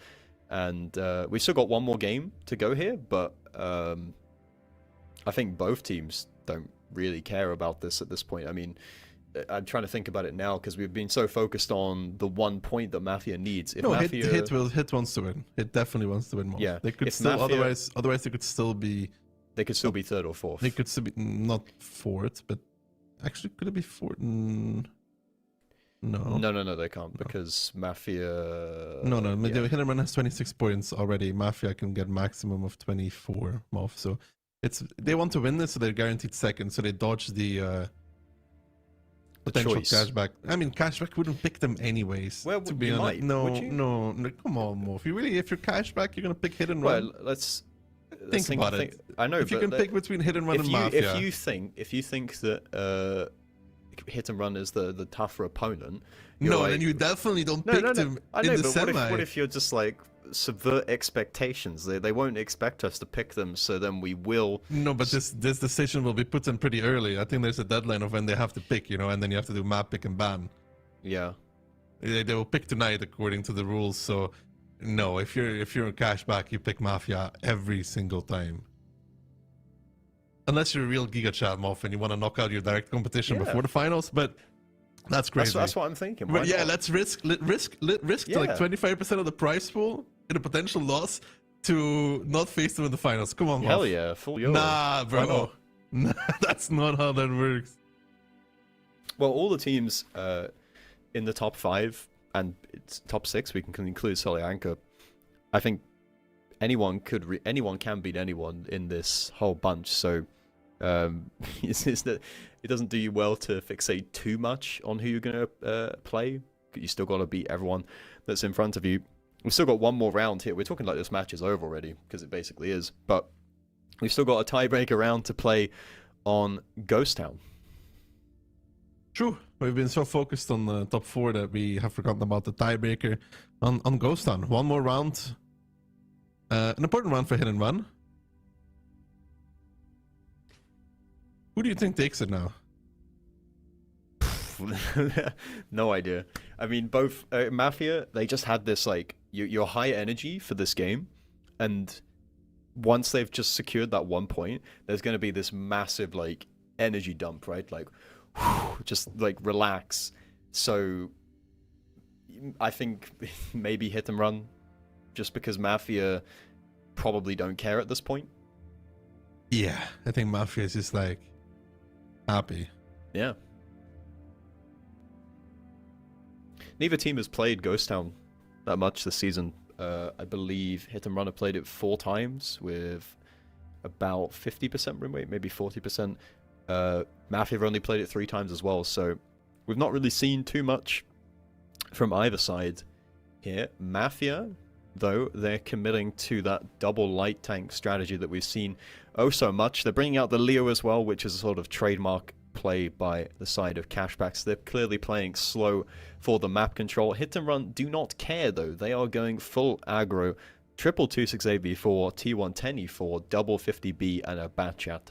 Speaker 7: And we still got 1 more game to go here, but I think both teams don't really care about this at this point. I mean, I'm trying to think about it now because we've been so focused on the 1 point that Mafia needs. If Mafia...
Speaker 4: Hit wants to win. It definitely wants to win more.
Speaker 7: Yeah,
Speaker 4: they could still Mafia... otherwise they could still be.
Speaker 7: They could still be 3rd or 4th.
Speaker 4: They could still be not 4th, but actually could it be 4th? No, they can't because Mafia.
Speaker 7: No.
Speaker 4: Hit and Run has 26 points already. Mafia can get maximum of 24. So they want to win this, so they're guaranteed 2nd. So they dodge the potential Cashback. I mean, Cashback wouldn't pick them anyways.
Speaker 7: Well,
Speaker 4: to be honest, no. Come on, Mo. If you're Cashback, you're gonna pick Hit and Run.
Speaker 7: Well, let's
Speaker 4: think about it.
Speaker 7: I know.
Speaker 4: If you can pick between Hit and Run and Mafia,
Speaker 7: if you think that Hit and Run is the tougher opponent,
Speaker 4: then you definitely don't pick them in the semi.
Speaker 7: What if you're just like subvert expectations? They won't expect us to pick them, so then we will. No,
Speaker 4: but this decision will be put in pretty early. I think there's a deadline of when they have to pick, and then you have to do map, pick, and ban.
Speaker 7: Yeah.
Speaker 4: They will pick tonight according to the rules. So, no, if you're a Cashback, you pick Mafia every single time. Unless you're a real Giga Chat Moff and you want to knock out your direct competition before the finals, but that's crazy.
Speaker 7: That's what I'm thinking.
Speaker 4: But yeah, let's risk to like 25% of the prize pool in a potential loss to not face them in the finals. Come on,
Speaker 7: Hell
Speaker 4: Moff.
Speaker 7: yeah, full yo.
Speaker 4: Nah, bro. Nah, that's not how that works.
Speaker 7: Well, all the teams in the top 5 and it's top 6, we can include Solyanka. I think anyone can beat anyone in this whole bunch. So it doesn't do you well to fixate too much on who you're gonna play. You still got to beat everyone that's in front of you. We've still got 1 more round here. We're talking like this match is over already because it basically is. But we've still got a tiebreaker round to play on Ghost Town.
Speaker 4: True. We've been so focused on the top 4 that we have forgotten about the tiebreaker on Ghost Town. 1 more round. An important round for Hit and Run. Who do you think takes it now?
Speaker 7: No idea. I mean, both Mafia, they just had this like you're high energy for this game, and once they've just secured that 1 point, there's going to be this massive like energy dump, right? Like just like relax. So I think maybe Hit and Run, just because Mafia probably don't care at this point.
Speaker 4: Yeah, I think Mafia is just like happy.
Speaker 7: Yeah. Neither team has played Ghost Town that much this season. I believe Hit and Run have played it 4 times with about 50% win rate, maybe 40%. Mafia have only played it 3 times as well, so we've not really seen too much from either side here. Mafia, though, they're committing to that double light tank strategy that we've seen oh so much. They're bringing out the Leo as well, which is a sort of trademark play by the side of Cashbacks. They're clearly playing slow for the map control. Hit and Run do not care, though. They are going full aggro triple 268v4, T1 10e4, double 50b, and a bad chat.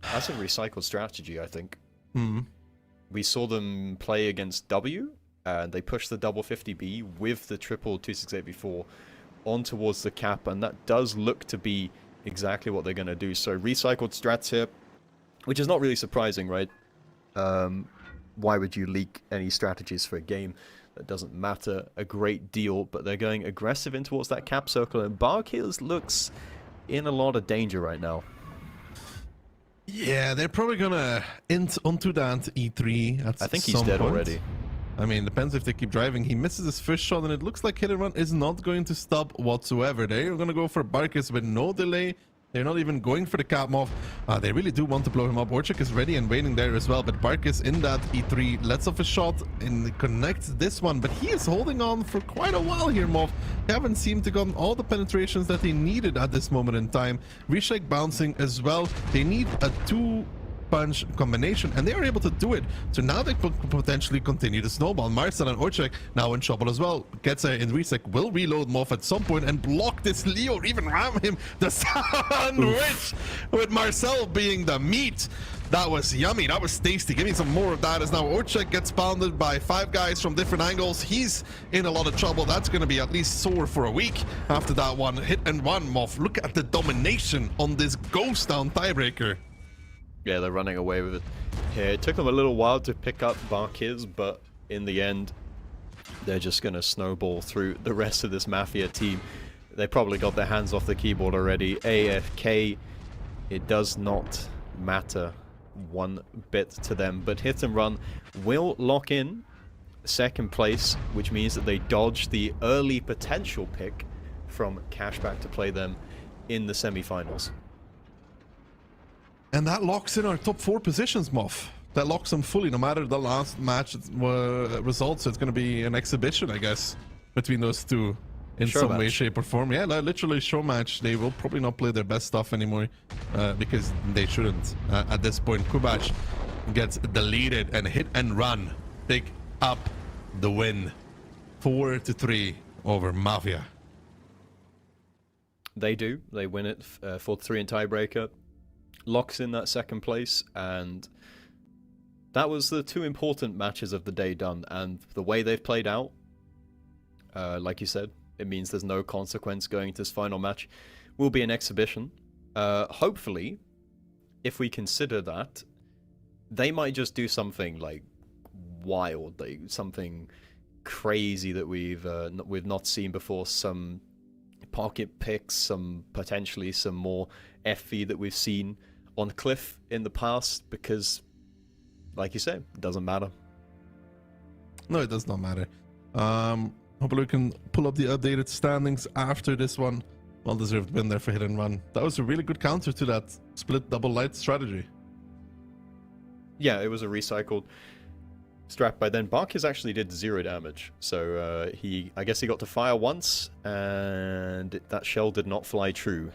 Speaker 7: That's a recycled strategy, I think. We saw them play against W, and they pushed the double 50b with the triple 268v4 on towards the cap, and that does look to be exactly what they're going to do. So recycled strats here, which is not really surprising, right? Why would you leak any strategies for a game? That doesn't matter a great deal, but they're going aggressive in towards that cap circle, and Barkills looks in a lot of danger right now.
Speaker 4: Yeah, they're probably gonna int onto that E3 at
Speaker 7: I think he's
Speaker 4: some
Speaker 7: dead
Speaker 4: point.
Speaker 7: already.
Speaker 4: I mean, depends if they keep driving. He misses his first shot, and it looks like hit and run is not going to stop whatsoever. They're going to go for Barkis with no delay. They're not even going for the cap off. They really do want to blow him up. Orchik is ready and waiting there as well, but Barkis in that E3 lets off a shot and connects this one, but he is holding on for quite a while here, Moff. They haven't seemed to gotten all the penetrations that they needed at this moment in time. Reshake bouncing as well. They need a two-punch combination, and they are able to do it. So now they could potentially continue to snowball. Marcel and Orchek now in trouble as well. Gets in Resec, will reload Moff at some point and block this Leo, or even ram him. The sandwich with Marcel being the meat. That was yummy. That was tasty. Give me some more of that, as now Orchek gets pounded by 5 guys from different angles. He's in a lot of trouble. That's going to be at least sore for a week after that one. Hit and run, Moff. Look at the domination on this ghost down tiebreaker.
Speaker 7: Yeah, they're running away with it. Yeah, it took them a little while to pick up Barkiz, but in the end, they're just going to snowball through the rest of this Mafia team. They probably got their hands off the keyboard already. AFK, it does not matter one bit to them, but Hit and Run will lock in second place, which means that they dodge the early potential pick from Cashback to play them in the semi-finals.
Speaker 4: And that locks in our top 4 positions, Moff. That locks them fully, no matter the last match results. It's going to be an exhibition, I guess, between those two in
Speaker 7: Show
Speaker 4: some
Speaker 7: match.
Speaker 4: way, shape, or form. Yeah, literally show match. They will probably not play their best stuff anymore because they shouldn't. At this point, Kubash gets deleted, and Hit and Run pick up the win. 4-3 over Mafia.
Speaker 7: They do. They win it 4-3 in tiebreaker. Locks in that second place, and that was the 2 important matches of the day done. And the way they've played out, like you said, it means there's no consequence going to this final match. Will be an exhibition. Hopefully, if we consider that, they might just do something like wild, like something crazy that we've not seen before. Some pocket picks, some potentially some more FV that we've seen on Cliff in the past, because, like you said, it doesn't matter.
Speaker 4: No, it does not matter. Hopefully we can pull up the updated standings after this one. Well-deserved win there for Hit and Run. That was a really good counter to that split double light strategy.
Speaker 7: Yeah, it was a recycled strat by then. Barkis actually did 0 damage, so I guess he got to fire once, and that shell did not fly true.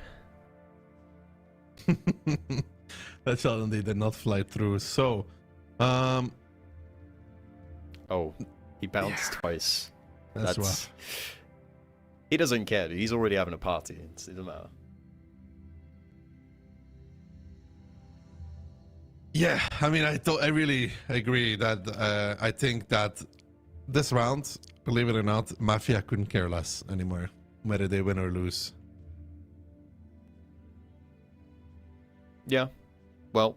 Speaker 4: That shell indeed did not fly through. So,
Speaker 7: oh, he bounced twice.
Speaker 4: that's rough.
Speaker 7: He doesn't care. He's already having a party. It doesn't matter.
Speaker 4: Yeah, I mean, I really agree that I think that this round, believe it or not, Mafia couldn't care less anymore, whether they win or lose.
Speaker 7: Yeah, well,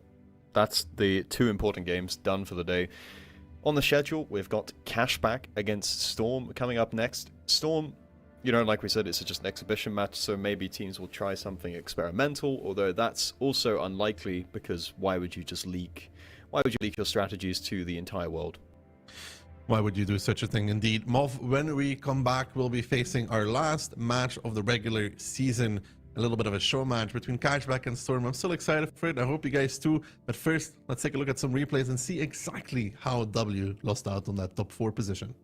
Speaker 7: that's the 2 important games done for the day. On the schedule, we've got Cashback against Storm coming up next. Storm, you know, like we said, it's just an exhibition match, so maybe teams will try something experimental, although that's also unlikely, because why would you leak your strategies to the entire world?
Speaker 4: Why would you do such a thing? Indeed. Mov, when we come back, we'll be facing our last match of the regular season. A little bit of a show match between Cashback and Storm. I'm still excited for it. I hope you guys too. But first, let's take a look at some replays and see exactly how W lost out on that top 4 position.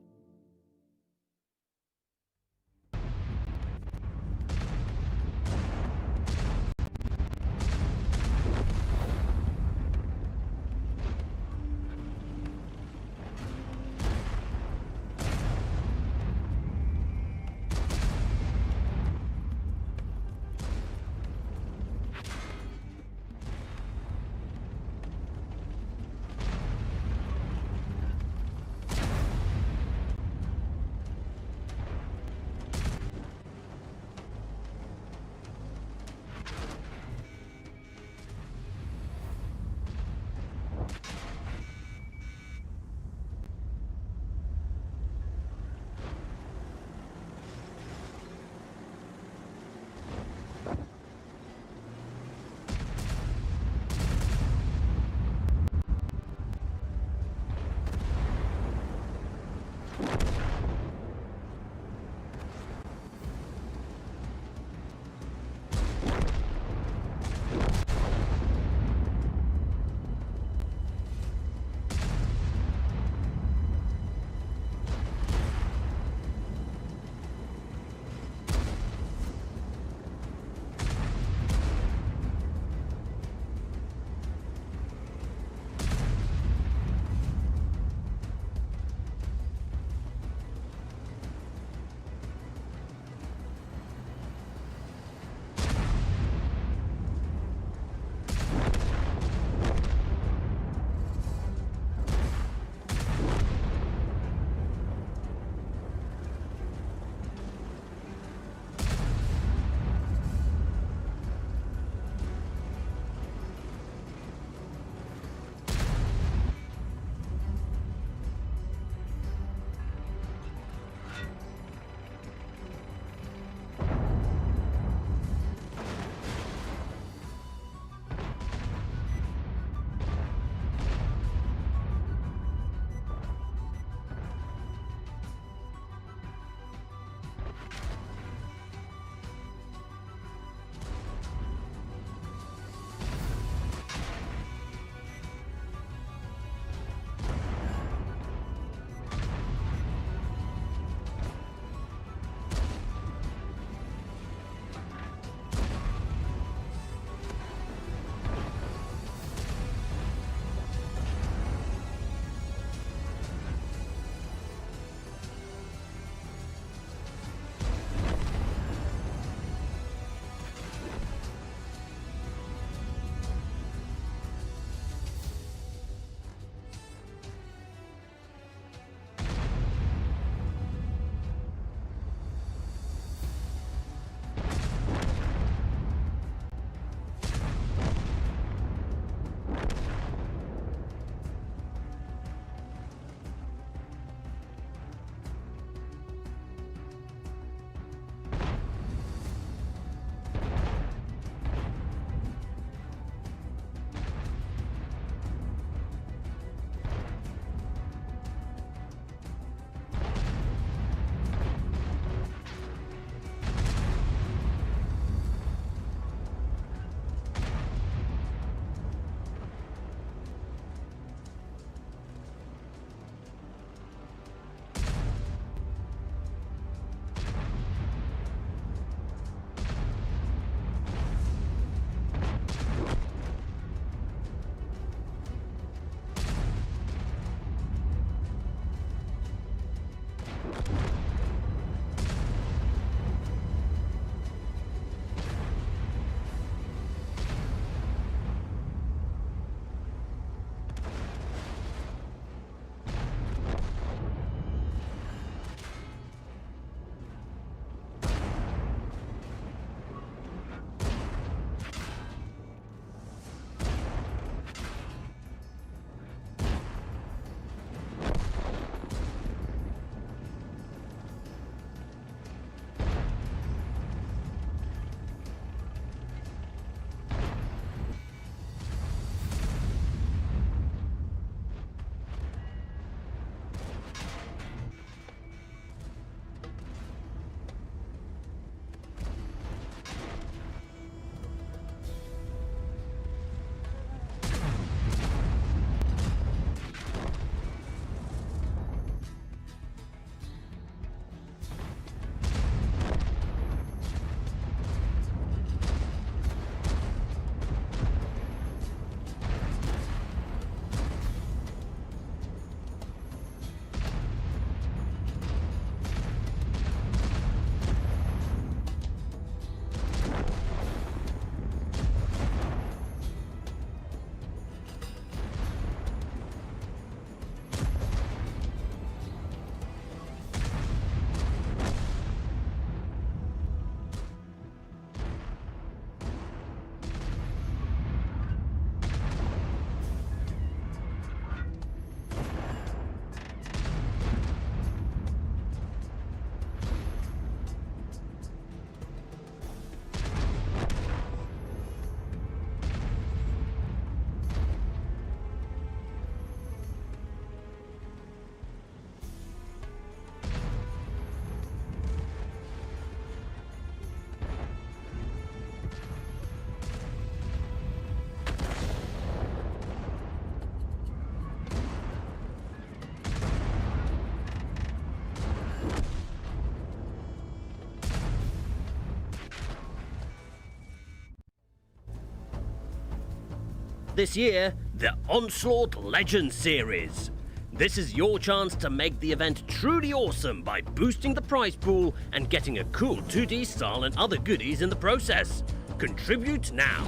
Speaker 8: this year, the Onslaught Legends Series. This is your chance to make the event truly awesome by boosting the prize pool and getting a cool 2D style and other goodies in the process. Contribute now.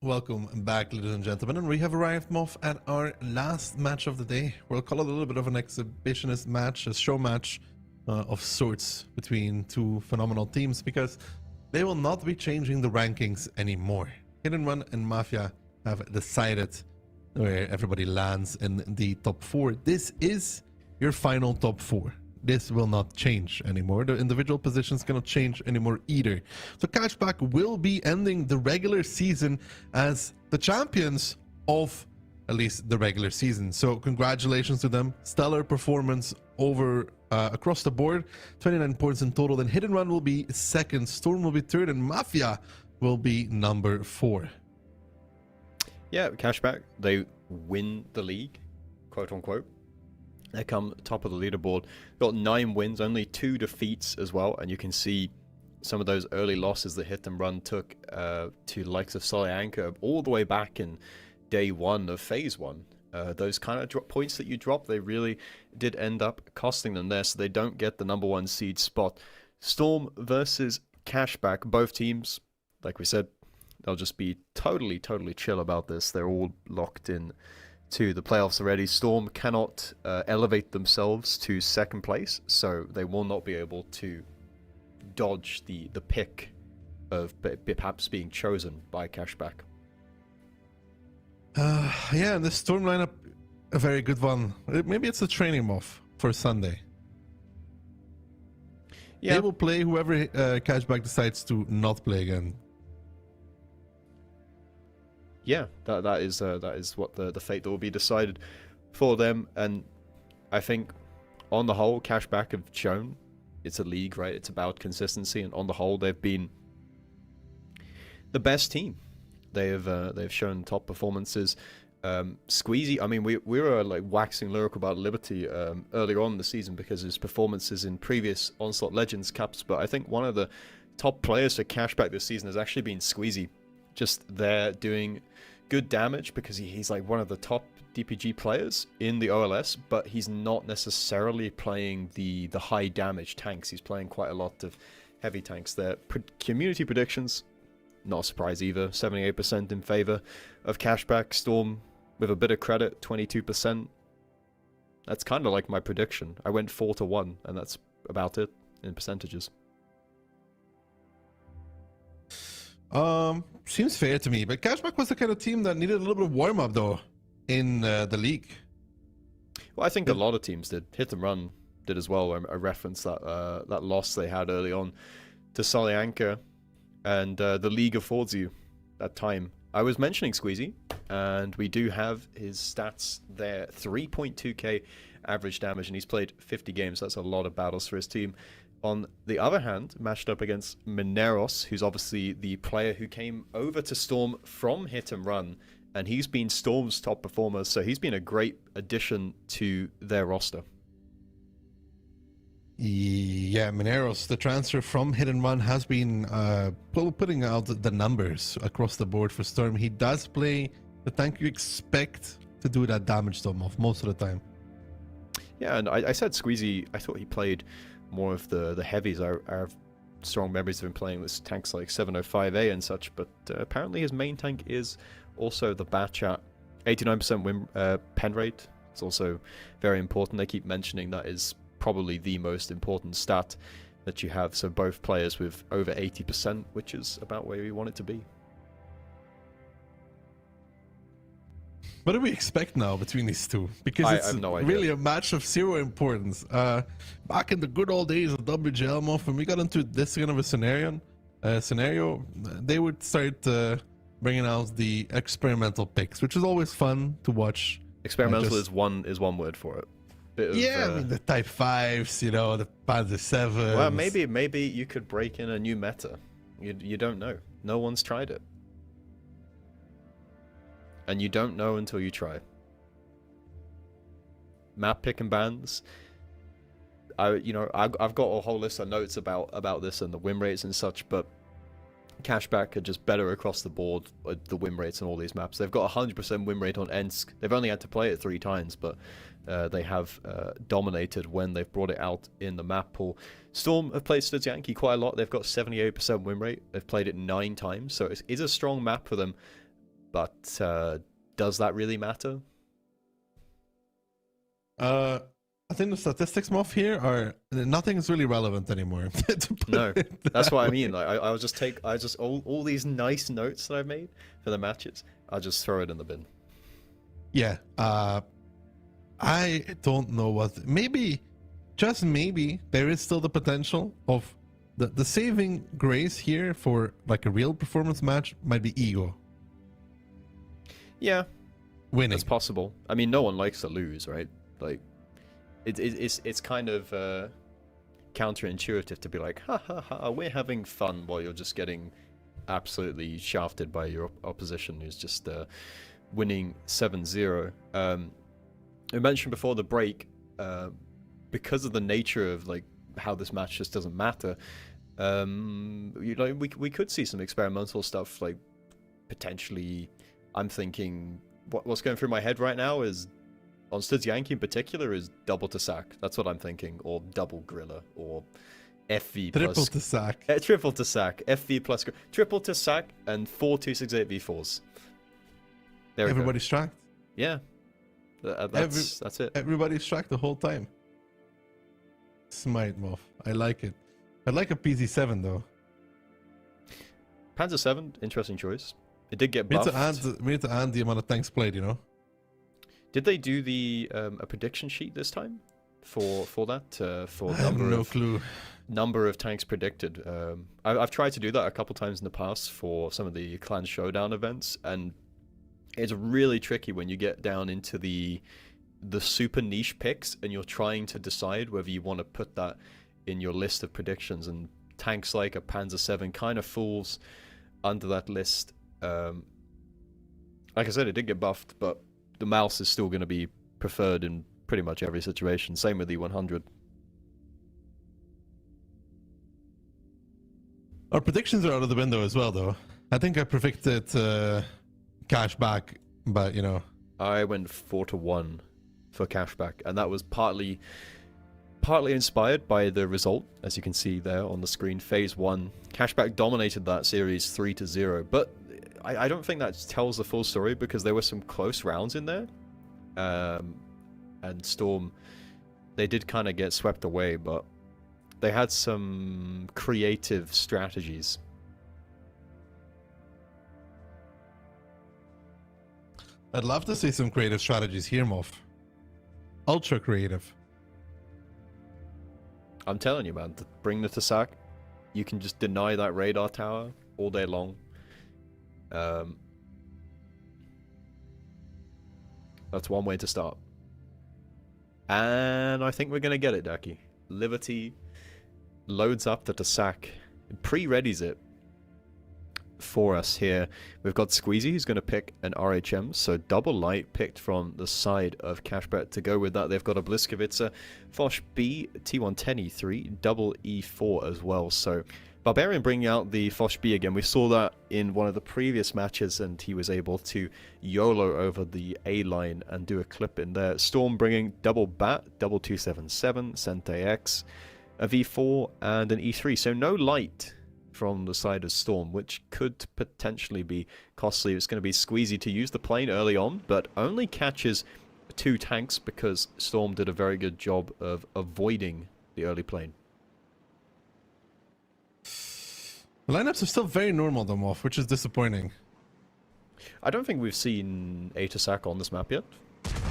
Speaker 4: Welcome back, ladies and gentlemen, and we have arrived, Moff, at our last match of the day. We'll call it a little bit of an exhibitionist match, a show match of sorts between two phenomenal teams, because they will not be changing the rankings anymore. Hit and Run and Mafia have decided where everybody lands in the top 4. This is your final top 4. This will not change anymore. The individual positions cannot change anymore either. So Cashback will be ending the regular season as the champions of at least the regular season. So congratulations to them. Stellar performance over across the board. 29 points in total. Then Hit and Run will be second, Storm will be third, and Mafia will be number 4.
Speaker 7: Yeah, Cashback, they win the league, quote unquote. They come top of the leaderboard. Got 9 wins, only 2 defeats as well, and you can see some of those early losses that Hit and Run took to the likes of Solyanka all the way back in day 1 of phase 1. Those kind of points that you drop, they really did end up costing them there, so they don't get the number 1 seed spot. Storm versus Cashback, both teams, like we said, they'll just be totally chill about this. They're all locked in to the playoffs already. Storm cannot elevate themselves to second place, so they will not be able to dodge the pick of perhaps being chosen by Cashback.
Speaker 4: Yeah, and the Storm lineup, a very good one. Maybe it's a training off for Sunday. Yeah. They will play whoever Cashback decides to not play again.
Speaker 7: Yeah, that is what the fate that will be decided for them. And I think on the whole, Cashback have shown it's a league, right? It's about consistency, and on the whole, they've been the best team. They've shown top performances. Squeezy, I mean, we were like waxing lyrical about Liberty earlier on in the season because of his performances in previous Onslaught Legends Cups, but I think one of the top players for Cashback this season has actually been Squeezy. Just there doing good damage because he's like one of the top DPG players in the OLS, but he's not necessarily playing the high damage tanks. He's playing quite a lot of heavy tanks there. Community predictions, not a surprise either. 78% in favor of Cashback. Storm, with a bit of credit, 22%. That's kind of like my prediction. I went 4-1, and that's about it in percentages.
Speaker 4: Seems fair to me, but Cashback was the kind of team that needed a little bit of warm-up, though, in the league.
Speaker 7: Well, I think a lot of teams did. Hit and Run did as well. I referenced that that loss they had early on to Solyanka, and the league affords you that time. I was mentioning Squeezy, and we do have his stats there. 3.2k average damage, and he's played 50 games. That's a lot of battles for his team. On the other hand, matched up against Mineros, who's obviously the player who came over to Storm from Hit and Run, and he's been Storm's top performer, so he's been a great addition to their roster.
Speaker 4: Yeah, Mineros, the transfer from Hit and Run has been putting out the numbers across the board for Storm. He does play the tank you expect to do that damage to him off most of the time.
Speaker 7: Yeah, and I said Squeezy, I thought he played more of the heavies. I have strong memories of him playing with tanks like 705A and such, but apparently his main tank is also the Batchat. 89% win pen rate. It's also very important. They keep mentioning that is probably the most important stat that you have. So both players with over 80%, which is about where we want it to be.
Speaker 4: What do we expect now between these two? Because it's really a match of zero importance. Back in the good old days of WGL Moff, when we got into this kind of a scenario, they would start bringing out the experimental picks, which is always fun to watch.
Speaker 7: Experimental is one word for it.
Speaker 4: I mean the Type 5s, you know, the Panzer 7s.
Speaker 7: Well, maybe you could break in a new meta. You don't know. No one's tried it. And you don't know until you try. map pick and bans. I've got a whole list of notes about this and the win rates and such, but Cashback are just better across the board with the win rates on all these maps. They've got 100% win rate on Ensk. They've only had to play it 3 times, but they have dominated when they've brought it out in the map pool. Storm have played Solyanka quite a lot. They've got 78% win rate. They've played it 9 times, so it's a strong map for them. But does that really matter?
Speaker 4: I think the statistics, Moff, here are nothing is really relevant anymore.
Speaker 7: No, that's what I mean. Like, I'll just take all these nice notes that I've made for the matches. I'll just throw it in the bin.
Speaker 4: Yeah, I don't know what. Maybe, just maybe, there is still the potential of the saving grace here for like a real performance match might be ego.
Speaker 7: Yeah,
Speaker 4: winning.
Speaker 7: It's possible. I mean, no one likes to lose, right? Like. It's kind of counterintuitive to be like, ha ha ha, we're having fun while you're just getting absolutely shafted by your opposition who's just winning 7-0. I mentioned before the break, because of the nature of like how this match just doesn't matter, we could see some experimental stuff, like potentially. I'm thinking what's going through my head right now is. On Solyanka in particular is double to sack. That's what I'm thinking. Or double griller. Or FV plus...
Speaker 4: Triple to sack.
Speaker 7: Triple to sack. FV plus... Triple to sack and 4 268 V4s. There we go.
Speaker 4: Everybody's tracked.
Speaker 7: Yeah. That's it.
Speaker 4: Everybody's tracked the whole time. Smite, Moff. I like it. I like a PZ7 though. Panzer
Speaker 7: 7, interesting choice. It did get buffed.
Speaker 4: We need to add the amount of tanks played, you know?
Speaker 7: Did they do the a prediction sheet this time for that? For
Speaker 4: I have no clue.
Speaker 7: Number of tanks predicted. I've tried to do that a couple times in the past for some of the Clan Showdown events, and it's really tricky when you get down into the super niche picks and you're trying to decide whether you want to put that in your list of predictions. And tanks like a Panzer 7 kind of falls under that list. Like I said, it did get buffed, but the mouse is still going to be preferred in pretty much every situation. Same with the 100.
Speaker 4: Our predictions are out of the window as well, though. I think I predicted Cashback, but you know.
Speaker 7: I went 4-1 for Cashback, and that was partly inspired by the result, as you can see there on the screen. Phase 1, Cashback dominated that series 3-0, but I don't think that tells the full story because there were some close rounds in there. And Storm, they did kind of get swept away, but they had some creative strategies.
Speaker 4: I'd love to see some creative strategies here, Moff. Ultra creative.
Speaker 7: I'm telling you, man, bring the Tasak. You can just deny that radar tower all day long. That's one way to start. And I think we're going to get it, Daki. Liberty loads up the Tasak, pre-readies it for us here. We've got Squeezy, who's going to pick an RHM, so double light picked from the side of Cashback to go with that. They've got a Bliskowitzer, Foch B, T110 E3, double E4 as well, so Barbarian bringing out the Foch B again. We saw that in one of the previous matches, and he was able to YOLO over the A line and do a clip in there. Storm bringing double Bat, double 277, Sente X, a V4, and an E3. So no light from the side of Storm, which could potentially be costly. It's going to be Squeezy to use the plane early on, but only catches 2 tanks because Storm did a very good job of avoiding the early plane.
Speaker 4: The lineups are still very normal, though, Moff, which is disappointing.
Speaker 7: I don't think we've seen a Tasak on this map yet.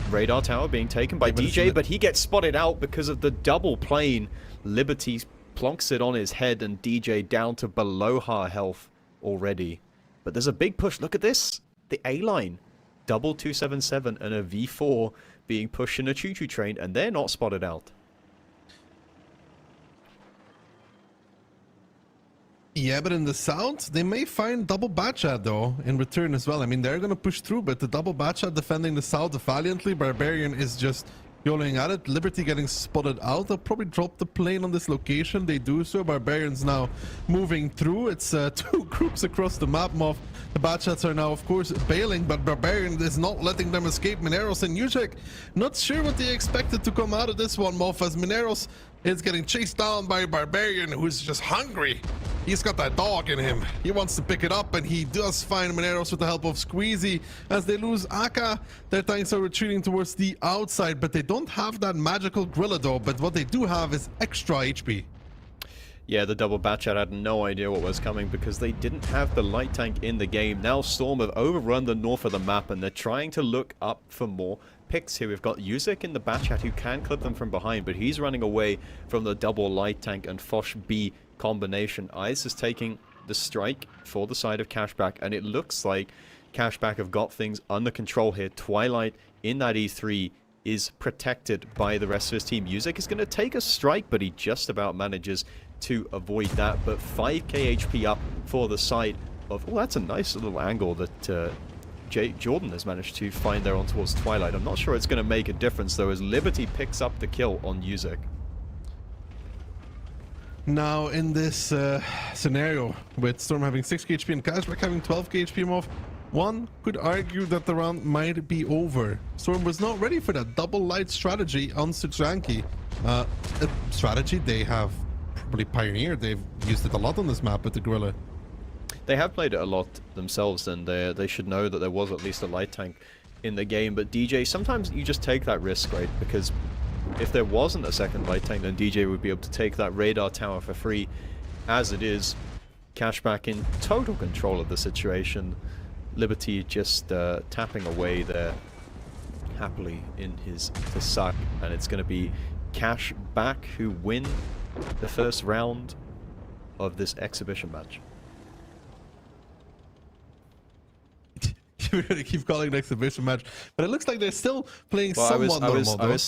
Speaker 7: Radar tower being taken by DJ, but he gets spotted out because of the double plane. Liberty plonks it on his head, and DJ down to below her health already. But there's a big push. Look at this. The A-line. Double 277 and a V4 being pushed in a choo-choo train, and they're not spotted out.
Speaker 4: Yeah, but in the south, they may find double Batchat, though, in return as well. I mean, they're going to push through, but the double Batchat defending the south valiantly. Barbarian is just YOLOing at it. Liberty getting spotted out. They'll probably drop the plane on this location. They do so. Barbarians now moving through. It's 2 groups across the map. Moff. The Batshots are now, of course, bailing, but Barbarian is not letting them escape. Mineros and Yuzek, not sure what they expected to come out of this one, Moff, as Mineros is getting chased down by Barbarian, who's just hungry. He's got that dog in him. He wants to pick it up, and he does find Mineros with the help of Squeezy. As they lose Aka, their tanks are retreating towards the outside, but they don't have that magical Gorilla though. But what they do have is extra HP.
Speaker 7: Yeah, the double Batchat had no idea what was coming because they didn't have the light tank in the game. Now Storm have overrun the north of the map and they're trying to look up for more picks here. We've got Yuzek in the Batchat who can clip them from behind, but he's running away from the double light tank and Foch B combination. Ice is taking the strike for the side of Cashback, and it looks like Cashback have got things under control here. Twilight in that E3 is protected by the rest of his team. Yuzek is going to take a strike, but he just about manages to avoid that. But 5k HP up for the side of... Oh, that's a nice little angle that Jordan has managed to find there on towards Twilight. I'm not sure it's going to make a difference, though, as Liberty picks up the kill on Yuzek.
Speaker 4: Now, in this scenario, with Storm having 6k HP and Cashback having 12k HP off, one could argue that the round might be over. Storm was not ready for that double light strategy on Solyanka. A strategy they have probably pioneered. They've used it a lot on this map with the Gorilla.
Speaker 7: They have played it a lot themselves, and they should know that there was at least a light tank in the game. But DJ, sometimes you just take that risk, right? Because if there wasn't a second light tank, then DJ would be able to take that radar tower for free. As it is, Cashback in total control of the situation. Liberty just tapping away there happily in his suck, and it's going to be Cashback who win the first round of this exhibition match.
Speaker 4: You really keep calling it an exhibition match, but it looks like they're still playing somewhat normal.
Speaker 7: I was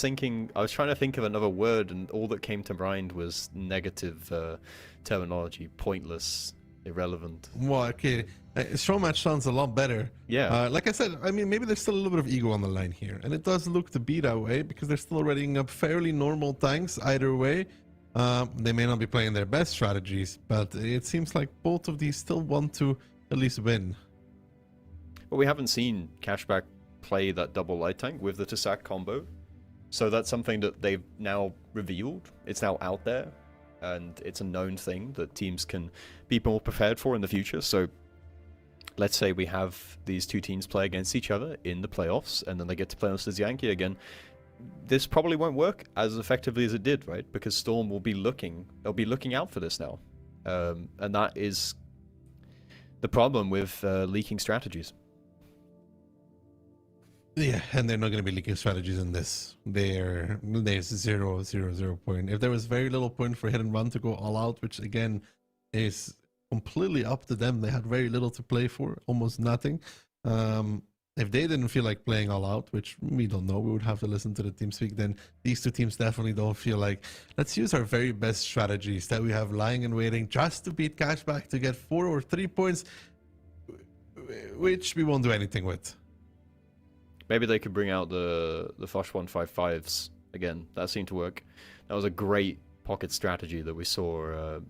Speaker 7: trying to think of another word, and all that came to mind was negative terminology, pointless, irrelevant.
Speaker 4: Well, okay, show match sounds a lot better.
Speaker 7: Yeah.
Speaker 4: Like I said, I mean, maybe there's still a little bit of ego on the line here, and it does look to be that way because they're still readying up fairly normal tanks either way. They may not be playing their best strategies, but it seems like both of these still want to at least win.
Speaker 7: But we haven't seen Cashback play that double light tank with the Tasak combo, so that's something that they've now revealed. It's now out there, and it's a known thing that teams can be more prepared for in the future. So let's say we have these two teams play against each other in the playoffs, and then they get to play on Solyanka again. This probably won't work as effectively as it did, right? Because Storm will be looking out for this now, and that is the problem with leaking strategies.
Speaker 4: Yeah, and they're not going to be leaking strategies in this. There's 0 point. If there was very little point for hit and run to go all out, which again is completely up to them. They had very little to play for, almost nothing. If they didn't feel like playing all out, which we don't know, we would have to listen to the team speak, then these two teams definitely don't feel like, let's use our very best strategies that we have lying and waiting just to beat Cashback to get 4 or 3 points, which we won't do anything with.
Speaker 7: Maybe they could bring out the Foch 155s again. That seemed to work. That was a great pocket strategy that we saw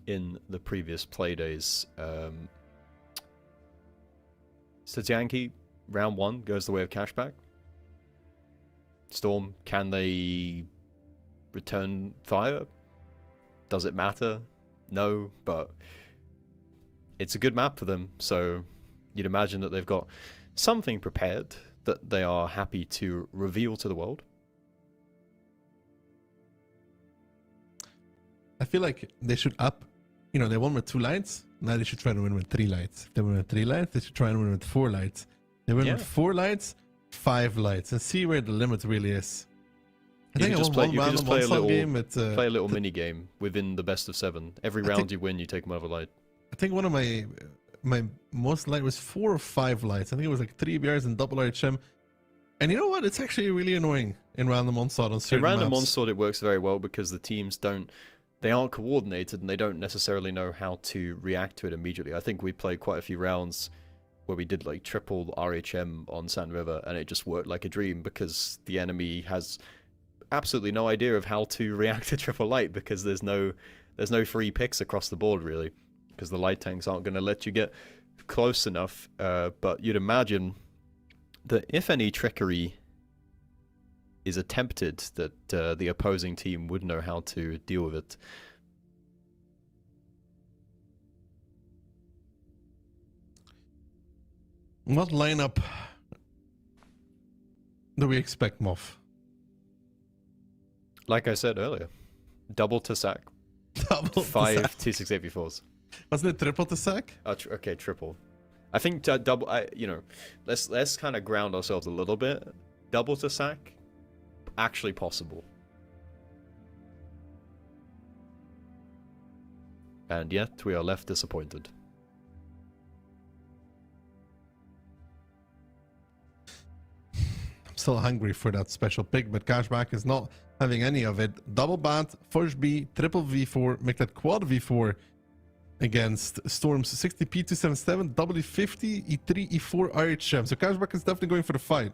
Speaker 7: in the previous play days. Solyanka, round 1, goes the way of Cashback. Storm, can they return fire? Does it matter? No, but it's a good map for them, so you'd imagine that they've got something prepared that they are happy to reveal to the world.
Speaker 4: I feel like they should up, they won with 2 lights. Now they should try to win with 3 lights. If they win with 3 lights, they should try and win with 4 lights. They win with 4 lights, 5 lights, and see where the limit really is. I think
Speaker 7: you can just play a little mini game within the best of 7. Every round you win, you take another light.
Speaker 4: I think one of my most light was 4 or 5 lights. I think it was like 3 BRs and double RHM. And you know what? It's actually really annoying in random onslaught on certain
Speaker 7: random
Speaker 4: maps.
Speaker 7: onslaught, it works very well because the teams aren't coordinated and they don't necessarily know how to react to it immediately. I think we played quite a few rounds where we did like triple RHM on Sand River, and it just worked like a dream because the enemy has absolutely no idea of how to react to triple light, because there's no free picks across the board really, because the light tanks aren't going to let you get close enough. But you'd imagine that if any trickery is attempted, that the opposing team would know how to deal with it.
Speaker 4: What lineup do we expect, Moff?
Speaker 7: Like I said earlier, double to sack.
Speaker 4: Double
Speaker 7: 5
Speaker 4: to sack.
Speaker 7: 268v4s.
Speaker 4: Wasn't it triple to sack?
Speaker 7: Okay, triple. I think double. You know, let's kind of ground ourselves a little bit. Double to sack, actually possible. And yet we are left disappointed.
Speaker 4: I'm still hungry for that special pick, but Cashback is not having any of it. Double bat, first B, triple V4, make that quad V4 against Storm's 60p 277, W50, E3, E4, RHM. So Cashback is definitely going for the fight.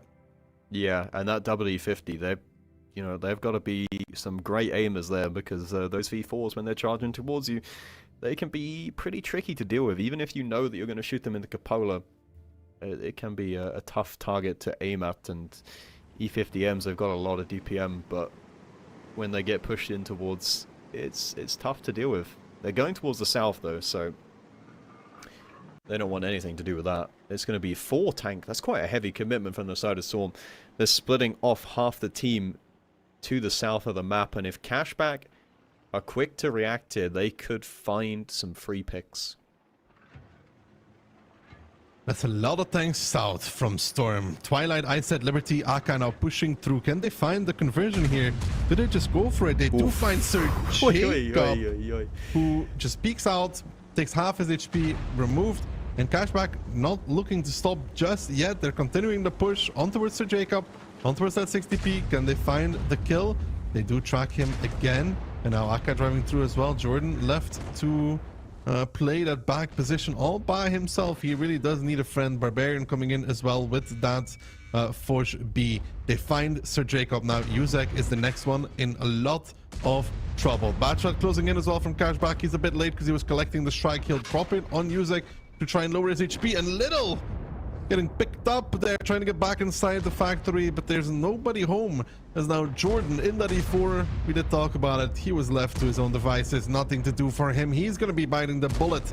Speaker 7: Yeah, and that WE50, they've got to be some great aimers there, because those V4s, when they're charging towards you, they can be pretty tricky to deal with. Even if you know that you're going to shoot them in the cupola, it can be a tough target to aim at. And E50Ms, they've got a lot of DPM, but when they get pushed in towards, it's tough to deal with. They're going towards the south though, so they don't want anything to do with that. It's going to be 4 tank. That's quite a heavy commitment from the side of Storm. They're splitting off half the team to the south of the map, and if Cashback are quick to react here, they could find some free picks.
Speaker 4: That's a lot of tanks south from Storm. Twilight, Iset, Liberty, Aka now pushing through. Can they find the conversion here? Did they just go for it? They do find Sir Jacob, who just peeks out, takes half his HP, removed, and Cashback not looking to stop just yet. They're continuing the push on towards Sir Jacob, on towards that 60p. Can they find the kill? They do track him again, and now Aka driving through as well. Jordan left to play that back position all by himself. He really does need a friend. Barbarian coming in as well with that Forge B. They find Sir Jacob now. Uzek is the next one in a lot of trouble. Bad shot closing in as well from Cashback. He's a bit late because he was collecting the strike. He'll drop it on Uzek to try and lower his HP, and Little getting picked up there, trying to get back inside the factory, but there's nobody home. As now Jordan in that E4, we did talk about it, he was left to his own devices, nothing to do for him. He's going to be biting the bullet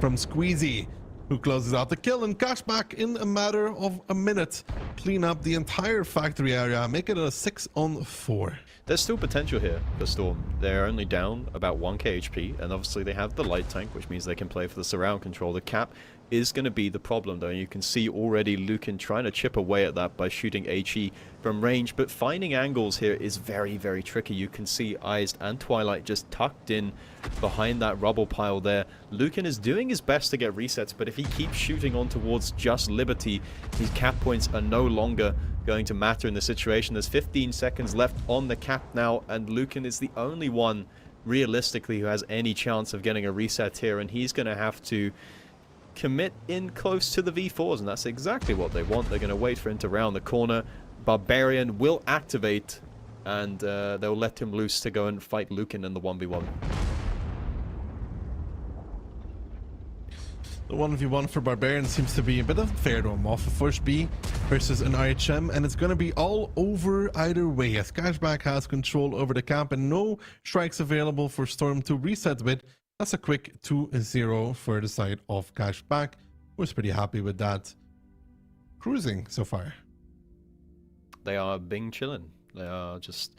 Speaker 4: from Squeezy, who closes out the kill, and Cashback in a matter of a minute clean up the entire factory area, make it a 6-on-4.
Speaker 7: There's still potential here for Storm. They're only down about 1k HP, and obviously they have the light tank, which means they can play for the surround control. The cap is going to be the problem though. You can see already Lucan trying to chip away at that by shooting HE from range, but finding angles here is very, very tricky. You can see Iced and Twilight just tucked in behind that rubble pile there. Lucan is doing his best to get resets, but if he keeps shooting on towards just Liberty, his cap points are no longer going to matter in the situation. There's 15 seconds left on the cap now, and Lucan is the only one realistically who has any chance of getting a reset here, and he's going to have to commit in close to the V4s, and that's exactly what they want. They're going to wait for him to round the corner. Barbarian will activate, and they'll let him loose to go and fight Lucan in the 1v1.
Speaker 4: The 1v1 for Barbarian seems to be a bit unfair to him. Off a first B versus an RHM, and it's going to be all over either way, as Cashback has control over the camp and no strikes available for Storm to reset with. That's a quick 2-0 for the side of Cashback. Was pretty happy with that. Cruising so far.
Speaker 7: They are being chillin'. They are just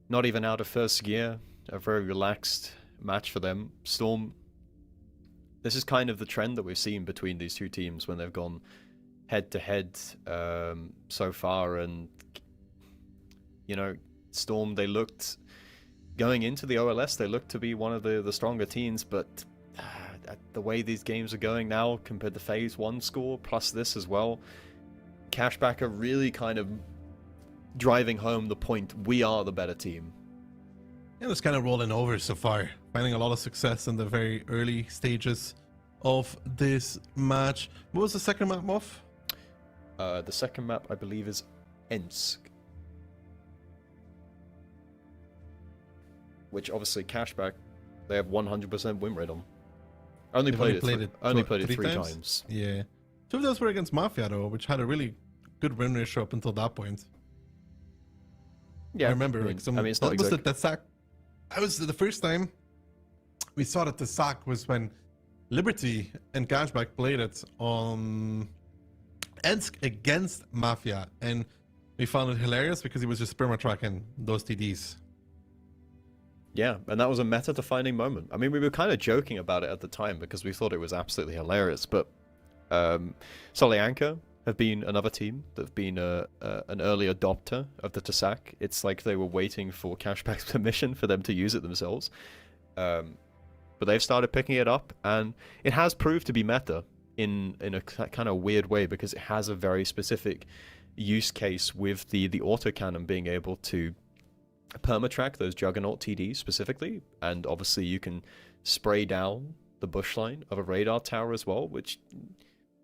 Speaker 7: not even out of first gear. A very relaxed match for them. Storm, this is kind of the trend that we've seen between these two teams when they've gone head-to-head so far. And, you know, Storm, they looked... Going into the OLS, they look to be one of the stronger teams, but the way these games are going now, compared to Phase 1 score, plus this as well, Cashback are really kind of driving home the point, we are the better team.
Speaker 4: Yeah, it's kind of rolling over so far. Finding a lot of success in the very early stages of this match. What was the second map, Moff?
Speaker 7: The second map, I believe, is Ensk. Which obviously Cashback, they have 100% win rate on. Only played it three times.
Speaker 4: Yeah. Two of those were against Mafia though, which had a really good win ratio up until that point.
Speaker 7: Yeah,
Speaker 4: I remember.
Speaker 7: it's not exact.
Speaker 4: That was the first time we saw that the sack was when Liberty and Cashback played it on Ensk against Mafia, and we found it hilarious because he was just perma tracking those TDs.
Speaker 7: Yeah, and that was a meta-defining moment. I mean, we were kind of joking about it at the time because we thought it was absolutely hilarious, but Solyanka have been another team that have been an early adopter of the Tasak. It's like they were waiting for Cashback's permission for them to use it themselves. But they've started picking it up, and it has proved to be meta in a kind of weird way because it has a very specific use case with the autocannon being able to permatrack those Juggernaut TDs specifically, and obviously you can spray down the bushline of a radar tower as well, which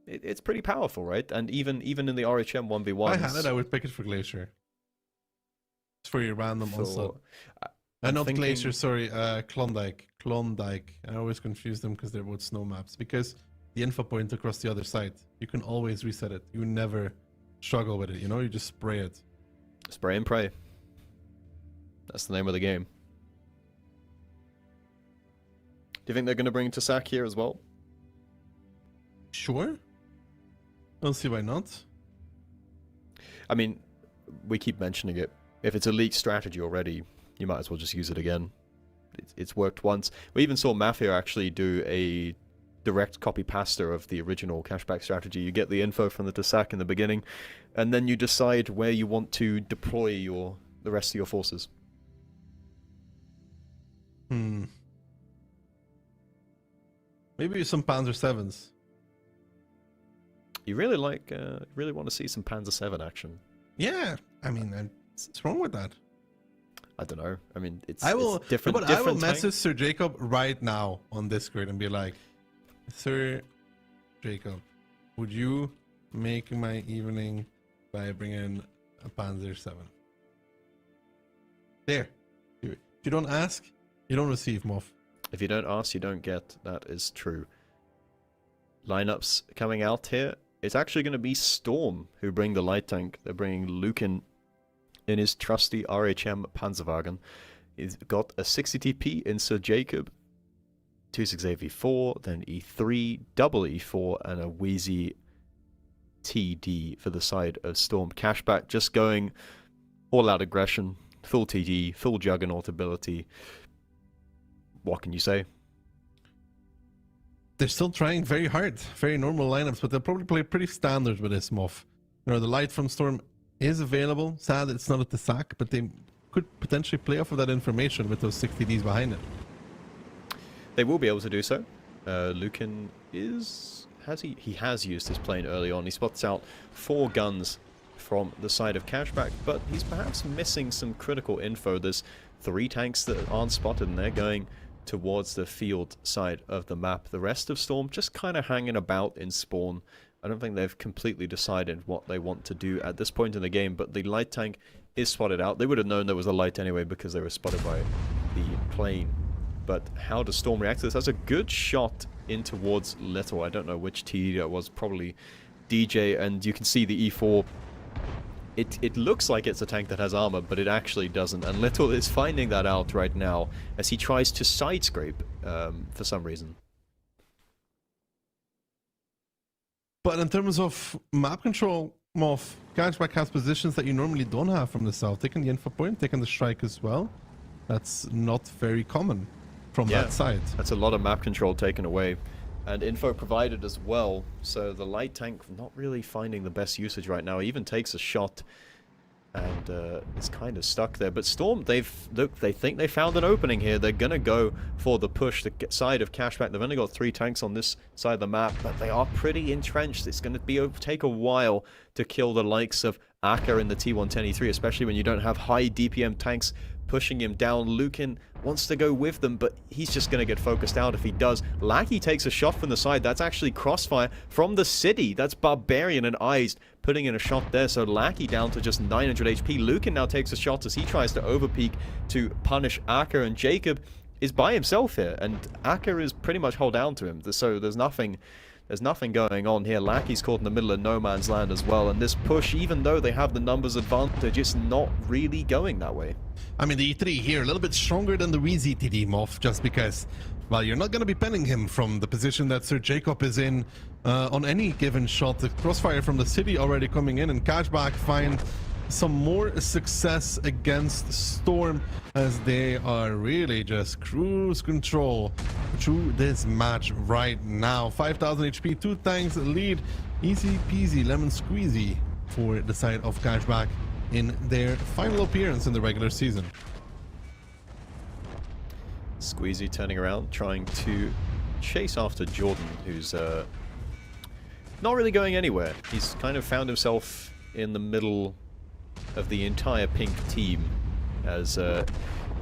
Speaker 7: it's pretty powerful, right? And even in the RHM 1v1s...
Speaker 4: I had it, I would pick it for Glacier. It's for your random also. Not Glacier, sorry, Klondike. Klondike. I always confuse them because they're both snow maps. Because the info point across the other side, you can always reset it. You never struggle with it, you know? You just spray it.
Speaker 7: Spray and pray. That's the name of the game. Do you think they're going to bring Tasak here as well?
Speaker 4: Sure. I don't see why not.
Speaker 7: I mean, we keep mentioning it. If it's a leaked strategy already, you might as well just use it again. It's worked once. We even saw Mafia actually do a direct copy-pasta of the original Cashback strategy. You get the info from the Tasak in the beginning, and then you decide where you want to deploy the rest of your forces.
Speaker 4: Maybe some Panzer 7s.
Speaker 7: You really really want to see some Panzer 7 action.
Speaker 4: Yeah, I mean, what's wrong with that?
Speaker 7: I don't know. I mean, it's
Speaker 4: different.
Speaker 7: But
Speaker 4: I will message Sir Jacob right now on Discord and be like, Sir Jacob, would you make my evening by bringing a Panzer 7? There. If you don't ask, you don't receive, Moff.
Speaker 7: If you don't ask, you don't get. That is true. Lineups coming out here. It's actually going to be Storm who bring the light tank. They're bringing Lukin in his trusty RHM Panzerwagen. He's got a 60 TP in Sir Jacob, 26AV4, then E3, double E4, and a Wheezy TD for the side of Storm. Cashback just going all-out aggression, full TD, full Juggernaut ability. What can you say?
Speaker 4: They're still trying very hard, very normal lineups, but they'll probably play pretty standard with this Moff. You know, the light from Storm is available. Sad that it's not at the sack, but they could potentially play off of that information with those 60Ds behind it.
Speaker 7: They will be able to do so. Lukin he has used his plane early on. He spots out 4 guns from the side of Cashback, but he's perhaps missing some critical info. There's 3 tanks that aren't spotted, and they're going towards the field side of the map. The rest of Storm just kind of hanging about in spawn. I don't think they've completely decided what they want to do at this point in the game, but the light tank is spotted out. They would have known there was a light anyway because they were spotted by the plane. But how does Storm react to this? That's a good shot in towards Little. I don't know which TD that was, probably DJ, and you can see the E4. It looks like it's a tank that has armor, but it actually doesn't, and Little is finding that out right now as he tries to side scrape for some reason.
Speaker 4: But in terms of map control, Moff, Cashback has positions that you normally don't have from the south. Taking the info point, taking the strike as well. That's not very common from that side. That's
Speaker 7: a lot of map control taken away. And info provided as well, so the light tank not really finding the best usage right now. He even takes a shot and is kind of stuck there. But Storm, they think they found an opening here. They're going to go for the push, the side of Cashback. They've only got 3 tanks on this side of the map, but they are pretty entrenched. It's going to take a while to kill the likes of Aka in the T110E3, especially when you don't have high DPM tanks pushing him down. Lukin wants to go with them, but he's just going to get focused out if he does. Lackey takes a shot from the side. That's actually Crossfire from the city. That's Barbarian and Eyes putting in a shot there. So Lackey down to just 900 HP. Lukin now takes a shot as he tries to overpeak to punish Acker, and Jacob is by himself here, and Acker is pretty much hold down to him. So there's nothing going on here. Lackey's caught in the middle of no man's land as well, and this push, even though they have the numbers advantage, it's not really going that way.
Speaker 4: I mean, the E3 here, a little bit stronger than the Wheezy TD Moff, just because, well, you're not going to be penning him from the position that Sir Jacob is in on any given shot. The Crossfire from the city already coming in, and Cashback find some more success against Storm as they are really just cruise control through this match right now. 5,000 HP, 2 tanks lead, easy peasy lemon squeezy for the side of Cashback in their final appearance in the regular season.
Speaker 7: Squeezy turning around, trying to chase after Jordan, who's not really going anywhere. He's kind of found himself in the middle of the entire pink team as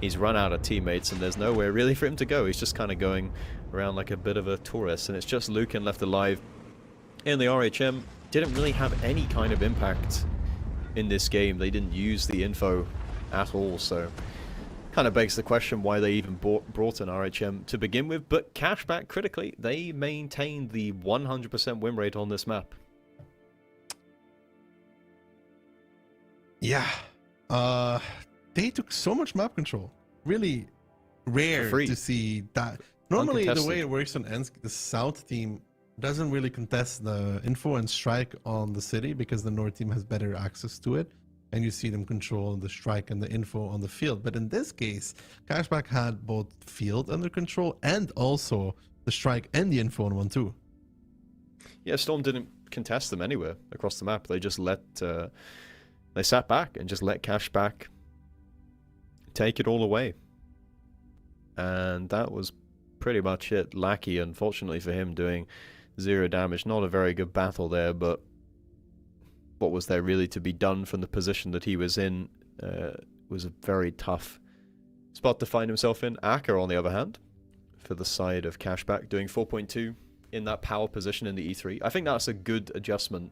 Speaker 7: he's run out of teammates and there's nowhere really for him to go. He's just kind of going around like a bit of a tourist, and it's just Lukin left alive in the RHM. Didn't really have any kind of impact in this game. They didn't use the info at all, so kind of begs the question why they even brought an RHM to begin with. But Cashback, critically, they maintained the 100% win rate on this map.
Speaker 4: Yeah, they took so much map control. Really rare to see that. Normally, the way it works on Ensk, the South team doesn't really contest the info and strike on the city because the North team has better access to it, and you see them control the strike and the info on the field. But in this case, Cashback had both field under control and also the strike and the info on one too.
Speaker 7: Yeah, Storm didn't contest them anywhere across the map. They just let they sat back and just let Cashback take it all away. And that was pretty much it. Lackey, unfortunately for him, doing 0 damage. Not a very good battle there, but what was there really to be done from the position that he was in? Was a very tough spot to find himself in. Acker, on the other hand, for the side of Cashback, doing 4.2 in that power position in the E3. I think that's a good adjustment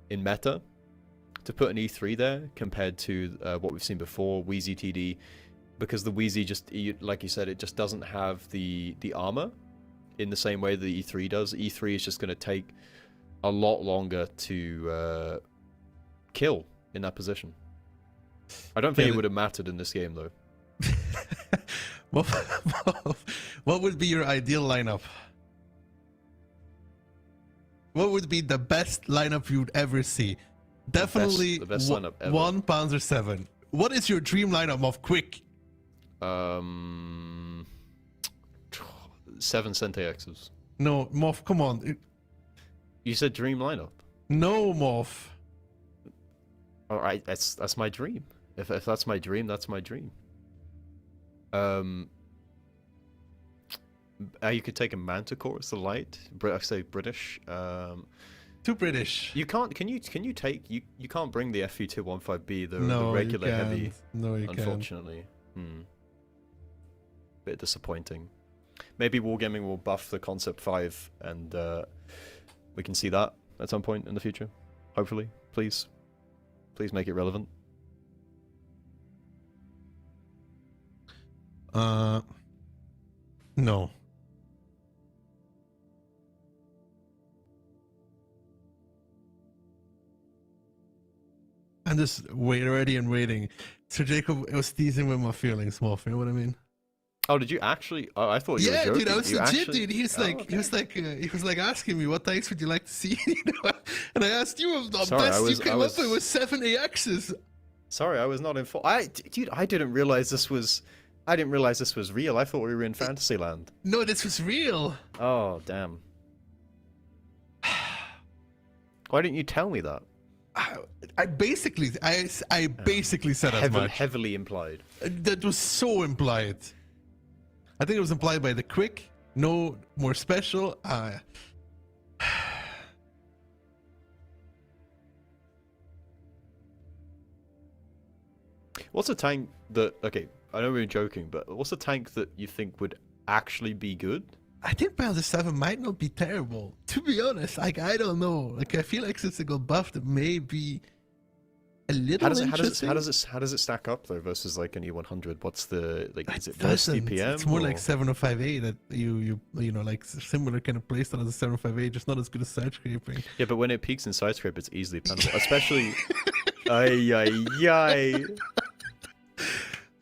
Speaker 7: in meta, to put an E3 there compared to what we've seen before, Wheezy TD, because the Wheezy just, like you said, it just doesn't have the armor in the same way the E3 does. E3 is just going to take a lot longer to kill in that position. I don't think it would have mattered in this game, though.
Speaker 4: What would be your ideal lineup? What would be the best lineup you'd ever see? Definitely
Speaker 7: the best lineup ever.
Speaker 4: 1 Panzer 7. What is your dream lineup of quick?
Speaker 7: 7 Centaxes.
Speaker 4: No, Moff, come on.
Speaker 7: You said dream lineup.
Speaker 4: No, Moff.
Speaker 7: All right, that's my dream. If that's my dream, that's my dream. You could take a Manticore as the light. I say British.
Speaker 4: Too British.
Speaker 7: You can't. Can you take? You can't bring the FU215B, the regular
Speaker 4: you can't.
Speaker 7: heavy.
Speaker 4: No, you
Speaker 7: unfortunately. Bit disappointing. Maybe Wargaming will buff the Concept 5, and we can see that at some point in the future. Hopefully, please make it relevant.
Speaker 4: No. I'm just waiting. Sir Jacob was teasing with my feelings, Moff. You know what I mean?
Speaker 7: Oh, did you actually? Oh, I thought you were joking.
Speaker 4: Dude, I was legit, dude. He was like,
Speaker 7: okay.
Speaker 4: he was like asking me what tanks would you like to see, you know? And I asked you, the
Speaker 7: Sorry,
Speaker 4: best you came up with was 7 AXs.
Speaker 7: Sorry, I was not informed. Dude, I didn't realize this was. I didn't realize this was real. I thought we were in Fantasyland.
Speaker 4: No, this was real.
Speaker 7: Oh, damn. Why didn't you tell me that?
Speaker 4: I basically said as much.
Speaker 7: Heavily implied.
Speaker 4: That was so implied. I think it was implied by the quick. No more special.
Speaker 7: What's a tank that... Okay, I know we were joking, but what's a tank that you think would actually be good?
Speaker 4: I think Panzer 7 might not be terrible. To be honest, like, I don't know. Like, I feel like since it got buffed, it may be a little interesting.
Speaker 7: How does it stack up though versus like an E100? What's the like? Is it worse
Speaker 4: doesn't.
Speaker 7: DPM?
Speaker 4: It's more
Speaker 7: or?
Speaker 4: like 705A that you know, like similar kind of playstyle as a 705A, just not as good as side scraping.
Speaker 7: Yeah, but when it peaks in side scrape, it's easily penable, especially. Ay.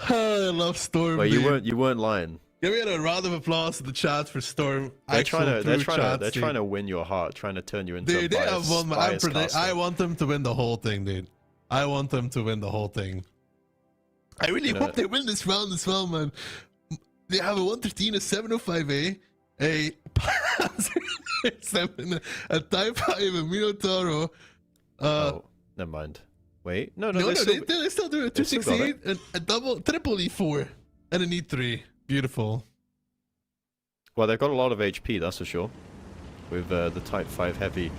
Speaker 4: I love Storm.
Speaker 7: Well, you weren't lying.
Speaker 4: Give me a round of applause to the chat for Storm.
Speaker 7: They're trying to win your heart, trying to turn you into
Speaker 4: dude,
Speaker 7: a
Speaker 4: they have won. I
Speaker 7: I
Speaker 4: want them to win the whole thing, dude. I want them to win the whole thing. I really hope they win this round as well, man. They have a 113, a 705A, a Panzer 7, a Type 5, a Minotauro.
Speaker 7: Oh, never mind. Wait, no,
Speaker 4: they still do it. 268,
Speaker 7: it.
Speaker 4: a triple E4, and an E3. Beautiful.
Speaker 7: Well, they've got a lot of HP, that's for sure. With the Type 5 Heavy.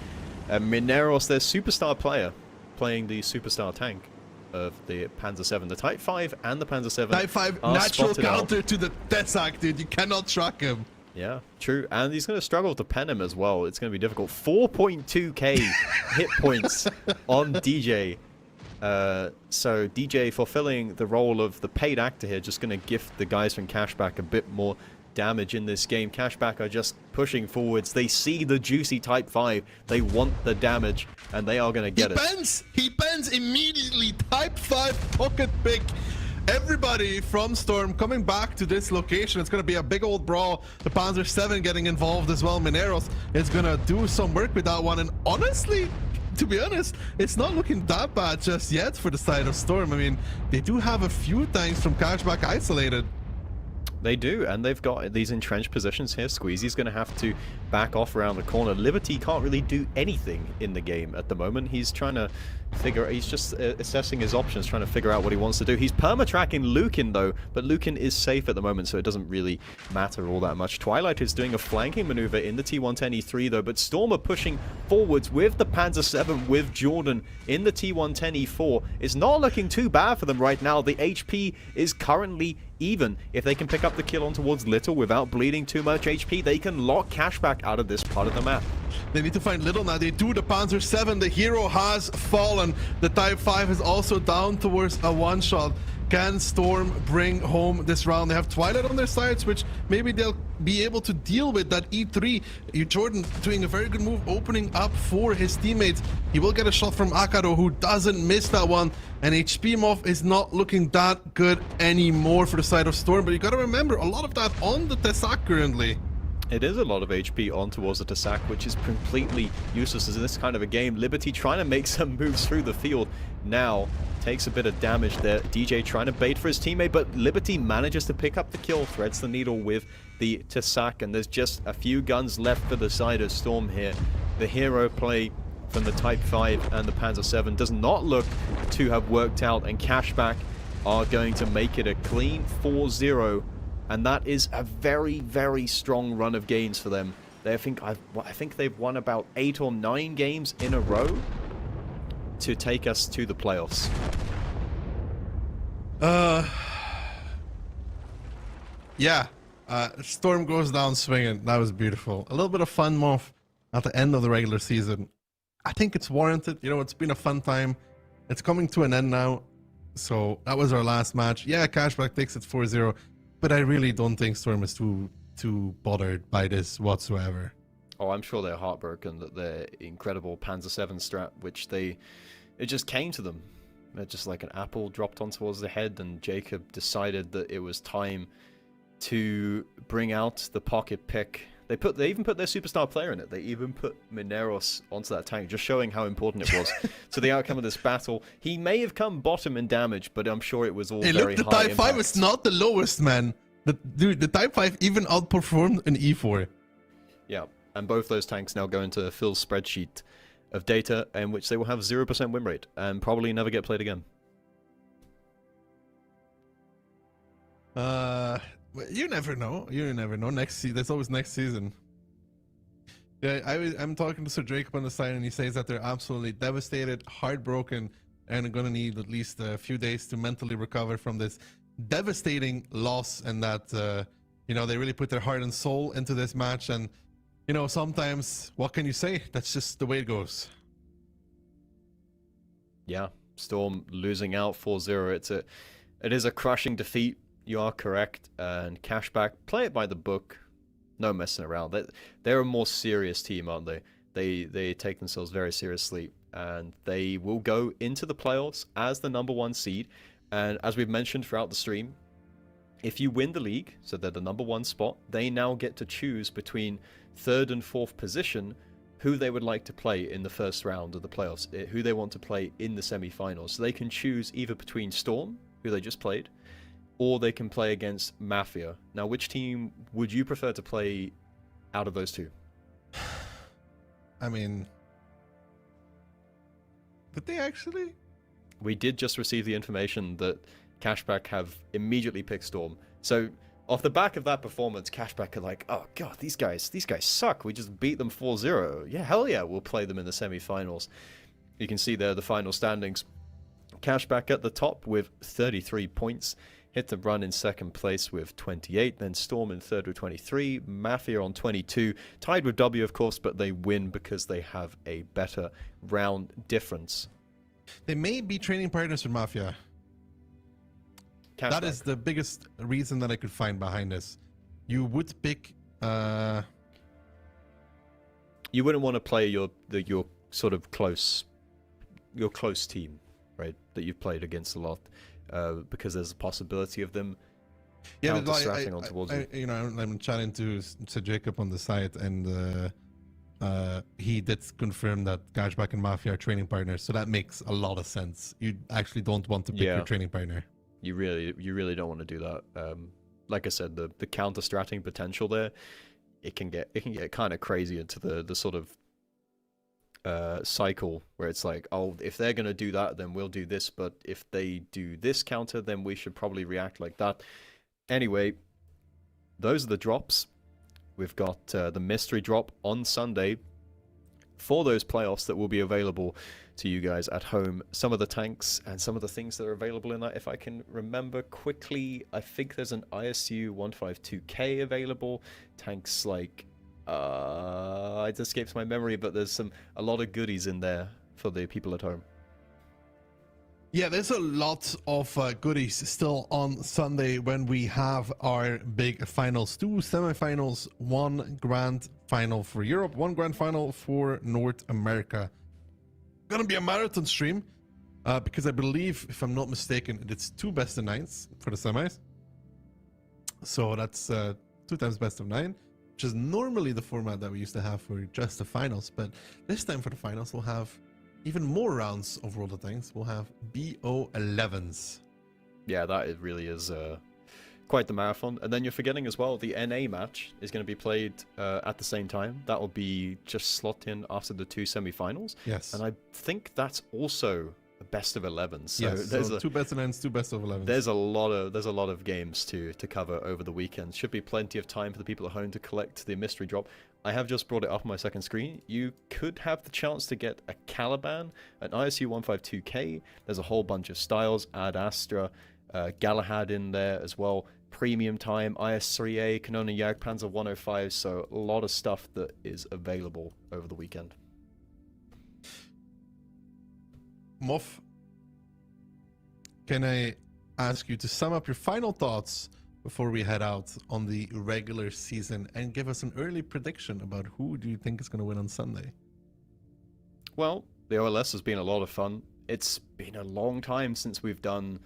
Speaker 7: Mineros, their superstar player, playing the superstar tank of the Panzer 7. The Type 5 and the Panzer 7
Speaker 4: Type 5 natural counter to the Tesak, dude. You cannot track him.
Speaker 7: Yeah, true. And he's going to struggle to pen him as well. It's going to be difficult. 4.2k hit points on DJ. So DJ fulfilling the role of the paid actor here, just going to gift the guys from Cashback a bit more damage in this game. Cashback are just pushing forwards. They see the juicy Type 5. They want the damage, and they are going to get it.
Speaker 4: He bends immediately. Type 5 pocket pick. Everybody from Storm coming back to this location. It's going to be a big old brawl. The Panzer 7 getting involved as well. Mineros is going to do some work with that one. And honestly, to be honest, it's not looking that bad just yet for the side of Storm. I mean, they do have a few tanks from Cashback isolated.
Speaker 7: They do, and they've got these entrenched positions here. Squeezy's going to have to back off around the corner. Liberty can't really do anything in the game at the moment. He's trying to he's just assessing his options, trying to figure out what he wants to do. He's perma-tracking Lukin though, but Lukin is safe at the moment, so it doesn't really matter all that much. Twilight is doing a flanking maneuver in the T110E3 though, but Storm are pushing forwards with the Panzer 7 with Jordan in the T110E4. It's not looking too bad for them right now. The HP is currently even. If they can pick up the kill on towards Little without bleeding too much HP, they can lock Cashback out of this part of the map.
Speaker 4: They need to find Little now. They do. The Panzer 7, the hero has fallen. The Type 5 is also down towards a one-shot. Can Storm bring home this round? They have Twilight on their sides, which maybe they'll be able to deal with that E3. Jordan doing a very good move, opening up for his teammates. He will get a shot from Akaro, who doesn't miss that one. And HP Moth is not looking that good anymore for the side of Storm. But you gotta remember, a lot of that on the Tesak currently.
Speaker 7: It is a lot of HP on towards the Tesak, which is completely useless in this kind of a game. Liberty trying to make some moves through the field now. Takes a bit of damage there. DJ trying to bait for his teammate, but Liberty manages to pick up the kill, threads the needle with the Tesak, and there's just a few guns left for the side of Storm here. The hero play from the Type 5 and the Panzer 7 does not look to have worked out, and Cashback are going to make it a clean 4-0. And that is a very, very strong run of games for them. I think they've won about 8 or 9 games in a row to take us to the playoffs.
Speaker 4: Yeah. Storm goes down swinging. That was beautiful. A little bit of fun move at the end of the regular season. I think it's warranted. You know, it's been a fun time. It's coming to an end now. So that was our last match. Yeah, Cashback takes it 4-0. But I really don't think Storm is too bothered by this whatsoever.
Speaker 7: Oh, I'm sure they're heartbroken that their incredible Panzer 7 strat, which it just came to them. They're just like an apple dropped on towards the head, and Jacob decided that it was time to bring out the pocket pick. They even put their superstar player in it. They even put Mineros onto that tank, just showing how important it was to the outcome of this battle. He may have come bottom in damage, but I'm sure it was all very high
Speaker 4: impact. The Type 5 is not the lowest, man. The Type 5 even outperformed an E4.
Speaker 7: Yeah, and both those tanks now go into Phil's spreadsheet of data, in which they will have 0% win rate and probably never get played again.
Speaker 4: You never know. You never know. There's always next season. Yeah, I'm talking to Sir Jacob on the side, and he says that they're absolutely devastated, heartbroken, and are going to need at least a few days to mentally recover from this devastating loss, and that, you know, they really put their heart and soul into this match. And, you know, sometimes, what can you say? That's just the way it goes.
Speaker 7: Yeah, Storm losing out 4-0. It is a crushing defeat. You are correct. And Cashback, play it by the book. No messing around. They're a more serious team, aren't they? They take themselves very seriously, and they will go into the playoffs as the #1 seed. And as we've mentioned throughout the stream, if you win the league, so they're the #1 spot, they now get to choose between 3rd and 4th position who they would like to play in the first round of the playoffs, who they want to play in the semi-finals. So they can choose either between Storm, who they just played, or they can play against Mafia. Now, which team would you prefer to play out of those two?
Speaker 4: I mean, did they actually?
Speaker 7: We did just receive the information that Cashback have immediately picked Storm. So off the back of that performance, Cashback are like, oh god, these guys suck. We just beat them 4-0. Yeah, hell yeah, we'll play them in the semi-finals. You can see there the final standings. Cashback at the top with 33 points. Hit the Run in 2nd place with 28. Then Storm in 3rd with 23. Mafia on 22. Tied with W, of course, but they win because they have a better round difference.
Speaker 4: They may be training partners with Mafia.
Speaker 7: Cashback.
Speaker 4: That is the biggest reason that I could find behind this. You would pick...
Speaker 7: You wouldn't want to play your sort of close team, right? That you've played against a lot. Because there's a possibility of them counter-strapping on towards you.
Speaker 4: You know, I'm chatting to Jacob on the site, and he did confirm that Cashback and Mafia are training partners, so that makes a lot of sense. You actually don't want to pick your training partner.
Speaker 7: You really don't want to do that. Like I said, the counter-stratting potential there, it can get kind of crazy into the sort of cycle where it's like, oh, if they're going to do that, then we'll do this, but if they do this counter, then we should probably react like that. Anyway, those are the drops. We've got the mystery drop on Sunday for those playoffs that will be available to you guys at home. Some of the tanks and some of the things that are available in that, if I can remember quickly, I think there's an ISU 152K available. Tanks like it escapes my memory, but there's a lot of goodies in there for the people at home.
Speaker 4: Yeah, there's a lot of goodies still on Sunday when we have our big finals. 2 semifinals, 1 grand final for Europe, 1 grand final for North America. Gonna be a marathon stream because I believe, if I'm not mistaken, it's 2 best of 9s for the semis. So that's 2 times best of 9. Which is normally the format that we used to have for just the finals, but this time for the finals we'll have even more rounds of World of Tanks. We'll have BO11s. Yeah,
Speaker 7: that really is quite the marathon. And then you're forgetting as well, the NA match is going to be played at the same time. That will be just slot in after the 2 semi-finals.
Speaker 4: Yes.
Speaker 7: And I think that's also a best of 11. So
Speaker 4: yes,
Speaker 7: there's
Speaker 4: so 2 best of 9s, 2 best of 11s.
Speaker 7: There's a lot of games to cover over the weekend. Should be plenty of time for the people at home to collect the mystery drop. I have just brought it up on my second screen. You could have the chance to get a Caliban, an ISU 152K. There's a whole bunch of styles, Ad Astra, Galahad in there as well. Premium time, IS-3A, Canona Jagdpanzer 105. So a lot of stuff that is available over the weekend.
Speaker 4: Moff, can I ask you to sum up your final thoughts before we head out on the regular season and give us an early prediction about who do you think is going to win on Sunday?
Speaker 7: Well, the OLS has been a lot of fun. It's been a long time since we've done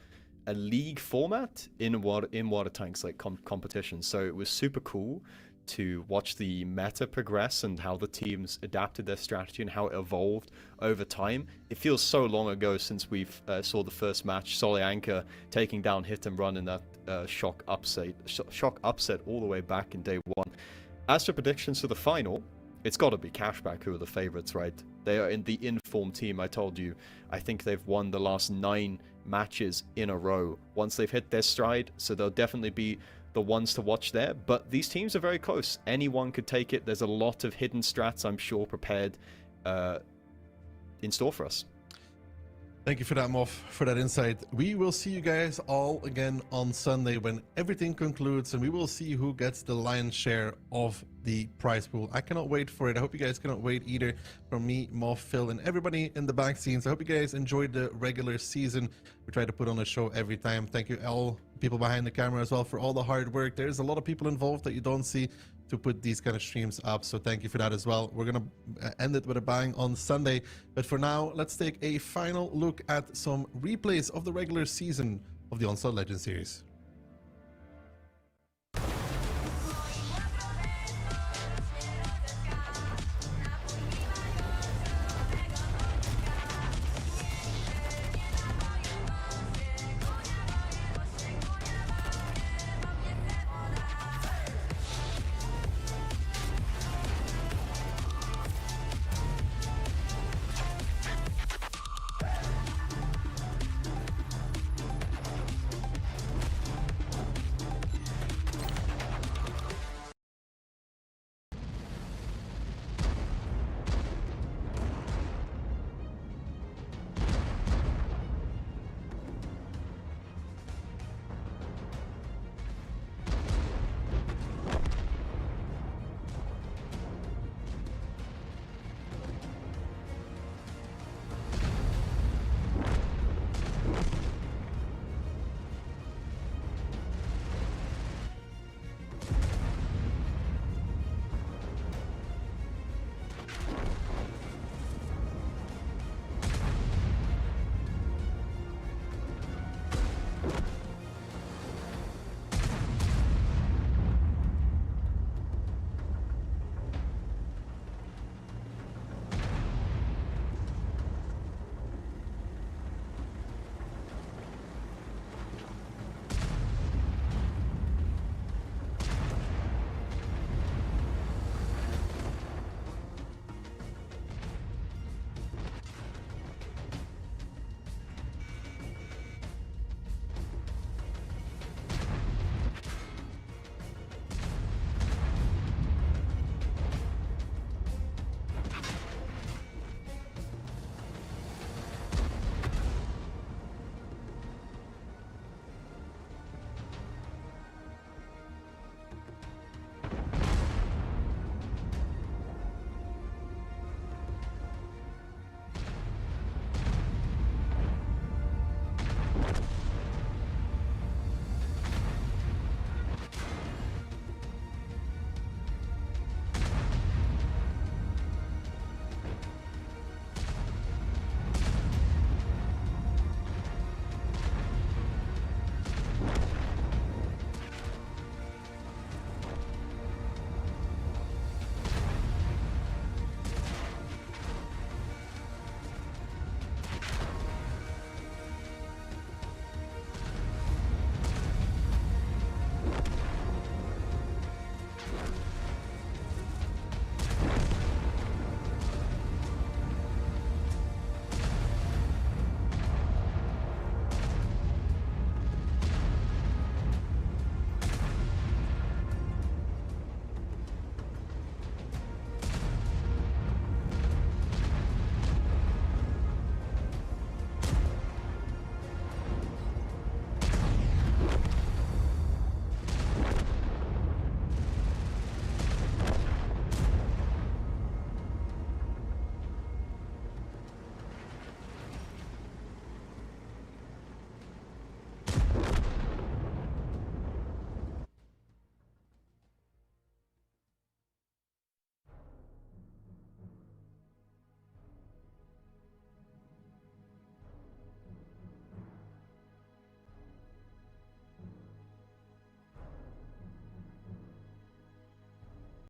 Speaker 7: a league format in water tanks, like competition. So it was super cool to watch the meta progress and how the teams adapted their strategy and how it evolved over time. It feels so long ago since we've saw the first match, Solyanka taking down Hit and Run in that shock upset all the way back in day 1. As for predictions for the final, it's got to be Cashback who are the favorites, right? They are in the informed team. I told you, I think they've won the last 9 matches in a row once they've hit their stride, so they'll definitely be the ones to watch there. But these teams are very close. Anyone could take it. There's a lot of hidden strats, I'm sure, prepared in store for us.
Speaker 4: Thank you for that, Moff, for that insight. We will see you guys all again on Sunday when everything concludes, and we will see who gets the lion's share of the prize pool. I cannot wait for it. I hope you guys cannot wait either. From me, Moff, Phil, and everybody in the back scenes, I hope you guys enjoyed the regular season. We try to put on a show every time. Thank you all people behind the camera as well for all the hard work. There's a lot of people involved that you don't see to put these kind of streams up, so thank you for that as well. We're gonna end it with a bang on Sunday, but for now, let's take a final look at some replays of the regular season of the Onslaught Legends series.